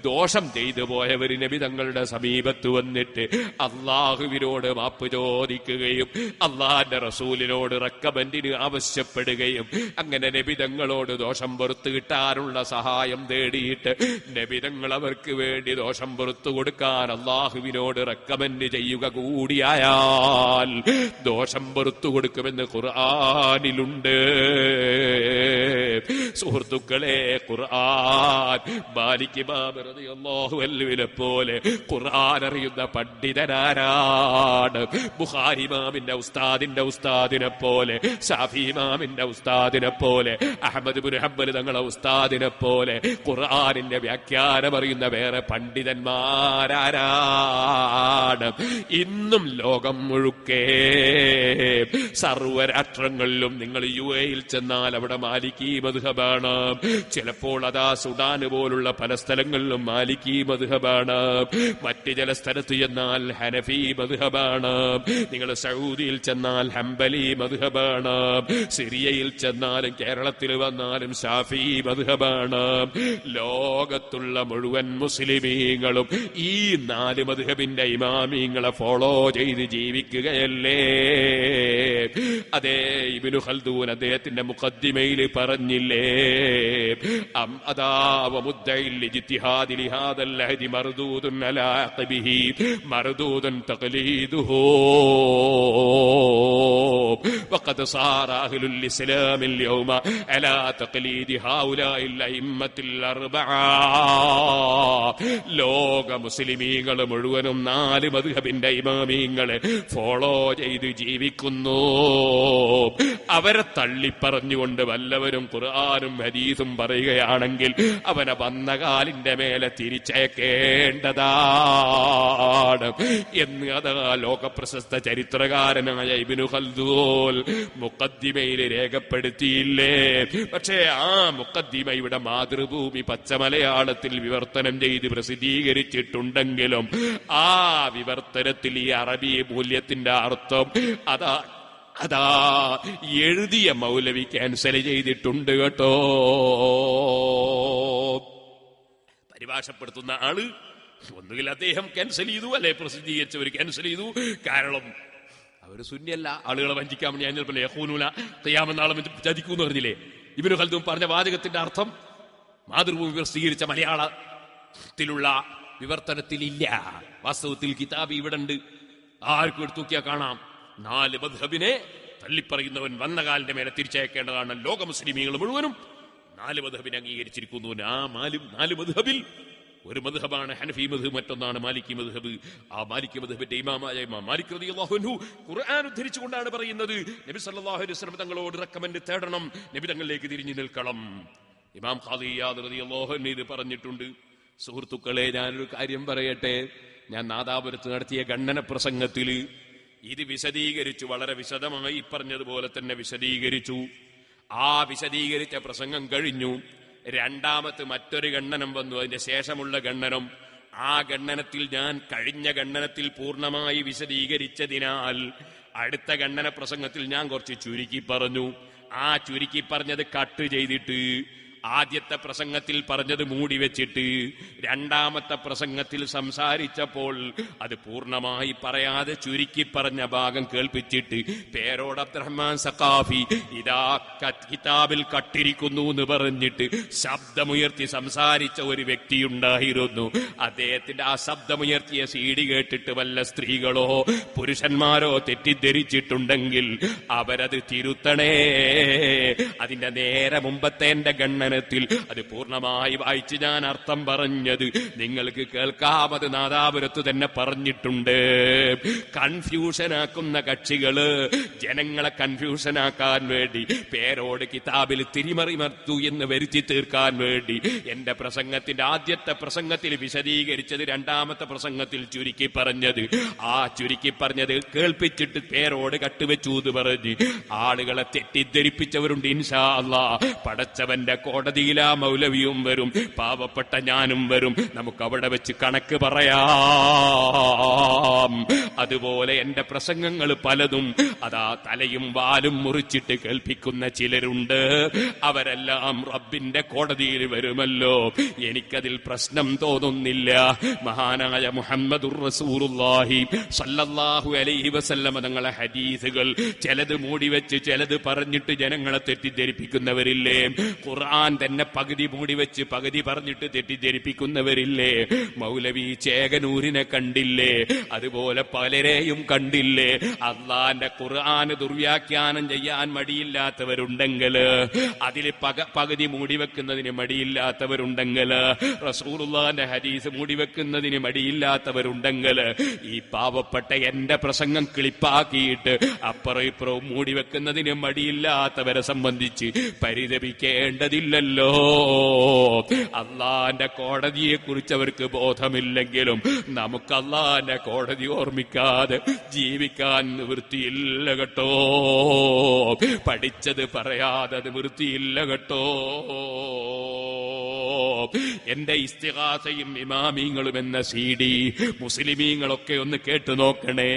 S1: ദോഷം ചെയ്തു പോയവർ നബി തങ്ങളുടെ സമീപത്ത് വന്നിട്ട് അല്ലാഹുവിനോട് മാപ്പ് ചോദിക്കുകയും അല്ലാഹുവിന്റെ റസൂലിനോട് റെക്കമെൻഡിന് ആവശ്യപ്പെടുകയും അങ്ങനെ നബി തങ്ങളോട് ദോഷം പുറത്തു കിട്ടാനുള്ള സഹായം തേടിയിട്ട് നബി തങ്ങൾ അവർക്ക് വേണ്ടി ദോഷം പുറത്തു കൊടുക്കാൻ അല്ലാഹുവിനോട് റെക്കമെൻഡ് ചെയ്യുക കൂടിയായാൽ ദോഷം പുറത്തു കൊടുക്കുമെന്ന് ഖുർആനിലുണ്ട്. സുഹൃത്തുക്കളെ, ഖുർആൻ മാലിക് ഇമാം റളിയല്ലാഹു അൻഹുവിനെ പോലെ ഖുർആൻ അറിയുന്ന പണ്ഡിതനാരാണ്? ബുഖാരി ഇമാമിന്റെ ഉസ്താദിന്റെ ഉസ്താദിനെ പോലെ, ശാഫി ഇമാമിന്റെ ഉസ്താദിനെ പോലെ, അഹ്മദ് ഇബ്നു ഹംബൽ തങ്ങളെ ഉസ്താദിനെ പോലെ ഖുർആനിന്റെ വ്യാഖ്യാനം അറിയുന്ന വേറെ പണ്ഡിതന്മാരാരാണ്? ഇന്നും ലോകം മുഴുക്കെ സർവരാഷ്ട്രങ്ങളിലും നിങ്ങൾ UAE-യിൽ ചെന്നാൽ അവിടെ മാലിക്കി മദ്ഹബാണ്. ചിലപ്പോൾ അതാ സുഡാൻ പോലുള്ള പല സ്ഥലങ്ങളിലും മാലിക്കി മദ്ഹബാണ്. മറ്റ് ചില സ്ഥലത്ത് ചെന്നാൽ ഹനഫി മദ്ഹബാണ്. നിങ്ങൾ സൗദിയിൽ ചെന്നാൽ ഹംബലി മദ്ഹബാണ്. സിറിയയിൽ ചെന്നാലും കേരളത്തിൽ വന്നാലും ഷാഫി മദ്ഹബാണ്. ലോകത്തുള്ള മുഴുവൻ മുസ്ലിമീങ്ങളും ഈ 4 മദ്ഹബിന്റെ ഇമാമീങ്ങളെ ഫോളോ ചെയ്ത് ജീവിക്കുകയല്ലേ? അതേ ഇബ്നു ഖൽദൂൻ അദ്ദേഹത്തിന്റെ മുഖദ്ദിമയിൽ പറഞ്ഞില്ലേ, അതാ വമുദ്ദഇൽ ഇജ്തിഹാദി ലിഹാദൽ ഹദി മർദൂദുൻ അലാ അഖബിഹി മർദൂദുൻ തഖലീദുഹു വഖദ് സാറ അഹ്ലുൽ ഇസ്ലാം اليوم അലാ തഖലീദി ഹൗലാഇൽ അഇമ്മത്തിൽ അർബഅ. ലോക മുസ്ലിമീങ്ങൾ മുഴുവനും 4 മദ്ഹബിന്റെ ഇമാമീങ്ങളെ ഫോളോ ചെയ്ത് ജീവിക്കുന്നു. അവരെ തള്ളിപ്പറഞ്ഞുകൊണ്ട് വല്ലവരും ഖുർആനും ഹദീസും പറയുകയാണെങ്കിൽ അവനെ വന്ന കാലിന്റെ മേലെ തിരിച്ചയക്കേണ്ടതാണ് എന്ന് അതാ ലോകപ്രശസ്ത ചരിത്രകാരനായ ഇബ്നു ഖൽദൂൻ മുഖദ്ദിമയിൽ രേഖപ്പെടുത്തിയില്ലേ? പക്ഷേ ആ മുഖദ്ദിമയുടെ മാതൃഭൂമി പച്ചമലയാളത്തിൽ വിവർത്തനം ചെയ്ത് പ്രസിദ്ധീകരിച്ചിട്ടുണ്ടെങ്കിലും ആ വിവർത്തനത്തിൽ ഈ അറബി മൂല്യത്തിന്റെ അർത്ഥം അതാ എഴുതിയ മൗലവി ക്യാൻസൽ ചെയ്തിട്ടുണ്ട് കേട്ടോ. പരിഭാഷപ്പെടുത്തുന്ന ആള് ഒന്നുകിൽ അദ്ദേഹം ക്യാൻസൽ ചെയ്തു, അല്ലെ പ്രസിദ്ധീകരിച്ചവർ ക്യാൻസൽ ചെയ്തു. കാരണം അവര് സുന്നിയല്ല, ആളുകളെ വഞ്ചിക്കാൻ വേണ്ടി ഞാൻ യഖൂനൂന ഖിയാമനാളും ചതിക്കൂന്ന് പറഞ്ഞില്ലേ? ഇബ്നു ഖൽദൂൻ പറഞ്ഞ വാചകത്തിന്റെ അർത്ഥം മാതൃഭൂമി പ്രസിദ്ധീകരിച്ച മലയാളത്തിലുള്ള വിവർത്തനത്തിലില്ല. വാസ്തവത്തിൽ കിതാബ് ഇവിടെ ഉണ്ട്, ആർക്കും എടുത്തു നോക്കിയാൽ കാണാം. 4 മദ്ഹബിനെ തള്ളിപ്പറയുന്നവൻ വന്ന കാലിന്റെ മേലെ തിരിച്ചയക്കേണ്ടതാണ്. ലോക മുസ്ലിമീങ്ങൾ മുഴുവനും 4 മദ്ഹബിനെ അംഗീകരിച്ചിരിക്കുന്നു. ആ 4 മദ്ഹബിൽ ഒരു മദ്ഹബാണ് ഹനഫി മദ്ഹബ്, മറ്റൊന്നാണ് മാലിക്കി മദ്ഹബ്. ആ മാലിക്കി മദ്ഹബിന്റെ ഇമാമായ ഇമാം മാലിക് റളിയല്ലാഹു അൻഹു ഖുർആൻ ഉദ്ധരിച്ചുകൊണ്ടാണ് പറയുന്നത്, നബി സല്ലല്ലാഹു അലൈഹി വസല്ലം തങ്ങളോട് റെക്കമെൻഡ് തേടണം, നബി തങ്ങളിലേക്ക് തിരിഞ്ഞു നിൽക്കണം. ഇമാം ഖാദി ഇയാദ് റളിയല്ലാഹു അൻഹു ഇത് പറഞ്ഞിട്ടുണ്ട്. സുഹൃത്തുക്കളെ, ഞാനൊരു കാര്യം പറയട്ടെ. ഞാൻ നാദാപുരത്ത് നടത്തിയ ഖണ്ഡന പ്രസംഗത്തിൽ ഇത് വിശദീകരിച്ചു, വളരെ വിശദമായി പറഞ്ഞതുപോലെ തന്നെ വിശദീകരിച്ചു. ആ വിശദീകരിച്ച പ്രസംഗം കഴിഞ്ഞു. രണ്ടാമത്തെ മറ്റൊരു ഖണ്ഡനം വന്നു, അതിന്റെ ശേഷമുള്ള ഖണ്ഡനം. ആ ഖണ്ഡനത്തിൽ ഞാൻ കഴിഞ്ഞ ഖണ്ഡനത്തിൽ പൂർണ്ണമായി വിശദീകരിച്ചതിനാൽ അടുത്ത ഖണ്ഡന പ്രസംഗത്തിൽ ഞാൻ കുറച്ച് ചുരുക്കി പറഞ്ഞു. ആ ചുരുക്കി പറഞ്ഞത് കട്ട് ചെയ്തിട്ട് ആദ്യത്തെ പ്രസംഗത്തിൽ പറഞ്ഞത് മൂടി വെച്ചിട്ട് രണ്ടാമത്തെ പ്രസംഗത്തിൽ സംസാരിച്ചപ്പോൾ അത് പൂർണ്ണമായി പറയാതെ ചുരുക്കി പറഞ്ഞ ഭാഗം കേൾപ്പിച്ചിട്ട് പേരോട് അബ്ദുറഹ്മാൻ സഖാഫി ഇതാ കിതാബിൽ കട്ടിരിക്കുന്നു എന്ന് പറഞ്ഞിട്ട് ശബ്ദമുയർത്തി സംസാരിച്ച ഒരു വ്യക്തിയുണ്ടായിരുന്നു. അദ്ദേഹത്തിന്റെ ആ ശബ്ദമുയർത്തിയ സീഡി കേട്ടിട്ട് വല്ല സ്ത്രീകളോ പുരുഷന്മാരോ തെറ്റിദ്ധരിച്ചിട്ടുണ്ടെങ്കിൽ അവരത് തിരുത്തണേ. അതിന്റെ നേരെ മുമ്പത്തെ എന്റെ ഗണ്ണനത്തിൽ അത് പൂർണ്ണമായി വായിച്ച് ഞാൻ അർത്ഥം പറഞ്ഞത് നിങ്ങൾക്ക് കേൾക്കാം. അത് നാദാപുരത്ത് തന്നെ പറഞ്ഞിട്ടുണ്ട്. കൺഫ്യൂഷനാക്കുന്ന കക്ഷികള് ജനങ്ങളെ കൺഫ്യൂഷനാക്കാൻ വേണ്ടി പേരോട് കിതാബിൽ തിരിമറിമർത്തു എന്ന് വരുത്തി തീർക്കാൻ വേണ്ടി എന്റെ പ്രസംഗത്തിന്റെ ആദ്യത്തെ പ്രസംഗത്തിൽ വിശദീകരിച്ചത് രണ്ടാമത്തെ പ്രസംഗത്തിൽ ചുരുക്കി പറഞ്ഞത്, ആ ചുരുക്കി പറഞ്ഞത് കേൾപ്പിച്ചിട്ട് പേരോട് കട്ടുവെച്ചു എന്ന് പറഞ്ഞ് ആളുകളെ തെറ്റിദ്ധരിപ്പിച്ചവരുണ്ട്. ഇൻഷാ അല്ലാഹ് പടച്ചവന്റെ കോടതിയിലാ മൗലവിയും വരും, പാവപ്പെട്ട ഞാനും വരും. നമുക്ക് അവിടെ വെച്ച് കണക്ക് പറയാം. അതുപോലെ എന്റെ പ്രസംഗങ്ങൾ പലതും അതാ തലയും വാലും മുറിച്ചിട്ട് കേൾപ്പിക്കുന്ന ചിലരുണ്ട്. അവരെല്ലാം റബ്ബിന്റെ കോടതിയിൽ വരുമല്ലോ. എനിക്കതിൽ പ്രശ്നം തോന്നുന്നില്ല. മഹാനായ മുഹമ്മദുർ റസൂലുള്ളാഹി സ്വല്ലല്ലാഹു അലൈഹി വസല്ലം തങ്ങളെ ഹദീസുകൾ ചിലത് മൂടിവെച്ച് ചിലത് പറഞ്ഞിട്ട് ജനങ്ങളെ തെറ്റിദ്ധരിപ്പിക്കുന്നവരില്ലേ? ഖുർആൻ തന്നെ പകുതി മൂടിവെച്ച് പകുതി പറഞ്ഞിട്ട് തെറ്റിദ്ധരിപ്പിക്കുന്നവരില്ലേ? മൗലവി ചേകനൂരിനെ കണ്ടില്ലേ? അതുപോലെ പലരെയും കണ്ടില്ലേ? അള്ളാന്റെ ഖുർആൻ ദുർവ്യാഖ്യാനം ചെയ്യാൻ മടിയില്ലാത്തവരുണ്ടെങ്കിൽ, അതിൽ പകുതി മൂടിവെക്കുന്നതിന് മടിയില്ലാത്തവരുണ്ടെങ്കിൽ, റസൂലുള്ളാഹിന്റെ ഹദീസ് മൂടിവെക്കുന്നതിന് മടിയില്ലാത്തവരുണ്ടെങ്കിൽ, ഈ പാവപ്പെട്ട എന്റെ പ്രസംഗം ക്ലിപ്പാക്കിയിട്ട് അപ്പുറം ഇപ്പുറവും മൂടിവെക്കുന്നതിന് മടിയില്ലാത്തവരെ സംബന്ധിച്ച് പരിതപിക്കേണ്ടതില്ലല്ലോ. അള്ളാന്റെ കോടതിയെ കുറിച്ച് അവർക്ക് ബോധമില്ലെങ്കിലും നമുക്ക് അള്ളാന്റെ കോടതി ഓർമ്മിക്കാതെ ജീവിക്കാൻ നിവൃത്തിയില്ല കേട്ടോ. പഠിച്ചത് പറയാതെ നിവൃത്തിയില്ല കേട്ടോ. എന്റെ ഇസ്തിഗാസയും ഇമാമീങ്ങളും എന്ന CD മുസ്ലിമീങ്ങളൊക്കെ ഒന്ന് കേട്ടു നോക്കണേ.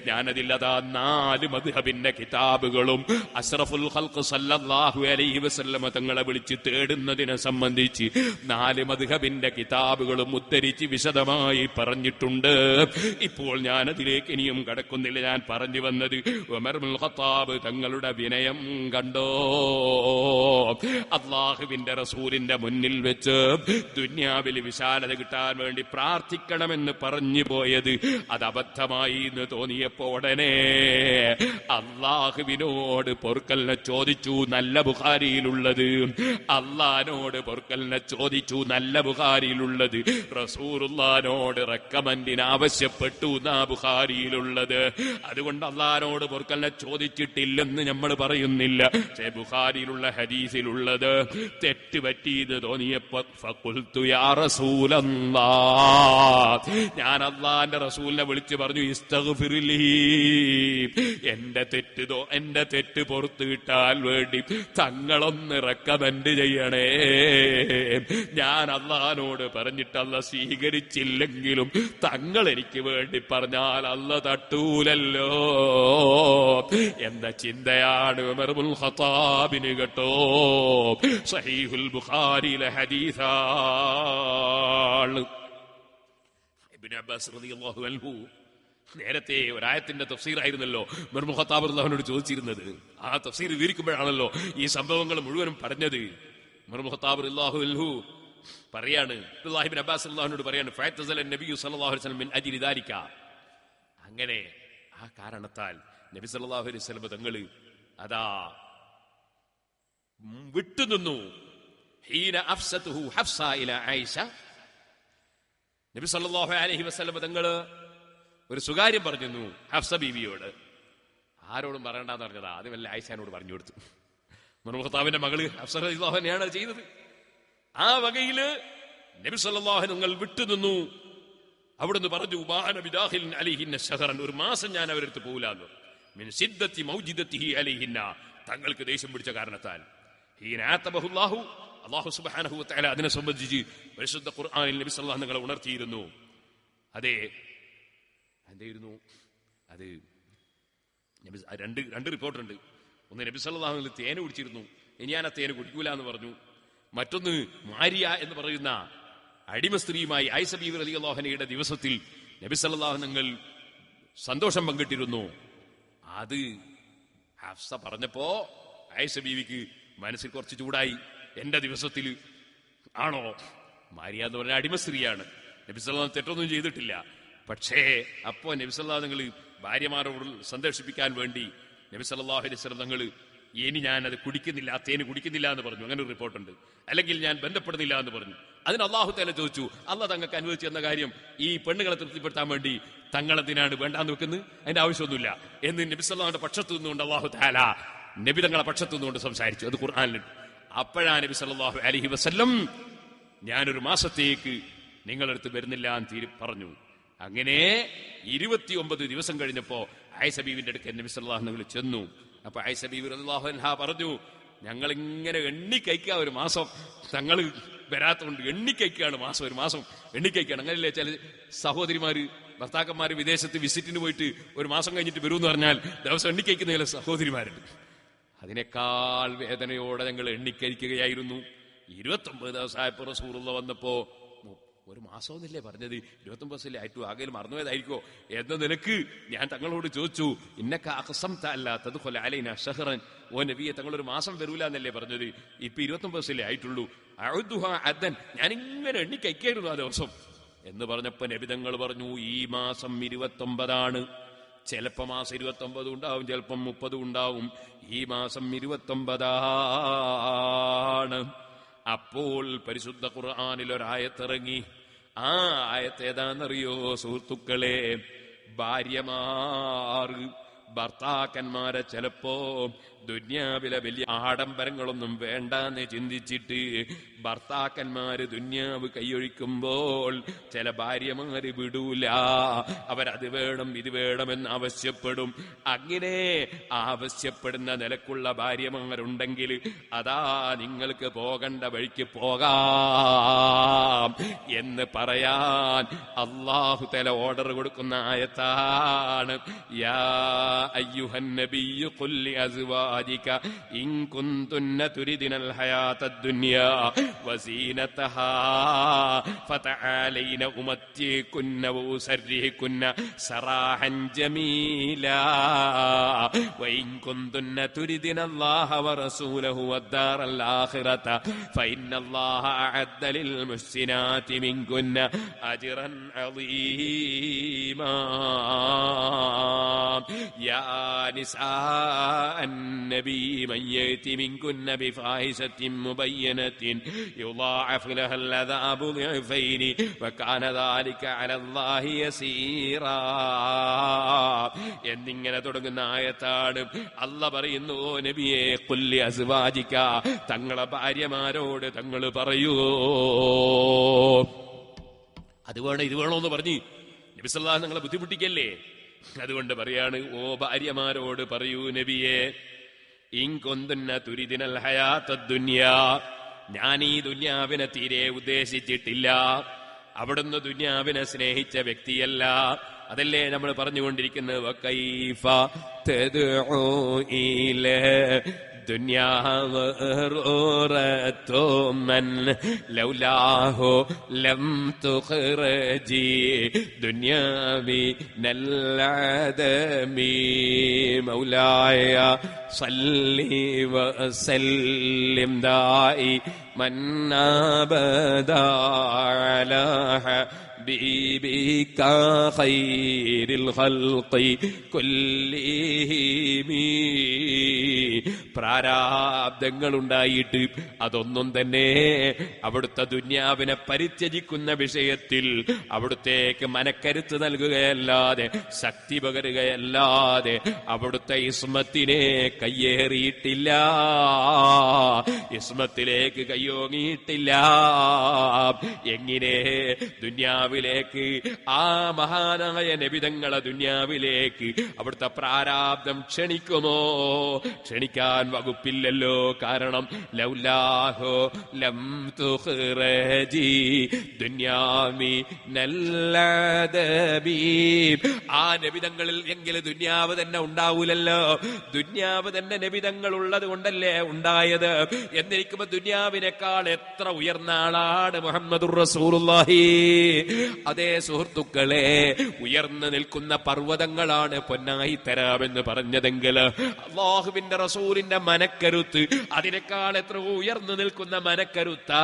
S1: ഞാനതിൽ അതാ 4 മദ്ഹബിന്റെ കിതാബുകളും അഷ്റഫുൽ ഖൽഖ് സല്ലല്ലാഹു അലൈഹി വസല്ലം തങ്ങളെ വിളിച്ച് തേടുന്നതിനെ സംബന്ധിച്ച് 4 മദ്ഹബിന്റെ കിതാബുകളും ഉദ്ധരിച്ച് വിശദമായി പറഞ്ഞിട്ടുണ്ട്. ഇപ്പോൾ ഞാൻ അതിലേക്ക് ഇനിയും കടക്കുന്നില്ല. ഞാൻ പറഞ്ഞു വന്നത് ഉമർ ഇബ്നുൽ ഖത്താബ് തങ്ങളുടെ വിനയം കണ്ടോ? അല്ലാഹുവിന്റെ റസൂലിന്റെ മുന്നിൽ വെച്ച് ദുനിയാവിൽ വിശാലത കിട്ടാൻ വേണ്ടി പ്രാർത്ഥിക്കണമെന്ന് പറഞ്ഞു പോയത് അത് അബദ്ധമായി എന്ന് തോന്നിയപ്പോ ഉടനെ അള്ളാഹുവിനോട് പൊറുക്കലിനെ ചോദിച്ചു. നല്ല ബുഖാരിയിലുള്ളത്. അള്ളാഹിനോട് പൊറുക്കലിനെ ചോദിച്ചു. നല്ല ബുഖാരിയിലുള്ളത്. റസൂലുള്ളാഹിനോട് റെക്കമെൻഡിന് ആവശ്യപ്പെട്ടു എന്നാ ബുഖാരിയിലുള്ളത്. അതുകൊണ്ട് അള്ളാഹിനോട് പൊറുക്കലിനെ ചോദിച്ചിട്ടില്ലെന്ന് നമ്മൾ പറയുന്നില്ല. പക്ഷേ ബുഖാരിയിലുള്ള ഹദീസിലുള്ളത് തെറ്റ് പറ്റിയത് തോന്നിയപ്പോ ഫഖുൽതു യാ റസൂലല്ലാഹ്, ഞാൻ അള്ളാന്റെ റസൂലിനെ വിളിച്ചു പറഞ്ഞു, ഇസ്തഗ്ഫിർലി, എന്റെ തെറ്റ് പുറത്തു കിട്ടാൻ വേണ്ടി തങ്ങളൊന്ന് റെക്കമെൻഡ് ചെയ്യണേ. ഞാൻ അള്ളാഹിനോട് പറഞ്ഞിട്ട് അല്ല സ്വീകരിച്ചില്ലെങ്കിലും തങ്ങൾ എനിക്ക് വേണ്ടി പറഞ്ഞാൽ അല്ല തട്ടൂലല്ലോ എന്ന ചിന്തയാണ് ഉമർ ഇബ്നുൽ ഖത്താബിന് കേട്ടോ. സഹീഹുൽ ബുഖാരിയിലെ ഹദീസാണ്. ഇബ്നു അബ്ബാസ് റളിയല്ലാഹു അൻഹു നേരത്തെ ഒരായത്തിന്റെ തഫ്സീറായിരുന്നല്ലോ ഉമർ ഖത്താബ് റളിയല്ലാഹുവിനോട് ചോദിച്ചിരുന്നത്. ആ തഫ്സീർ വിവരിക്കുമ്പോഴാണല്ലോ ഈ സംഭവങ്ങൾ മുഴുവനും പറഞ്ഞത്. ഉമർ ഖത്താബ് റളിയല്ലാഹു അൻഹു പറയാണ്, അബ്ദുല്ലാഹി ഇബ്നു അബ്ബാസ് റളിയല്ലാഹുവിനോട് പറയാണ്, ഫഅതസല നബി സല്ലല്ലാഹു അലൈഹി വസല്ലം മിൻ അജ്ലി ദാലിക. അങ്ങനെ ആ കാരണത്താൽ നബി സല്ലല്ലാഹു അലൈഹി വസല്ലം തങ്ങൾ അതാ വിട്ടുനിന്നു. ഹീന അഫ്സതുഹു ഹഫ്സ ഇലാ ആയിഷ. നബി സല്ലല്ലാഹു അലൈഹി വസല്ലം തങ്ങൾ ഒരു സ്വകാര്യം പറഞ്ഞിരുന്നു ഹഫ്സ ബീവിയോട്. ആരോടും പറയണ്ടെന്ന് പറഞ്ഞതാ. ആദ്യം വല്ല ആയിഷാനോട് പറഞ്ഞു കൊടുത്തു. ഉമർ ഖത്താബിന്റെ മകള് ഹഫ്സ റളിയല്ലാഹു അൻഹയാണ് ചെയ്തത്. ആ വകയില് നബി സല്ലല്ലാഹു അലൈഹി വസല്ലം വിട്ടുനിന്നു. അവിടുന്ന് പറഞ്ഞു, ബാന ബിദാഖിലിൻ അലൈഹിന്ന ശഹറൻ, ഒരു മാസം ഞാൻ അവരെടുത്ത് പോകില്ലാന്ന്. മിൻ സിദ്ദത്തി മൗജിദത്തിഹി അലൈഹിന്ന, തങ്ങൾക്ക് ദേഷ്യം പിടിച്ച കാരണത്താൽ. ഹീന ആതബഹുല്ലാഹു, അല്ലാഹു സുബ്ഹാനഹു വ തആല അതിനെ സംബന്ധിച്ച് പരിശുദ്ധ ഖുർആനിൽ നബി സല്ലല്ലാഹു അലൈഹി വസല്ലം ഉണർത്തിയിരുന്നു. അതെ, എന്തായിരുന്നു അത്? രണ്ട് റിപ്പോർട്ടുണ്ട്. ഒന്ന്, നബി സല്ലല്ലാഹു അലൈഹി വസല്ലം തേന് കുടിച്ചിരുന്നു. ഇനി ഞാൻ ആ തേന് കുടിക്കൂല എന്ന് പറഞ്ഞു. മറ്റൊന്ന്, മാരിയ എന്ന് പറയുന്ന അടിമ സ്ത്രീയുമായി ആയിഷ ബീവി റളിയല്ലാഹു അൻഹയുടെ ദിവസത്തിൽ നബി സല്ലല്ലാഹു അലൈഹി വസല്ലം സന്തോഷം പങ്കിട്ടിരുന്നു. അത് ഹഫ്സ പറഞ്ഞപ്പോ ആയിഷ ബീവിക്ക് മനസ്സിൽ കുറച്ച് ചൂടായി. എന്റെ ദിവസത്തിൽ ആണോ? മാരിയ എന്ന് പറഞ്ഞ അടിമ സ്ത്രീയാണ്, നബി സല്ലല്ലാഹു അലൈഹി വസല്ലം തെറ്റൊന്നും ചെയ്തിട്ടില്ല. പക്ഷേ അപ്പോ നബി സല്ലല്ലാഹു അലൈഹി വസല്ലം ഭാര്യമാരോട് സന്തോഷിപ്പിക്കാൻ വേണ്ടി നബി സല്ലല്ലാഹു അലൈഹി വസല്ലം തങ്ങൾ ഇനി ഞാനത് കുടിക്കുന്നില്ല, തേന് കുടിക്കുന്നില്ല എന്ന് പറഞ്ഞു. അങ്ങനെ ഒരു റിപ്പോർട്ടുണ്ട്. അല്ലെങ്കിൽ ഞാൻ ബന്ധപ്പെടുന്നില്ല എന്ന് പറഞ്ഞു. അതിന് അല്ലാഹു തആല ചോദിച്ചു, അല്ലാഹ് തങ്ങൾക്ക് അനുവദിച്ചു എന്ന കാര്യം ഈ പെണ്ണുങ്ങളെ തൃപ്തിപ്പെടുത്താൻ വേണ്ടി തങ്ങളെന്തിനാണ് വേണ്ടാന്ന് വെക്കുന്നത്? അതിന്റെ ആവശ്യമൊന്നുമില്ല എന്ന് നബി സല്ലല്ലാഹു അലൈഹി വസല്ലം പക്ഷത്തു നിന്നുകൊണ്ട് അല്ലാഹു തആല നബി തങ്ങളെ പക്ഷത്തു നിന്നുകൊണ്ട് സംസാരിച്ചു. അത് ഖുർആനിലുണ്ട്. അപ്പോഴാണ് നബി സല്ലല്ലാഹു അലൈഹി വസല്ലം ഞാനൊരു മാസത്തേക്ക് നിങ്ങളടുത്ത് വരുന്നില്ല എന്ന് പറഞ്ഞു. അങ്ങനെ 29 ദിവസം കഴിഞ്ഞപ്പോ ആയിഷ ബീവിന്റെ അടുക്കൽ നബി സല്ലല്ലാഹു അലൈഹി വസല്ലം ചെന്നു. അപ്പൊ ആയിഷ ബീവി റളിയല്ലാഹു അൻഹാ പറഞ്ഞു, ഞങ്ങളിങ്ങനെ എണ്ണിക്കഴിക്കുക ഒരു മാസം, തങ്ങൾ വരാത്തതുകൊണ്ട് എണ്ണിക്കഴിക്കുകയാണ് മാസം, ഒരു മാസം എണ്ണിക്കഴിക്കുകയാണ്. അങ്ങനെയല്ലേ ചില സഹോദരിമാര് ഭർത്താക്കന്മാര് വിദേശത്ത് വിസിറ്റിന് പോയിട്ട് ഒരു മാസം കഴിഞ്ഞിട്ട് വരുമെന്ന് പറഞ്ഞാൽ ദിവസം എണ്ണിക്കഴിക്കുന്ന ചില സഹോദരിമാരുണ്ട്. അതിനേക്കാൾ വേദനയോടെ ഞങ്ങൾ എണ്ണിക്കരിക്കുകയായിരുന്നു. 29 ദിവസമായപ്പോ റസൂലുള്ളാഹി വന്നപ്പോ, ഒരു മാസമൊന്നില്ലേ പറഞ്ഞത്, 29 ദിവസമല്ലേ ആയിട്ടു, ആകെ മറന്നുപോയതായിരിക്കോ എന്ന നിലക്ക് ഞാൻ തങ്ങളോട് ചോദിച്ചു, ഇന്നക അഖ്സംത അല്ലാ തദ്ഖുല അലൈനാ ശഹറൻ, ഓ നബിയെ തങ്ങളൊരു മാസം വരൂല എന്നല്ലേ പറഞ്ഞത്, ഇപ്പൊ 29 ദിവസമല്ലേ ആയിട്ടുള്ളൂ, അഉദുഹാ അദൻ, ഞാനിങ്ങനെ എണ്ണിക്കഴിക്കായിരുന്നു ആ ദിവസം എന്ന് പറഞ്ഞപ്പോ നബി തങ്ങൾ പറഞ്ഞു, ഈ മാസം 29ആണ്. ചിലപ്പോ മാസം 29 ഉണ്ടാവും, ചിലപ്പം 30 ഉണ്ടാവും. ഈ മാസം 29ആണ്. അപ്പോൾ പരിശുദ്ധ ഖുർആനിൽ ഒരായത്തിറങ്ങി. ആ ആയത്ത് ഏതാണെന്നറിയോ സുഹൃത്തുക്കളെ? ഭർത്താക്കന്മാരെ ചിലപ്പോ ദുന്യാവിലെ വലിയ ആഡംബരങ്ങളൊന്നും വേണ്ടാന്ന് ചിന്തിച്ചിട്ട് ഭർത്താക്കന്മാര് ദുന്യാവ് കൈയൊഴിക്കുമ്പോൾ ചില ഭാര്യമാര് വിടൂല. അവരത് വേണം ഇത് വേണമെന്ന് ആവശ്യപ്പെടും. അങ്ങനെ ആവശ്യപ്പെടുന്ന നിലക്കുള്ള ഭാര്യമാരുണ്ടെങ്കിൽ അതാ നിങ്ങൾക്ക് പോകേണ്ട വഴിക്ക് പോകാം എന്ന് പറയാൻ അല്ലാഹു തആല ഓർഡർ കൊടുക്കുന്ന ആയത്താണ്. യാ അയ്യുഹൻ നബിയ്യു ഖുൽ ലി അസ്വാജിക ഇൻ കുന്തുന്ന തുരിദിനൽ ഹയാത്തദ് ദുനിയാ വസീനതഹാ ഫതആലൈന ഉമത്തികുന്ന വഉസർരിഹുന്ന സറാഹൻ ജമീലാ വഇൻ കുന്തുന്ന തുരിദിനല്ലാഹ വറസൂലഹു വദ്ദാറൽ ആഖിറത ഫഇന്നല്ലാഹ അഅദ്ദ ലിൽ മുഹ്സിനാതി മിൻകുന്ന അജ്റൻ അളീമാ. യാ നിസാഅൻ നബി മൻ യഅതി മിൻകുന്ന ബിഫാഹിശത്തിൻ മുബയ്യനത്തിൻ യുളാഅഫ് ലഹൽ അദാബു ളിഫൈനി വകാന ദാലിക അലല്ലാഹി യസീറാ എന്നിങ്ങനെ തുടങ്ങുന്ന ആയത്താണ്. അല്ലാഹ് പറയുന്നു, ഓ നബിയെ ഖുൽ ലി അസ്വാജിക, തങ്ങളെ ഭാര്യമാരോട് തങ്ങൾ പറയൂ, അത് വേണം ഇത് വേണോന്ന് പറഞ്ഞ് നബി സല്ലല്ലാഹു അലൈഹി വസല്ലം നിങ്ങളെ ബുദ്ധിമുട്ടിക്കല്ലേ. അതുകൊണ്ട് പറയാണ്, ഓ ഭാര്യമാരോട് പറയൂ നബിയെ, ഇൻ കുന്തുന്ന തുരിദിനൽ ഹയാത്തദ് ദുനിയാ, ഞാൻ ഈ ദുനിയാവിനെ തീരെ ഉദ്ദേശിച്ചിട്ടില്ല. അവിടുന്ന് ദുനിയാവിനെ സ്നേഹിച്ച വ്യക്തിയല്ല. അതല്ലേ നമ്മൾ പറഞ്ഞുകൊണ്ടിരിക്കുന്നത്, വകൈഫ തദ്ഉ ഇല ദുനിയാവ് മൻ ലൗലാഹു ലം തുഖ്റജി ദുനിയാവി നല്ലദമി മൗലായ സല്ലി വസല്ലിം ദായി മൻ അബദാ അലാ ഹബീബിക ഖൈറിൽ ഖൽഖി കുല്ലിഹിം. പ്രാരാബ്ദങ്ങളുണ്ടായിട്ട് അതൊന്നും തന്നെ അവിടുത്തെ ദുന്യാവിനെ പരിത്യജിക്കുന്ന വിഷയത്തിൽ അവിടുത്തേക്ക് മനക്കരുത്ത് നൽകുകയല്ലാതെ ശക്തി പകരുകയല്ലാതെ അവിടുത്തെ ഇസ്മത്തിനെ കയ്യേറിയിട്ടില്ല, ഇസ്മത്തിലേക്ക് കയ്യോങ്ങിയിട്ടില്ല. എങ്ങനെ ദുന്യാവിലേക്ക് ആ മഹാനായ നബിതങ്ങളെ ദുന്യാവിലേക്ക് അവിടുത്തെ പ്രാരാബ്ദം ക്ഷണിക്കുമോ? ക്ഷണിക്കാൻ വകുപ്പില്ലല്ലോ. കാരണം ലൗലാഹു ലം തുഖ്റജി ദുന്യാമി നല്ലദബി. ആ നബിതങ്ങളിൽ എങ്കിൽ ദുന്യാവ് തന്നെ ഉണ്ടാവൂലല്ലോ. ദുന്യാവ് തന്നെ നബിതങ്ങൾ ഉള്ളത് കൊണ്ടല്ലേ ഉണ്ടായത്. എന്നിരിക്കുമ്പോ ദുന്യാവിനേക്കാൾ എത്ര ഉയർന്ന ആളാണ് മുഹമ്മദുർ റസൂലുള്ളാഹി. അതേ സുഹൃത്തുക്കളെ, ഉയർന്നു നിൽക്കുന്ന പർവ്വതങ്ങളാണ് പൊന്നായി തരാമെന്ന് പറഞ്ഞതെങ്കിൽ അല്ലാഹുവിന്റെ റസൂലിന്റെ മനക്കരുത്ത് അതിനേക്കാൾ എത്ര ഉയർന്നു നിൽക്കുന്ന മനക്കരുത്താണ്.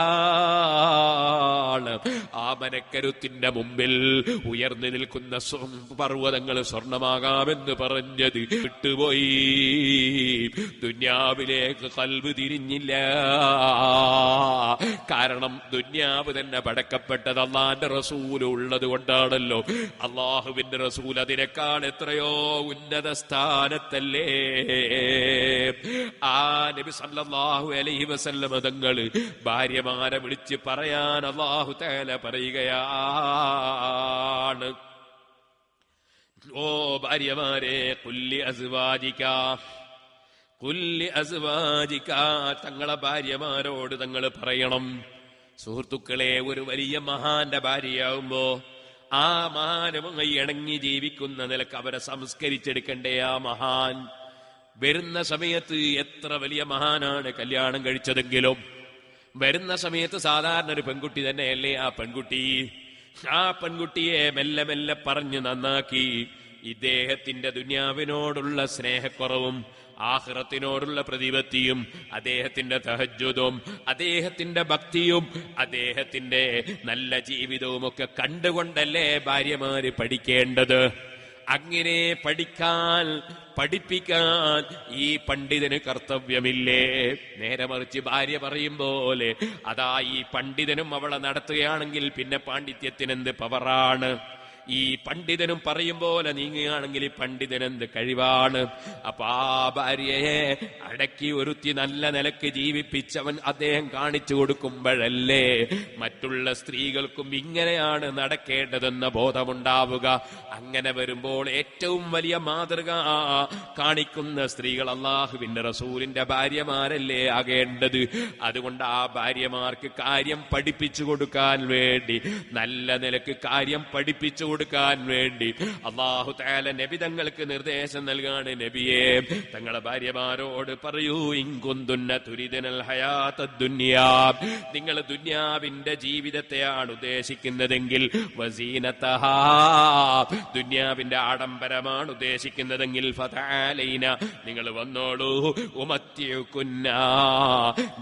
S1: ആ മനക്കരുത്തിന്റെ മുമ്പിൽ ഉയർന്നു നിൽക്കുന്ന പർവ്വതങ്ങൾ സ്വർണമാകാമെന്ന് പറഞ്ഞത് വിട്ടുപോയി. ദുന്യാവിലേക്ക് ഖൽബ് തിരിഞ്ഞില്ല. കാരണം ദുന്യാവ് തന്നെ പടക്കപ്പെട്ടത് അല്ലാഹുവിന്റെ റസൂൽ ഉള്ളത് കൊണ്ടാണല്ലോ. അല്ലാഹുവിന്റെ റസൂൽ അതിനേക്കാൾ എത്രയോ ഉന്നത സ്ഥാനത്തല്ലേ. ആ നബി സല്ലല്ലാഹു അലൈഹി വസല്ലം തങ്ങള് ഭാര്യമാരെ വിളിച്ച് പറയാൻ അല്ലാഹു തആല പറയുകയാണ്, ഓ ഭാര്യമാരെ, കുല്ലി അസ്വാജിക തങ്ങളെ ഭാര്യമാരോട് തങ്ങൾ പറയണം. സുഹൃത്തുക്കളെ, ഒരു വലിയ മഹാന്റെ ഭാര്യയാവുമ്പോ ആ മഹാനുമായി ഇണങ്ങി ജീവിക്കുന്ന നിലക്ക് അവരെ സംസ്കരിച്ചെടുക്കണ്ടേ. ആ മഹാൻ വരുന്ന സമയത്ത് എത്ര വലിയ മഹാനാണ് കല്യാണം കഴിച്ചതെങ്കിലും വരുന്ന സമയത്ത് സാധാരണ ഒരു പെൺകുട്ടി തന്നെയല്ലേ ആ പെൺകുട്ടി. ആ പെൺകുട്ടിയെ മെല്ലെ മെല്ലെ പറഞ്ഞു നന്നാക്കി ഇദ്ദേഹത്തിന്റെ ദുനിയാവിനോടുള്ള സ്നേഹക്കുറവും ആഖിറത്തിനോടുള്ള പ്രതിപത്തിയും അദ്ദേഹത്തിന്റെ തഹജ്ജുദും അദ്ദേഹത്തിന്റെ ഭക്തിയും അദ്ദേഹത്തിന്റെ നല്ല ജീവിതവും ഒക്കെ കണ്ടുകൊണ്ടല്ലേ ഭാര്യമാര് പഠിക്കേണ്ടത്. അങ്ങനെ പഠിപ്പിക്കാൻ ഈ പണ്ഡിതന് കർത്തവ്യമില്ലേ? നേരെ മറിച്ച് ഭാര്യ പറയും പോലെ അതാ ഈ പണ്ഡിതനും അവളെ നടത്തുകയാണെങ്കിൽ പിന്നെ പാണ്ഡിത്യത്തിനെന്ത് പവറാണ്. ഈ പണ്ഡിതനും പറയും പോലെ നീങ്ങുകയാണെങ്കിൽ ഈ പണ്ഡിതനെന്ത് കഴിവാണ്. അപ്പൊ ആ ഭാര്യയെ അടക്കി ഒരുത്തി നല്ല നിലക്ക് ജീവിപ്പിച്ചവൻ അദ്ദേഹം കാണിച്ചു കൊടുക്കുമ്പോഴല്ലേ മറ്റുള്ള സ്ത്രീകൾക്കും ഇങ്ങനെയാണ് നടക്കേണ്ടതെന്ന ബോധമുണ്ടാവുക. അങ്ങനെ വരുമ്പോൾ ഏറ്റവും വലിയ മാതൃക കാണിക്കുന്ന സ്ത്രീകൾ അല്ലാഹുവിന്റെ റസൂലിന്റെ ഭാര്യമാരല്ലേ ആകേണ്ടത്. അതുകൊണ്ട് ആ ഭാര്യമാർക്ക് കാര്യം പഠിപ്പിച്ചു കൊടുക്കാൻ വേണ്ടി, നല്ല നിലക്ക് കാര്യം പഠിപ്പിച്ചു കൊടുക്കാൻ വേണ്ടി അല്ലാഹു തആല നബി തങ്ങൾക്ക് നിർദ്ദേശം നൽകാണ്. നബിയെ, തങ്ങളെ ഭാര്യമാരോട് പറയൂ, ഇൻകുന്തുന്ന തുരിദനൽ ഹയാത്തദ് ദുനിയാ, നിങ്ങൾ ദുനിയാവിന്റെ ജീവിതത്തെയാണ് ഉദ്ദേശിക്കുന്നതെങ്കിൽ, വസീനതഹാ, ദുനിയാവിന്റെ ആഡംബരമാണ് ഉദ്ദേശിക്കുന്നതെങ്കിൽ, ഫതആലൈന, നിങ്ങൾ വന്നോളൂ, ഉമത്തിയുകുന്ന,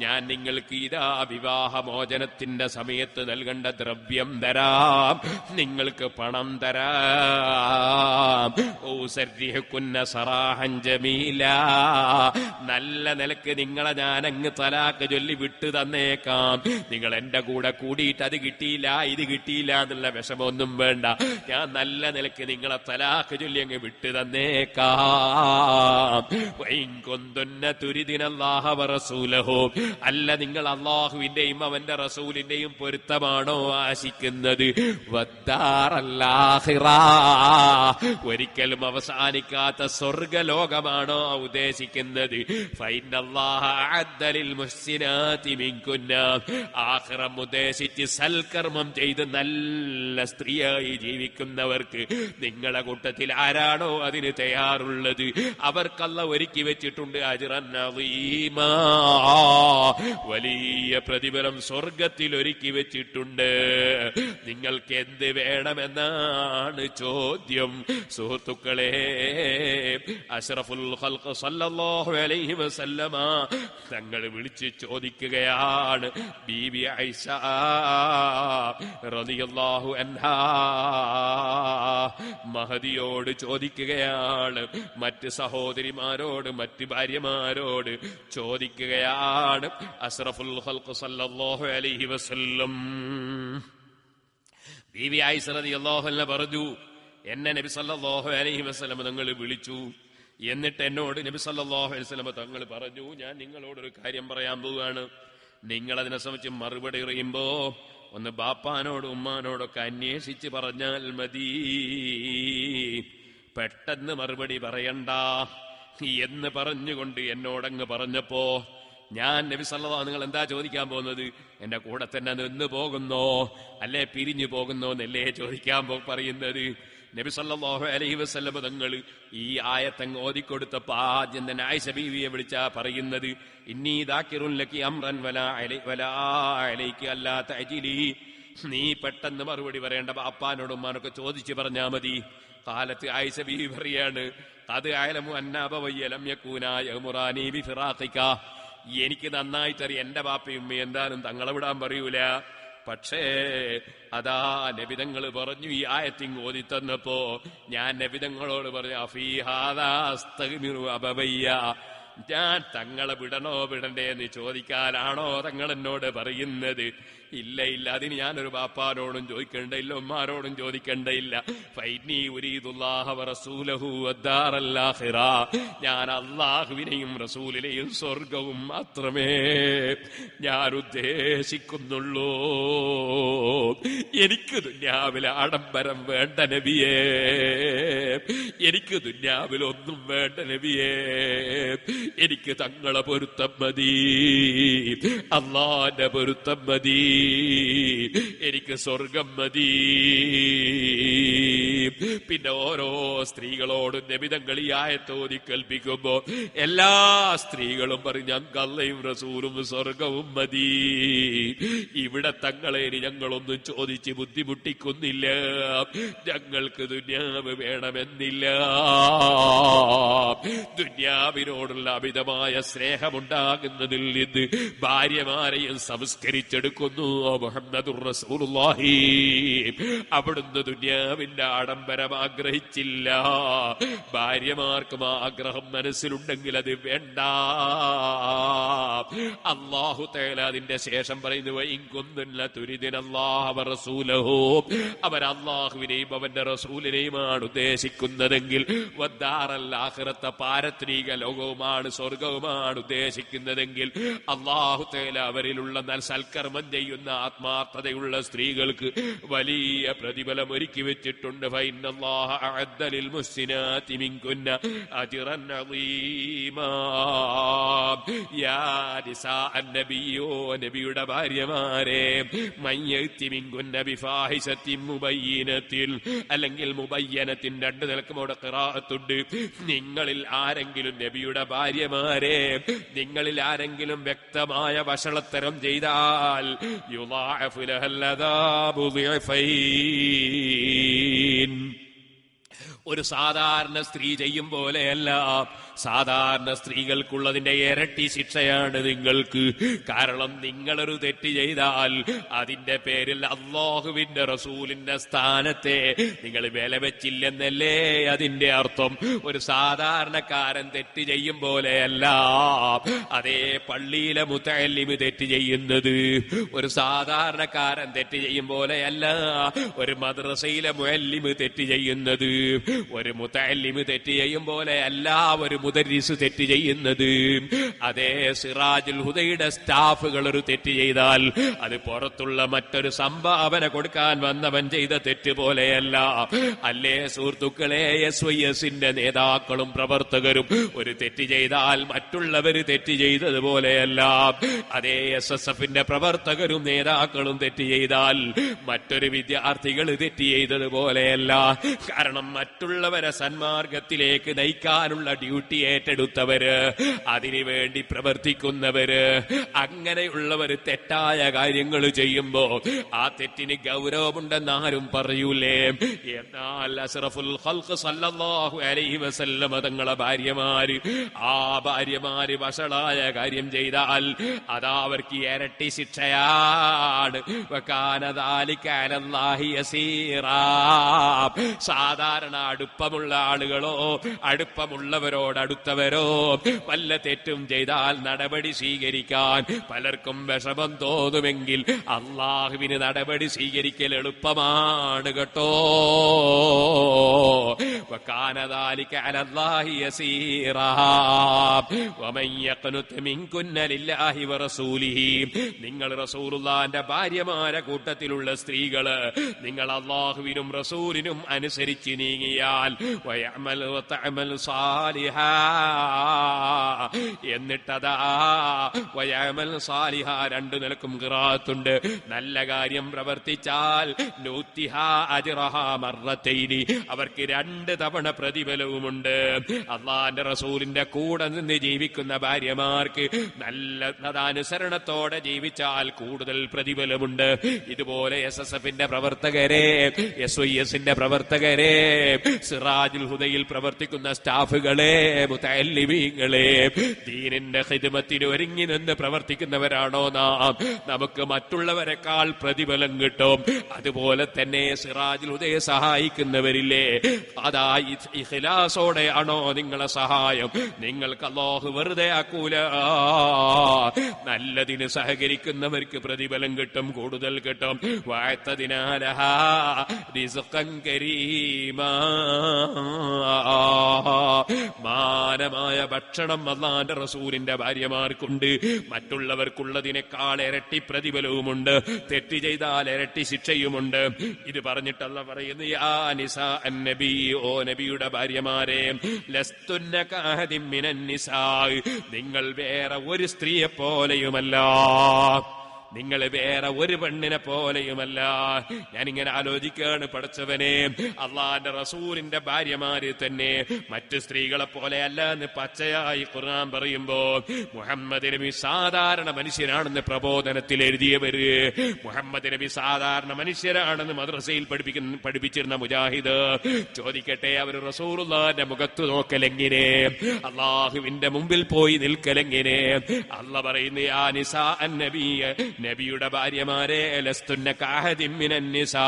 S1: ഞാൻ നിങ്ങൾക്ക് ഇതാ വിവാഹമോചനത്തിന്റെ സമയത്ത് നൽകേണ്ട ദ്രവ്യം തരാം, നിങ്ങൾക്ക് പണം തരാം. ഊസർരിഹുകുന്ന സറാഹൻ ജമീല, നല്ല നിലക്ക് നിങ്ങളെ ഞാൻ അങ്ങ് തലാക്ക് ചൊല്ലി വിട്ടു തന്നേക്കാം. നിങ്ങൾ എന്റെ കൂടെ കൂടിയിട്ട് അത് കിട്ടിയില്ല ഇത് കിട്ടിയില്ല എന്നുള്ള വിഷമൊന്നും വേണ്ട. ഞാൻ നല്ല നിലക്ക് നിങ്ങളെ തലാക്ക് ചൊല്ലി അങ്ങ് വിട്ടു തന്നേക്കാം. തുരിദിനല്ലാഹ വറസൂലഹു, അല്ല നിങ്ങൾ അല്ലാഹുവിന്റെയും അവന്റെ റസൂലിന്റെയും പൊരുത്തമാണോ ആശിക്കുന്നത്? ഒരിക്കലും അവസാനിക്കാത്ത സ്വർഗലോകമാണോ ഉദ്ദേശിക്കുന്നത്? ഫഇന്നല്ലാഹ അഅദ്ദ ലിൽ മുഹ്സിനാതി മിൻകുന്ന, ആഖിറം ഉദ്ദേശിച്ച് സൽക്കർമ്മം ചെയ്ത് നല്ല സ്ത്രീയായി ജീവിക്കുന്നവർക്ക് നിങ്ങളുടെ കൂട്ടത്തിൽ ആരാണോ അതിന് തയ്യാറുള്ളത് അവർക്ക് അല്ലാഹു ഒരുക്കി വെച്ചിട്ടുണ്ട് അജ്റൻ അളീമാ, വലിയ പ്രതിഫലം സ്വർഗത്തിൽ ഒരുക്കി വെച്ചിട്ടുണ്ട്. നിങ്ങൾക്ക് എന്ത് വേണമെന്നാണ് ചോദ്യം. സുഹൃത്തുക്കളെ, അഷ്റഫുൽ ഖൽഖ് സല്ലല്ലാഹു അലൈഹി വസല്ലമ തങ്ങൾ വിളിച്ച് ചോദിക്കുകയാണ്. ബീബി ആയിഷ റളിയല്ലാഹു അൻഹാ മഹദിയോട് ചോദിക്കുകയാണ്, മറ്റ് സഹോദരിമാരോട് മറ്റ് ഭാര്യമാരോട് ചോദിക്കുകയാണ്. അഷ്റഫുൽ ഖൽഖ് സല്ലല്ലാഹു അലൈഹി വസല്ലം ബീബി ആയിഷ റളിയല്ലാഹു അൻഹ പറഞ്ഞു, എന്നെ നബി സല്ലല്ലാഹു അലൈഹി വസല്ലം തങ്ങൾ വിളിച്ചു. എന്നിട്ട് എന്നോട് നബി സല്ലല്ലാഹു അലൈഹി വസല്ലം തങ്ങൾ പറഞ്ഞു, ഞാൻ നിങ്ങളോടൊരു കാര്യം പറയാൻ പോവുകയാണ്. നിങ്ങളതിനെ സംബന്ധിച്ച് മറുപടി പറയുമ്പോ ഒന്ന് ബാപ്പാനോടും ഉമ്മാനോടൊക്കെ അന്വേഷിച്ച് പറഞ്ഞാൽ മതി, പെട്ടെന്ന് മറുപടി പറയണ്ട എന്ന് പറഞ്ഞുകൊണ്ട് എന്നോടങ്ങ് പറഞ്ഞപ്പോ ഞാൻ നബി സല്ലല്ലാഹു നിങ്ങൾ എന്താ ചോദിക്കാൻ പോകുന്നത്? എന്റെ കൂടെ തന്നെ നിന്ന് പോകുന്നോ അല്ലെ പിരിഞ്ഞു പോകുന്നോ എന്നല്ലേ ചോദിക്കാൻ പറയുന്നത്. നബി സല്ലല്ലാഹു അലൈഹി വസല്ലം തങ്ങൾ ഈ ആയത്തങ്ങ് ഓതിക്കൊടുത്തപ്പോ ആദ്യം തന്നെ ആയിഷ ബീവിയെ വിളിച്ചാ പറയുന്നത്, ഇന്നി ദാക്കിറുൻ ലക്കി അംറൻ വലാ അലൈകി അല്ലാ തഅജിലി, നീ പെട്ടെന്ന് മറുപടി പറയേണ്ട, അപ്പാനോടും ഉമ്മാനൊക്കെ ചോദിച്ചു പറഞ്ഞാ മതി. കാലത്ത് ആയിഷ ബീവി പറയാണ്, അത് അയലമു അന്നബവയ്യ ലം യകൂനാ യമുറാനി ബിഫിറാഖിക, എനിക്ക് നന്നായിട്ടറിയാം എന്റെ ബാപ്പയും ഉമ്മയും എന്തായാലും തങ്ങളെ വിടാൻ പറയൂല. പക്ഷേ അതാ നബിതങ്ങൾ പറഞ്ഞു, ഈ ആയത്തിങ് ഓതി തന്നപ്പോ ഞാൻ നബിതങ്ങളോട് പറഞ്ഞു, അഫീഹാദാ അസ്തഗ്മിറു അബവയ്യ, ഞാൻ തങ്ങളെ വിടണോ വിടണ്ടേ എന്ന് ചോദിക്കാനാണോ തങ്ങൾ എന്നോട് പറയുന്നത്? ഇല്ല ഇല്ല, അതിന് ഞാനൊരു ബാപ്പാനോടും ചോദിക്കേണ്ടയില്ല, ഉമ്മാനോടും ചോദിക്കേണ്ടയില്ല. ഫൈനി ഉരീദുല്ലാഹ വറസൂലഹു വദ്ദാറൽ ആഖിറ, ഞാൻ അല്ലാഹുവിനെയും റസൂലിനെയും സ്വർഗവും മാത്രമേ ഞാൻ ഉദ്ദേശിക്കുന്നുള്ളൂ. എനിക്ക് ദുന്യാവിലെ ആഡംബരം വേണ്ട നബിയേ, എനിക്ക് ദുന്യാവിൽ ഒന്നും വേണ്ട നബിയേ, എനിക്ക് തങ്ങളെ പൊരുത്തം മതി, അല്ലാഹുവിന്റെ പൊരുത്തം മതി, എനിക്ക് സ്വർഗം മതി. പിന്നെ ഓരോ സ്ത്രീകളോടും നബിതങ്ങൾ ഈ ആയത്തോതി കൽപ്പിക്കുമ്പോ എല്ലാ സ്ത്രീകളും പറഞ്ഞു, ഞങ്ങൾക്ക് അല്ലാഹുവും റസൂലും സ്വർഗവും മതി. ഇവിടെ തങ്ങളെ ഞങ്ങളൊന്നും ചോദിച്ച് ബുദ്ധിമുട്ടിക്കുന്നില്ല, ഞങ്ങൾക്ക് ദുന്യാവ് വേണമെന്നില്ല. ദുന്യാവിനോടുള്ള അമിതമായ സ്നേഹമുണ്ടാകുന്നതിൽ നിന്ന് ഭാര്യമാരെയും സംസ്കരിച്ചെടുക്കുന്നു മുഹമ്മദുർ റസൂലുള്ളാഹി. അവിടുന്ന് ദുന്യാവിന്റെ ആഡംബരം ആഗ്രഹിച്ചില്ല. ഭാര്യമാർക്കും ആഗ്രഹം മനസ്സിലുണ്ടെങ്കിൽ അത് വേണ്ട. അല്ലാഹു തആല അതിന്റെ ശേഷം പറയുന്നു, വഇൻകുന്തുന്ന തുരിദിനല്ലാഹ വറസൂലഹു, അവർ അല്ലാഹുവിനെയും അവന്റെ റസൂലിനെയുമാണ് ഉദ്ദേശിക്കുന്നതെങ്കിൽ, വദ്ദാറൽ ആഖിറത, പാരത്രിക ലോകവുമാണ് സ്വർഗവുമാണ് ഉദ്ദേശിക്കുന്നതെങ്കിൽ, അല്ലാഹു തആല അവരിലുള്ള സൽക്കർമ്മം ചെയ്യുന്ന ആത്മാർത്ഥതയുള്ള സ്ത്രീകൾക്ക് വലിയ പ്രതിഫലം ഒരുക്കി വെച്ചിട്ടുണ്ട്. ഫഇന്നല്ലാഹ അഅദ്ദ ലിൽ മുഹ്സിനാതി മിൻകുന്ന അജ്റൻ അളീമാ. യാ നിസാ അന്നബിയോ, നബിയുടെ ഭാര്യമാരെ, മയ്യത്തി മിൻകുന്ന ബിഫാഹിശത്തിൻ മുബയ്യിനത്തിൻ, അല്ലെങ്കിൽ മുബയ്യനത്തിൻ, രണ്ട് നിലക്കും അവിടെ ഖിറാഅത്തുണ്ട്. നിങ്ങളിൽ ആരെങ്കിലും, നബിയുടെ ഭാര്യമാരെ, നിങ്ങളിൽ ആരെങ്കിലും വ്യക്തമായ വഷളത്തരം ചെയ്താൽ യുളാഅഫു ലഹൽ അദാബു ളിഅഫൈൻ, ഒരു സാധാരണ സ്ത്രീ ചെയ്യും പോലെയല്ല, സാധാരണ സ്ത്രീകൾക്കുള്ളതിന്റെ ഇരട്ടി ശിക്ഷയാണ് നിങ്ങൾക്ക്. കാരണം നിങ്ങളൊരു തെറ്റ് ചെയ്താൽ അതിന്റെ പേരിൽ അല്ലാഹുവിന്റെ റസൂലിന്റെ സ്ഥാനത്തെ നിങ്ങൾ വില വെച്ചില്ലെന്നല്ലേ അതിന്റെ അർത്ഥം. ഒരു സാധാരണക്കാരൻ തെറ്റ് ചെയ്യും പോലെയല്ല അതേ പള്ളിയിലെ മുതഅല്ലിം തെറ്റ് ചെയ്യുന്നത്, ഒരു സാധാരണക്കാരൻ തെറ്റ് ചെയ്യും പോലെയല്ല ഒരു മദ്രസയിലെ മുഅല്ലിം തെറ്റ് ചെയ്യുന്നത്, ഒരു മുതഅല്ലിം തെറ്റ് ചെയ്യും പോലെയല്ല ഒരു മുദരിസ് തെറ്റ് ചെയ്യുന്നത്. അതേ സിറാജുൽ ഹുദയുടെ സ്റ്റാഫുകൾ ഒരു തെറ്റ് ചെയ്താൽ അത് പുറത്തുള്ള മറ്റൊരു സംഭാവന കൊടുക്കാൻ വന്നവൻ ചെയ്ത തെറ്റ് പോലെയല്ല. അല്ലേ സുഹൃത്തുക്കളെ, SYSന്റെ നേതാക്കളും പ്രവർത്തകരും ഒരു തെറ്റ് ചെയ്താൽ മറ്റുള്ളവര് തെറ്റ് ചെയ്തതുപോലെയല്ല. അതേ SSFന്റെ പ്രവർത്തകരും നേതാക്കളും തെറ്റ് ചെയ്താൽ മറ്റൊരു വിദ്യാർത്ഥികൾ തെറ്റ് ചെയ്തതുപോലെയല്ല. കാരണം മറ്റുള്ളവരെ സന്മാർഗത്തിലേക്ക് നയിക്കാനുള്ള ഡ്യൂട്ടി ഏറ്റെടുത്തവര്, അതിനുവേണ്ടി പ്രവർത്തിക്കുന്നവര്, അങ്ങനെയുള്ളവർ തെറ്റായ കാര്യങ്ങൾ ചെയ്യുമ്പോ ആ തെറ്റിന് ഗൗരവമുണ്ടെന്ന് ആരും പറയൂലേ. എന്നാൽ അസ്റഫുൽ ഖൽഖ് സല്ലല്ലാഹു അലൈഹി വസല്ലം തങ്ങളെ ഭാര്യമാര്, ആ ഭാര്യമാര് വഷളായ കാര്യം ചെയ്താൽ അതാ അവർക്ക് ഇരട്ടി ശിക്ഷയാണ്. വകാന ദാലിക അലല്ലാഹി യസീറാ. സാധാരണ അടുപ്പമുള്ള ആളുകളോ അടുപ്പമുള്ളവരോട് അടുത്തവരോ വല്ല തെറ്റും ചെയ്താൽ നടപടി സ്വീകരിക്കാൻ പലർക്കും വിഷമം തോന്നുമെങ്കിൽ അള്ളാഹുവിന് നടപടി സ്വീകരിക്കൽ എളുപ്പമാണ് കേട്ടോ. വകാന ദാലിക അലല്ലാഹി യസീറാ. വമൻ യഖ്നുത് മിൻകുന്ന ലില്ലാഹി വറസൂലിഹി. നിങ്ങൾ റസൂലുള്ളാഹിന്റെ ഭാര്യമാരെ കൂട്ടത്തിലുള്ള സ്ത്രീകള് നിങ്ങൾ അല്ലാഹുവിനും റസൂലിനും അനുസരിച്ച് നീങ്ങിയാൽ വയഅമൽ വതഅമൽ സാലിഹാ, എന്നിട്ടതാ വയഅമൽ സാലിഹാ രണ്ടു നിലക്കും ഖിറാഅത്തുണ്ട്. നല്ല കാര്യം പ്രവർത്തിച്ചാൽ നൂതിഹാ അജ്റഹാ മർറതൈനി, അവർക്ക് 2 തവണ പ്രതിഫലവുമുണ്ട്. അല്ലാഹുവിന്റെ റസൂലിന്റെ കൂടെ നിന്ന് ജീവിക്കുന്ന ഭാര്യമാർക്ക് നല്ല അനുസരണത്തോടെ ജീവിച്ചാൽ കൂടുതൽ പ്രതിഫലമുണ്ട്. ഇതുപോലെ SSFന്റെ പ്രവർത്തകരെ, SYSന്റെ പ്രവർത്തകരെ, സിറാജുൽ ഹുദയിൽ പ്രവർത്തിക്കുന്ന സ്റ്റാഫുകളെ, മുതഅല്ലിമീങ്ങളെ, ദീനിന്റെ ഖിദ്മത്തിന് ഒരുങ്ങി നിന്ന് പ്രവർത്തിക്കുന്നവരാണോ നാം, നമുക്ക് മറ്റുള്ളവരെക്കാൾ പ്രതിഫലം കിട്ടും. അതുപോലെ തന്നെ സിറാജുൽ ഹുദയെ സഹായിക്കുന്നവരില്ലേ, അതാ ഇഖ്ലാസോടെയാണോ നിങ്ങളെ സഹായം, നിങ്ങൾക്ക് അല്ലാഹു വെറുതെ ആക്കൂല. നല്ലതിന് സഹകരിക്കുന്നവർക്ക് പ്രതിഫലം കിട്ടും, കൂടുതൽ കിട്ടും. വഅതദിനാലഹാ റിസ്ഖൻ കരീമാ. മാനമായ ഭക്ഷണം അല്ലാഹുവിന്റെ റസൂലിന്റെ ഭാര്യമാർക്കുണ്ട്. മറ്റുള്ളവർക്കുള്ളതിനേക്കാൾ ഇരട്ടി പ്രതിഫലവുമുണ്ട്. തെറ്റ് ചെയ്താൽ ഇരട്ടി ശിക്ഷയുമുണ്ട്. ഇത് പറഞ്ഞിട്ട് അല്ലാഹു പറയുന്നു, യാ നിസാ അന്നബി, ഓ നബിയുടെ ഭാര്യമാരെ, ലസ്തുന്ന കഅഹദിൻ മിനൻ നിസാ, നിങ്ങൾ വേറെ ഒരു സ്ത്രീയെ പോലെയുമല്ല, നിങ്ങൾ വേറെ ഒരു പെണ്ണിനെ പോലെയുമല്ല. ഞാനിങ്ങനെ ആലോചിക്കുകയാണ്, പഠിച്ചവനെ, അള്ളാന്റെ റസൂലിന്റെ ഭാര്യമാര് തന്നെ മറ്റ് സ്ത്രീകളെ പോലെയല്ല എന്ന് പച്ചയായി ഖുർആൻ പറയുമ്പോ, മുഹമ്മദ് നബി സാധാരണ മനുഷ്യനാണെന്ന് പ്രബോധനത്തിൽ എഴുതിയവര്, മുഹമ്മദ് നബി സാധാരണ മനുഷ്യരാണെന്ന് മദ്രസയിൽ പഠിപ്പിച്ചിരുന്ന മുജാഹിദ് ചോദിക്കട്ടെ, അവര് റസൂലുള്ളാഹിന്റെ മുഖത്ത് നോക്കലെങ്ങനെ, അള്ളാഹുവിന്റെ മുമ്പിൽ പോയി നിൽക്കലെങ്ങനെ? അള്ളാഹ് പറയുന്നു, യാ നിസാ അന്നബി, നബിയുടെ ഭാര്യമാരെ, ലസ്തുന്ന കഅഹദിൻ മിനൻ നിസാ,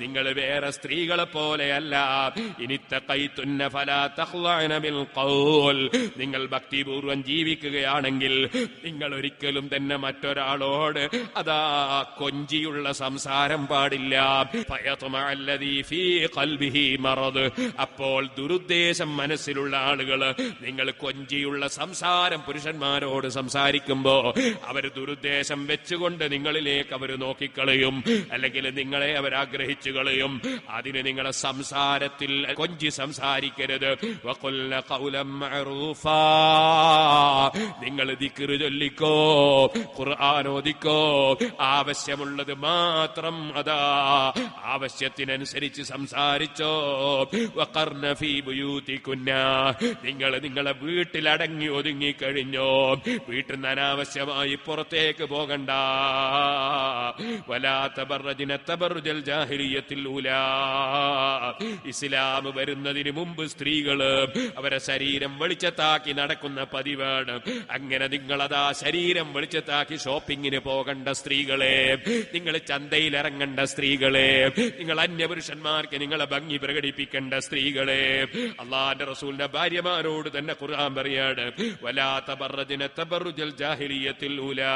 S1: നിങ്ങൾ വേറെ സ്ത്രീകളെ പോലെയല്ല. ഇനിത്തഖൈതുന്ന ഫലാ തഖ്ളഅന ബിൽ ഖൗൽ, നിങ്ങൾ ഭക്തിപൂർവ്വം ജീവിക്കുകയാണെങ്കിൽ നിങ്ങൾ ഒരിക്കലും തന്നെ മറ്റൊരാളോട് അതാ കൊഞ്ചിയുള്ള സംസാരം പാടില്ല. ഫയത്മഅല്ലദീ ഫീ ഖൽബിഹി മറദ്, അപ്പോൾ ദുരുദ്ദേശം മനസ്സിലുള്ള ആളുകൾ നിങ്ങൾ കൊഞ്ചിയുള്ള സംസാരം പുരുഷന്മാരോട് സംസാരിക്കുമ്പോ അവർ ദുരുദ്ദേശം വെച്ചുകൊണ്ട് നിങ്ങളിലേക്ക് അവർ നോക്കിക്കളയും, അല്ലെങ്കിൽ നിങ്ങളെ അവർ ആഗ്രഹിച്ചു കളയും. അതിന് നിങ്ങളെ സംസാരത്തിൽ കൊഞ്ചി സംസാരിക്കരുത്. വഖുൽന ഖൗലൻ മഅറൂഫാ, നിങ്ങൾ ദിക്ർ ചൊല്ലിക്കോ, ഖുർആൻ ഓതിക്കോ, ആവശ്യമുള്ളത് മാത്രം അതാ ആവശ്യത്തിനനുസരിച്ച് സംസാരിച്ചോ. വഖർന ഫീ ബുയൂതികുന്ന, നിങ്ങൾ നിങ്ങളെ വീട്ടിൽ അടങ്ങി ഒതുങ്ങി കഴിഞ്ഞോ, വീട്ടിൽ നിന്ന് അനാവശ്യമായി പുറത്തേക്ക് പോകണ്ട. വലാ തബറജ്ന തബറുജൽ ജാഹിലിയ്യത്തിൽ ഊലാ, ഇസ്ലാം വരുന്നതിന് മുമ്പ് സ്ത്രീകള് അവരെ ശരീരം വെളിച്ചത്താക്കി നടക്കുന്ന പതിവാണ്. അങ്ങനെ നിങ്ങളതാ ശരീരം വെളിച്ചത്താക്കി ഷോപ്പിങ്ങിന് പോകേണ്ട സ്ത്രീകളെ, നിങ്ങൾ ചന്തയിൽ ഇറങ്ങേണ്ട സ്ത്രീകളെ, നിങ്ങൾ അന്യപുരുഷന്മാർക്ക് നിങ്ങളെ ഭംഗി പ്രകടിപ്പിക്കേണ്ട സ്ത്രീകളെ, അള്ളാന്റെ റസൂലിന്റെ ഭാര്യമാരോട് തന്നെ ഖുർആൻ പറയാണ്, വലാ തബറജ്ന തബറുജൽ ജാഹിലിയ്യത്തിൽ ഊലാ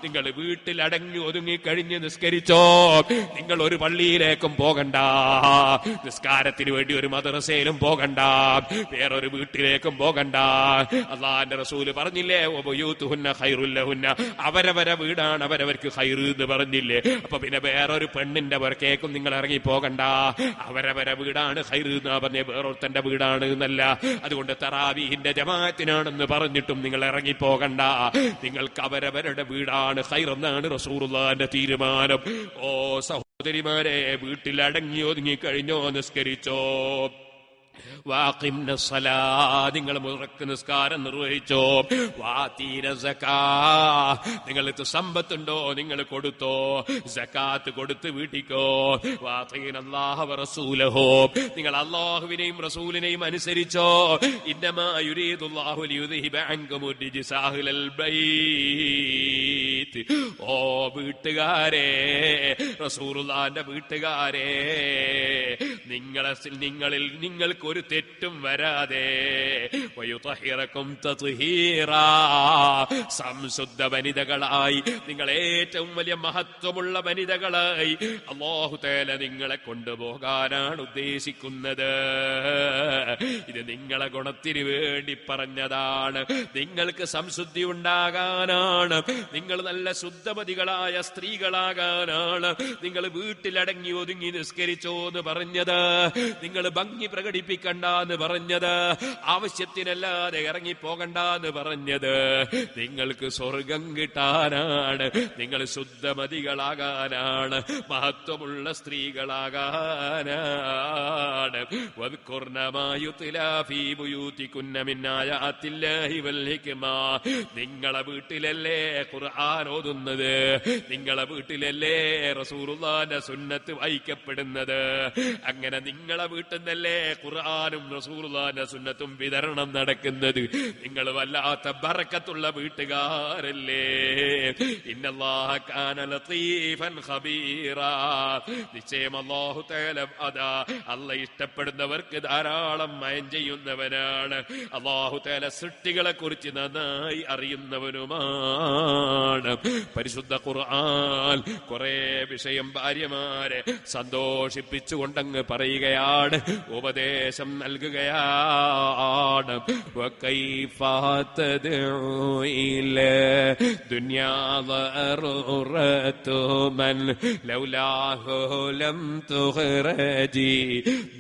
S1: നിങ്ങൾ വീട്ടിൽ അടങ്ങി ഒതുങ്ങി കഴിഞ്ഞ് നിസ്കരിച്ചോ. നിങ്ങൾ ഒരു പള്ളിയിലേക്കും പോകണ്ട, നിസ്കാരത്തിന് വേണ്ടി ഒരു മദ്രസയിലും പോകണ്ട, വേറൊരു വീട്ടിലേക്കും പോകണ്ട. അല്ലാഹുവിന്റെ റസൂല് പറഞ്ഞില്ലേ, വബയൂതുഹുന്ന ഖൈറുൽ ലഹുന്ന, അവരവരെ വീടാണ് അവരവർക്ക് ഖൈറ് എന്ന് പറഞ്ഞില്ലേ. അപ്പൊ പിന്നെ വേറൊരു പെണ്ണിന്റെ പുറക്കേക്കും നിങ്ങൾ ഇറങ്ങി പോകണ്ട. അവരവരെ വീടാണ് ഖൈറ് എന്നാ പറഞ്ഞ, വേറൊരുത്തന്റെ വീടാണ് എന്നല്ല. അതുകൊണ്ട് തറാവീഹിന്റെ ജമാഅത്തിനാണെന്ന് പറഞ്ഞിട്ടും നിങ്ങൾ ഇറങ്ങി പോകണ്ട. നിങ്ങൾക്ക് അവരവരുടെ വീടാണ് ഖൈറെന്നാണ് റസൂലുള്ളാഹിന്റെ തീരുമാനം. ഓ സഹോദരിമാരെ, വീട്ടിൽ അടങ്ങി ഒതുങ്ങി കഴിഞ്ഞോ, നിസ്കരിച്ചോ. വാഖിംന സ്വലാ, നിങ്ങൾ മുറക്ക് നിസ്കാരം നിർവഹിച്ചോ. വാതീന സക്കാ, നിങ്ങൾക്ക് സമ്പത്തുണ്ടോ നിങ്ങൾ കൊടുത്തോ, സക്കാത്ത് കൊടുത്ത് വീട്ടിക്കോ. വാതീന അല്ലാഹ വറസൂലഹു, നിങ്ങൾ അല്ലാഹുവിനെയും റസൂലിനെയും അനുസരിച്ചോ. ഇന്നമാ യുരീദുല്ലാഹു ലിയുദ്ഹിബ അൻകുമുർ റിജ്സ അഹ്ലൽ ബൈത്ത്. ഓ വീട്ടുകാരെ, റസൂലുള്ളാഹിന്റെ വീട്ടുകാരെ, നിങ്ങളിൽ നിങ്ങൾക്ക് ഒരു തെറ്റും വരാതെ വയുതഹിറക്കും തത്ഹീറാ, സംശുദ്ധ വനിതകളായി, നിങ്ങൾ ഏറ്റവും വലിയ മഹത്വമുള്ള വനിതകളായി അല്ലാഹു തആല നിങ്ങളെ കൊണ്ടുപോകാനാണ് ഉദ്ദേശിക്കുന്നത്. ഇത് നിങ്ങളെ ഗുണത്തിന് വേണ്ടി പറഞ്ഞതാണ്. നിങ്ങൾക്ക് സംശുദ്ധി ഉണ്ടാകാനാണ്, നിങ്ങൾ നല്ല ശുദ്ധമതികളായ സ്ത്രീകളാകാനാണ് നിങ്ങൾ വീട്ടിലടങ്ങി ഒതുങ്ങി നിസ്കരിച്ചോ എന്ന് പറഞ്ഞത്. നിങ്ങൾ ഭംഗി പ്രകടിപ്പിക്കണ്ട എന്ന് പറഞ്ഞത്, ആവശ്യത്തിനല്ലാതെ ഇറങ്ങിപ്പോകണ്ട എന്ന് പറഞ്ഞത്, നിങ്ങൾക്ക് സ്വർഗം കിട്ടാനാണ്, നിങ്ങൾ ശുദ്ധമതികളാകാനാണ്, മഹത്വമുള്ള സ്ത്രീകളാകാനാണ്. വദ്കുർന മാ യുത്ലാ ഫീ ബുയൂതികുന്ന മിൻ ആയാത്തില്ലാഹി വൽ ഹിക്മ. നിങ്ങളെ വീട്ടിലല്ലേ ഖുർആൻ ഓതുന്നത്, നിങ്ങളെ വീട്ടിലല്ലേ റസൂലുള്ളാഹിന്റെ സുന്നത്ത് വായിക്കപ്പെടുന്നത്. അങ്ങനെ നിങ്ങളെ വീട്ടിൽ നിന്നല്ലേ ഖുർആനും റസൂലുള്ളാഹിന്റെ സുന്നത്തും വിതരണം നടക്കുന്നത്. നിങ്ങൾ വല്ലാത്ത ബറക്കത്തുള്ള വീട്ടുകാരല്ലേ. ഇന്നല്ലാഹ കാന ലതീഫൻ ഖബീറാ, നിശ്ചയം അല്ലാഹു തആല അതാ അല്ലാഹ് ഇഷ്ടപ്പെടുന്നവർക്ക് ധാരാളം മയം ചെയ്യുന്നവനാണ്. അല്ലാഹു തആല സൃഷ്ടികളെ കുറിച്ച് നന്നായി അറിയുന്നവനുമാണ്. പരിശുദ്ധ ഖുർആൻ കുറെ വിഷയം ഭാര്യമാരെ സന്തോഷിപ്പിച്ചുകൊണ്ടങ്ങ് പറയുകയാണ്, ഉപദേശം നൽകുകയാണ്. വകൈഫ തദ്ഉ ഇലാ ദുനിയാ ദറൂറതു മൻ ലൗലാഹു ലം തുഖറജി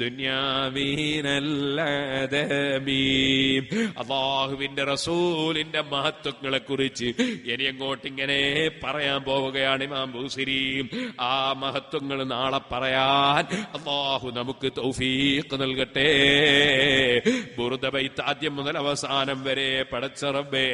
S1: ദുനിയാ മിനൽ അദമി. അല്ലാഹുവിന്റെ റസൂലിന്റെ മഹത്വങ്ങളെ കുറിച്ച് ഇനി അങ്ങോട്ട് ഇങ്ങനെ പറയാൻ പോവുകയാണ് ഇമാം ബൂസിരി. ആ മഹത്വങ്ങൾ നാളെ പറയാൻ അല്ലാഹു നമുക്ക് തൗഫീഖ് നൽകട്ടെ. ബുർദ ബൈത്ത് ആദ്യം മുതൽ അവസാനം വരെ പടച്ച റബ്ബേ,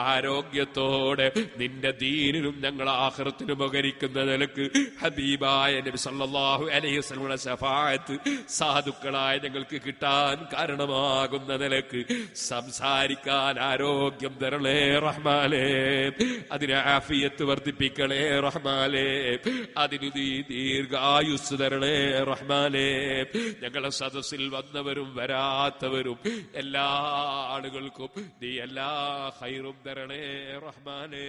S1: ആരോഗ്യത്തോടെ നിന്റെ ദീനിനും ഞങ്ങൾ ആഖിറത്തിനും ഉപകരിക്കുന്ന നിലക്ക് ഹബീബായ നബി സല്ലല്ലാഹു അലൈഹി വസല്ലമയുടെ ശഫാഅത്ത് സാധുക്കളായ ഞങ്ങൾക്ക് കിട്ടാൻ കാരണമാകുന്ന നിലക്ക് സംസാരിക്കാൻ ആരോഗ്യം തരണേ റഹ്മാനേ. അതിന് ആഫിയത്ത് വർദ്ധിപ്പിക്കണേ റഹ്മാനേ. അതിന് നീ ദീർഘായുസ് തരണേ റഹ്മാനേ. ഞങ്ങളെ സദസ്സിൽ വന്നവരും വരാത്തവരും എല്ലാ ആളുകൾക്കും നീ എല്ലാ ഖൈറും തരണേ റഹ്മാനേ.